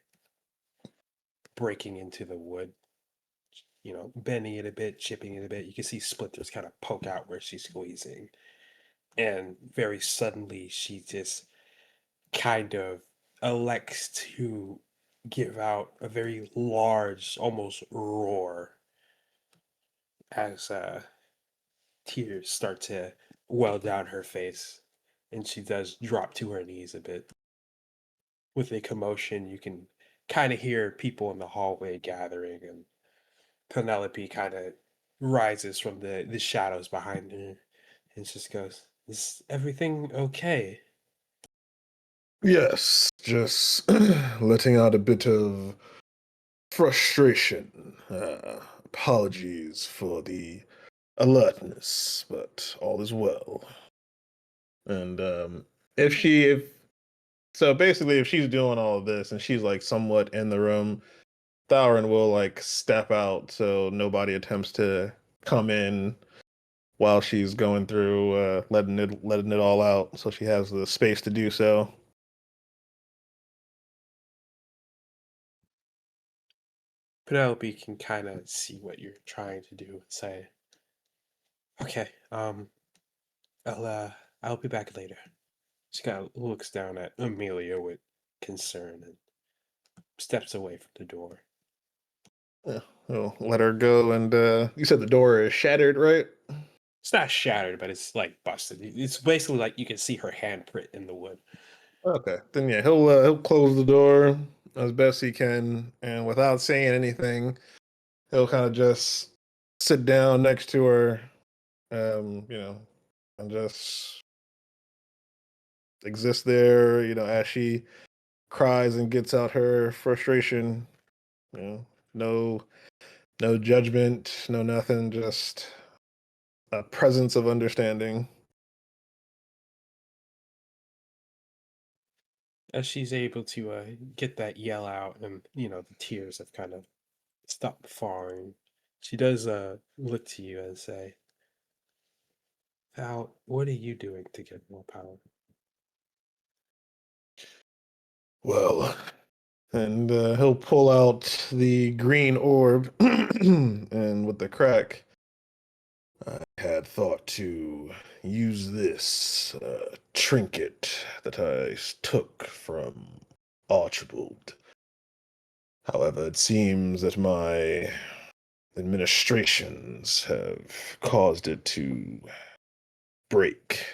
S5: breaking into the wood, bending it a bit, chipping it a bit. You can see splinters kind of poke out where she's squeezing. And very suddenly, she just kind of elects to give out a very large, almost roar as tears start to well down her face. And she does drop to her knees a bit. With a commotion, you can kind of hear people in the hallway gathering, and Penelope kind of rises from the shadows behind her and just goes, "Is everything okay?"
S7: Yes, just letting out a bit of frustration. Apologies for the alertness, but all is well. And if so, basically, if she's doing all of this and she's like somewhat in the room, Thauron will like step out so nobody attempts to come in while she's going through letting it all out, so she has the space to do so.
S5: Penelope can kind of see what you're trying to do and say, "Okay, I'll be back later." She kind of looks down at Amelia with concern and steps away from the door.
S7: Yeah, we'll let her go. And you said the door is shattered, right?
S5: It's not shattered, but it's like busted. It's basically like you can see her handprint in the wood.
S7: Okay, then yeah, he'll close the door as best he can, and without saying anything, he'll kind of just sit down next to her, and just exist there, as she cries and gets out her frustration. You know, no, no judgment, no nothing, just a presence of understanding.
S5: As she's able to get that yell out, and the tears have kind of stopped falling, she does look to you and say, "Val, what are you doing to get more power?"
S7: Well, and he'll pull out the green orb, and with the crack, I had thought to use this trinket that I took from Archibald. However, it seems that my administrations have caused it to break.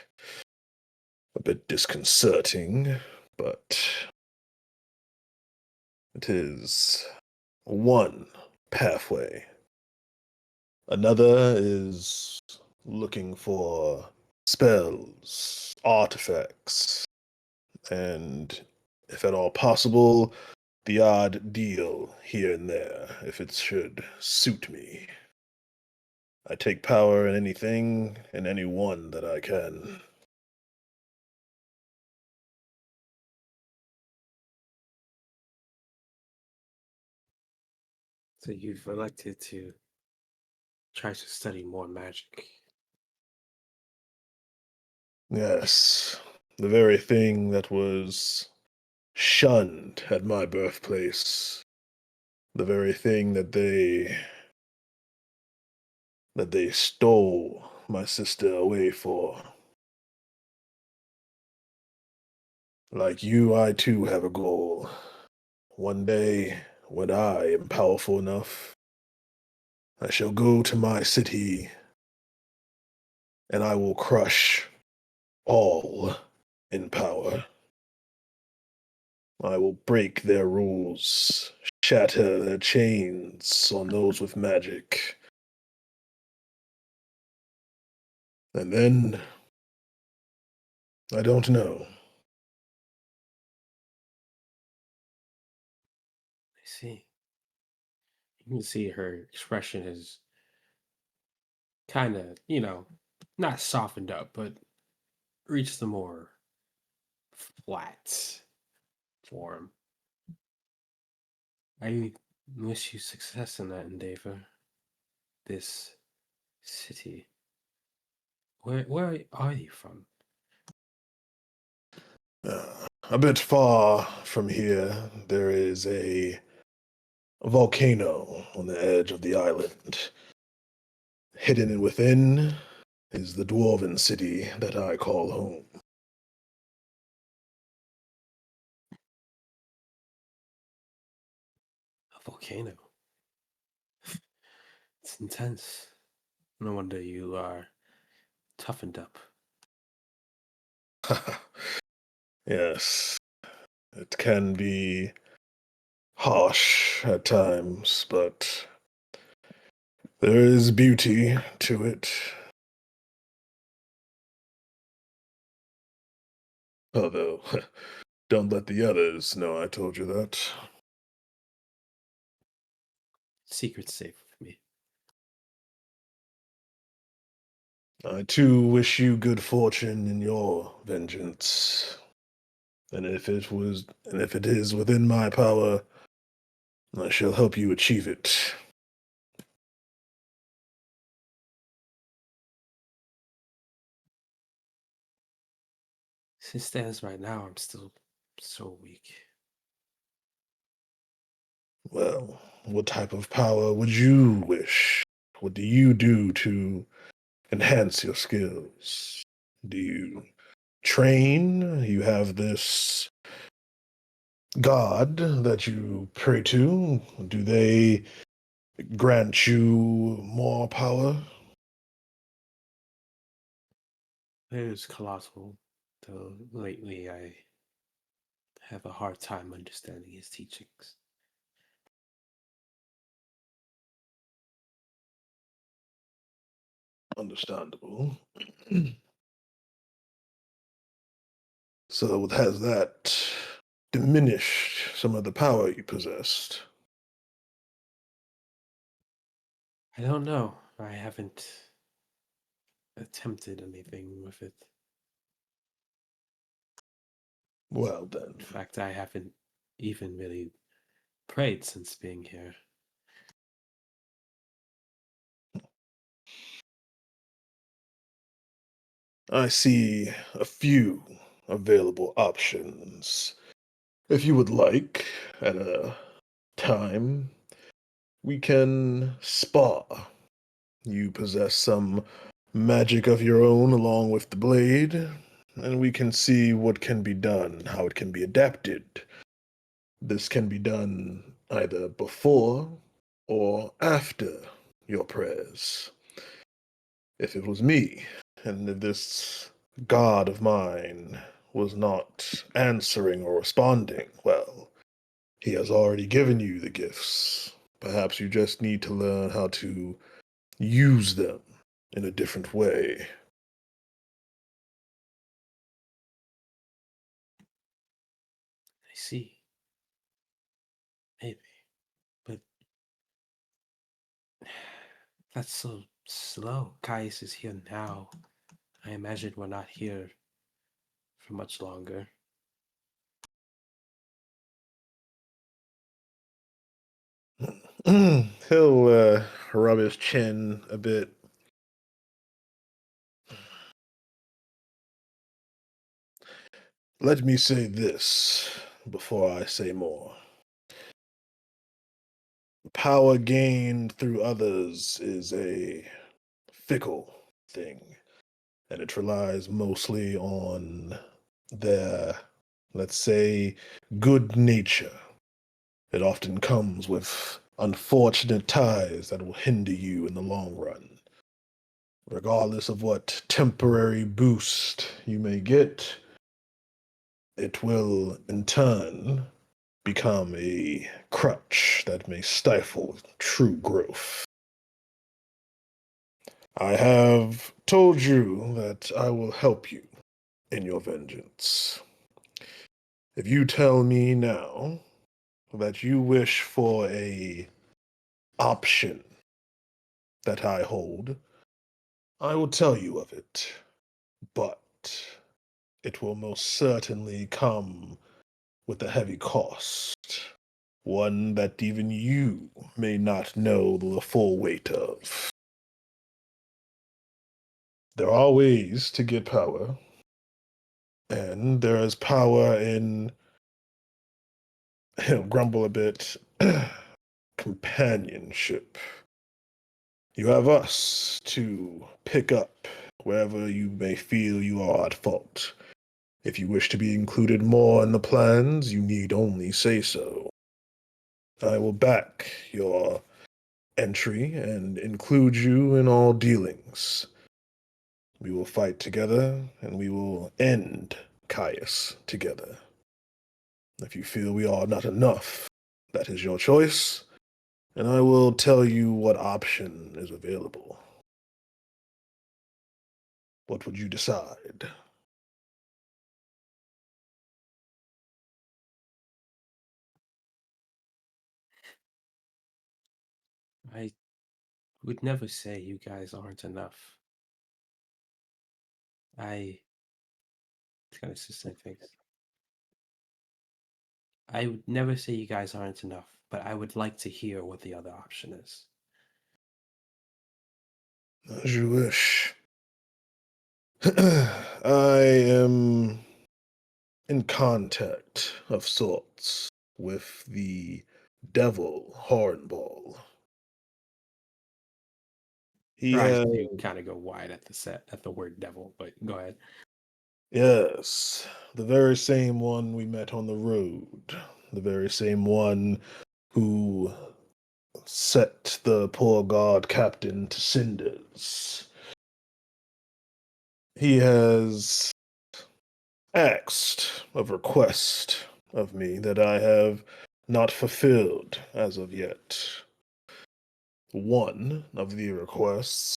S7: A bit disconcerting, but it is one pathway. Another is looking for spells, artifacts, and, if at all possible, the odd deal here and there, if it should suit me. I take power in anything and anyone that I can.
S5: So you've elected to try to study more magic.
S7: Yes, the very thing that was shunned at my birthplace. The very thing that they stole my sister away for. Like you, I too have a goal. One day, when I am powerful enough, I shall go to my city and I will crush all in power. I will break their rules, shatter their chains on those with magic. And then, I don't know.
S5: I see. You can see her expression is kind of, not softened up, but reached the more flat form. I wish you success in that endeavor. This city. Where are you from?
S7: A bit far from here, there is a volcano on the edge of the island. Hidden within is the dwarven city that I call home.
S5: A volcano. It's intense. No wonder you are toughened up.
S7: Yes, it can be harsh at times, but there is beauty to it. Although, don't let the others know I told you that.
S5: Secret's safe with me.
S7: I too wish you good fortune in your vengeance. And if it is within my power, I shall help you achieve it.
S5: As it stands right now, I'm still so weak.
S7: Well, what type of power would you wish? What do you do to enhance your skills? Do you train? You have this god that you pray to? Do they grant you more power?
S5: It is colossal, though lately I have a hard time understanding his teachings.
S7: Understandable. So has that diminished some of the power you possessed?
S5: I don't know. I haven't attempted anything with it.
S7: Well then,
S5: In fact, I haven't even really prayed since being here.
S7: I see a few available options. If you would like, at a time, we can spar. You possess some magic of your own along with the blade, and we can see what can be done, how it can be adapted This can be done either before or after your prayers. If it was me, and if this god of mine was not answering or responding, well, he has already given you the gifts. Perhaps you just need to learn how to use them in a different way.
S5: I see. Maybe. But that's so slow. Caius is here now. I imagine we're not here for much longer.
S7: He'll rub his chin a bit. Let me say this before I say more. Power gained through others is a fickle thing, and it relies mostly on their, let's say, good nature. It often comes with unfortunate ties that will hinder you in the long run. Regardless of what temporary boost you may get, it will in turn become a crutch that may stifle true growth. I have told you that I will help you in your vengeance. If you tell me now that you wish for a option that I hold, I will tell you of it, but it will most certainly come with a heavy cost, one that even you may not know the full weight of. There are ways to get power, and there is power in, he'll grumble a bit, companionship. You have us to pick up wherever you may feel you are at fault. If you wish to be included more in the plans, you need only say so. I will back your entry and include you in all dealings. We will fight together, and we will end Caius together. If you feel we are not enough, that is your choice, and I will tell you what option is available. What would you decide?
S5: I would never say you guys aren't enough. It's kind of just say things. I would never say you guys aren't enough, but I would like to hear what the other option is.
S7: As you wish. I am in contact of sorts with the devil Hornball. He
S5: Your eyes
S7: has,
S5: do kind of go wide at the word devil, but go ahead.
S7: yes, the very same one we met on the road, the very same one who set the poor guard captain to cinders. He has asked a request of me that I have not fulfilled as of yet. One of the requests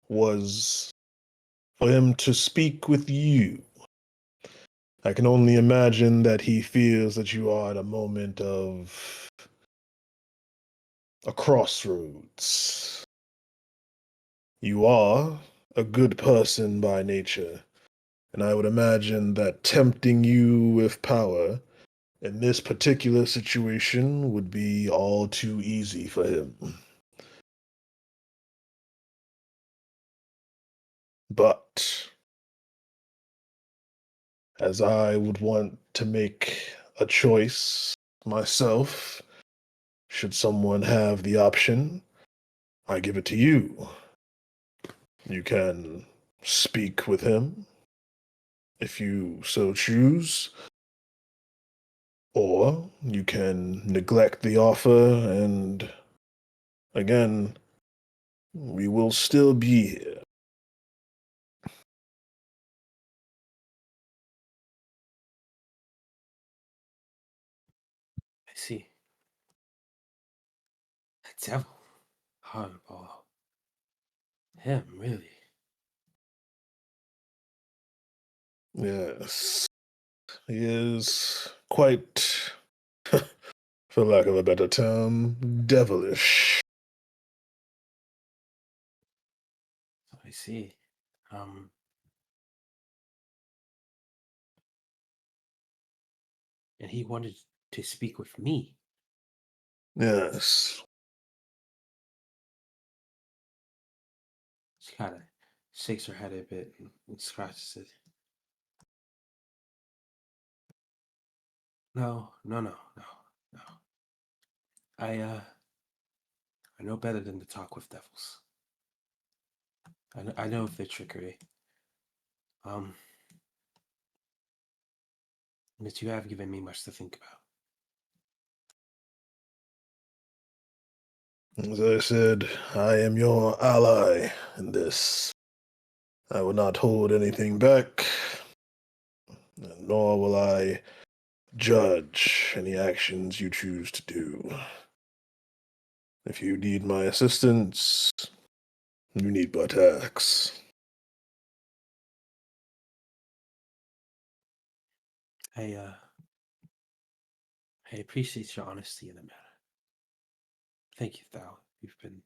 S7: was for him to speak with you. I can only imagine that he feels that you are at a moment of a crossroads. You are a good person by nature, and I would imagine that tempting you with power in this particular situation would be all too easy for him. But as I would want to make a choice myself, should someone have the option, I give it to you. You can speak with him if you so choose, Or you can neglect the offer, and again, we will still be here.
S5: I see. A devil. Hardball. Him, really.
S7: Yes, he is quite, for lack of a better term, devilish.
S5: I see. And he wanted to speak with me.
S7: Yes.
S5: She kind of shakes her head a bit and scratches it. No. I know better than to talk with devils. I know of their trickery. But you have given me much to think about.
S7: As I said, I am your ally in this. I will not hold anything back, nor will I judge any actions you choose to do. If you need my assistance, you need but ask.
S5: I appreciate your honesty in the matter. Thank you, Thal. You've been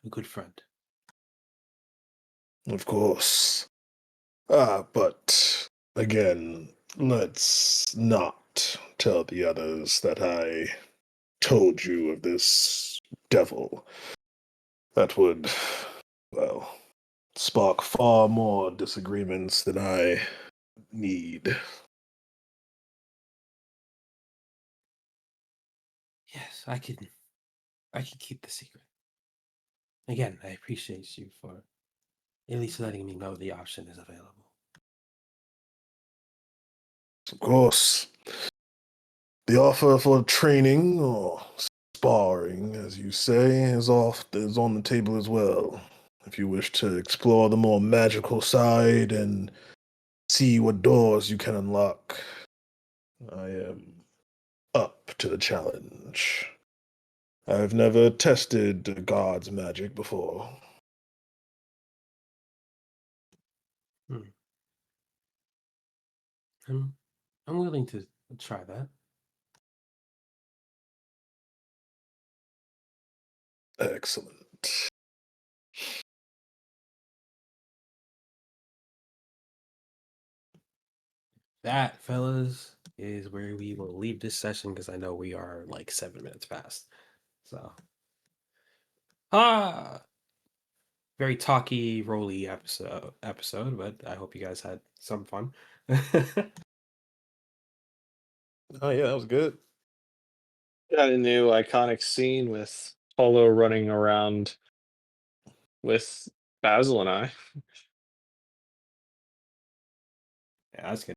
S5: a good friend.
S7: Of course. But again, let's not tell the others that I told you of this devil. That would, well, spark far more disagreements than I need.
S5: Yes, I can keep the secret. Again, I appreciate you for at least letting me know the option is available.
S7: Of course, the offer for training or sparring, as you say, is on the table as well. If you wish to explore the more magical side and see what doors you can unlock, I am up to the challenge. I've never tested a god's magic before.
S5: I'm willing to try that.
S7: Excellent.
S5: That, fellas, is where we will leave this session because I know we are like 7 minutes past. So, very talky, roly episode, but I hope you guys had some fun.
S7: Oh yeah, that was good.
S4: Got a new iconic scene with Polo running around with Basil and I.
S5: Yeah, that's good.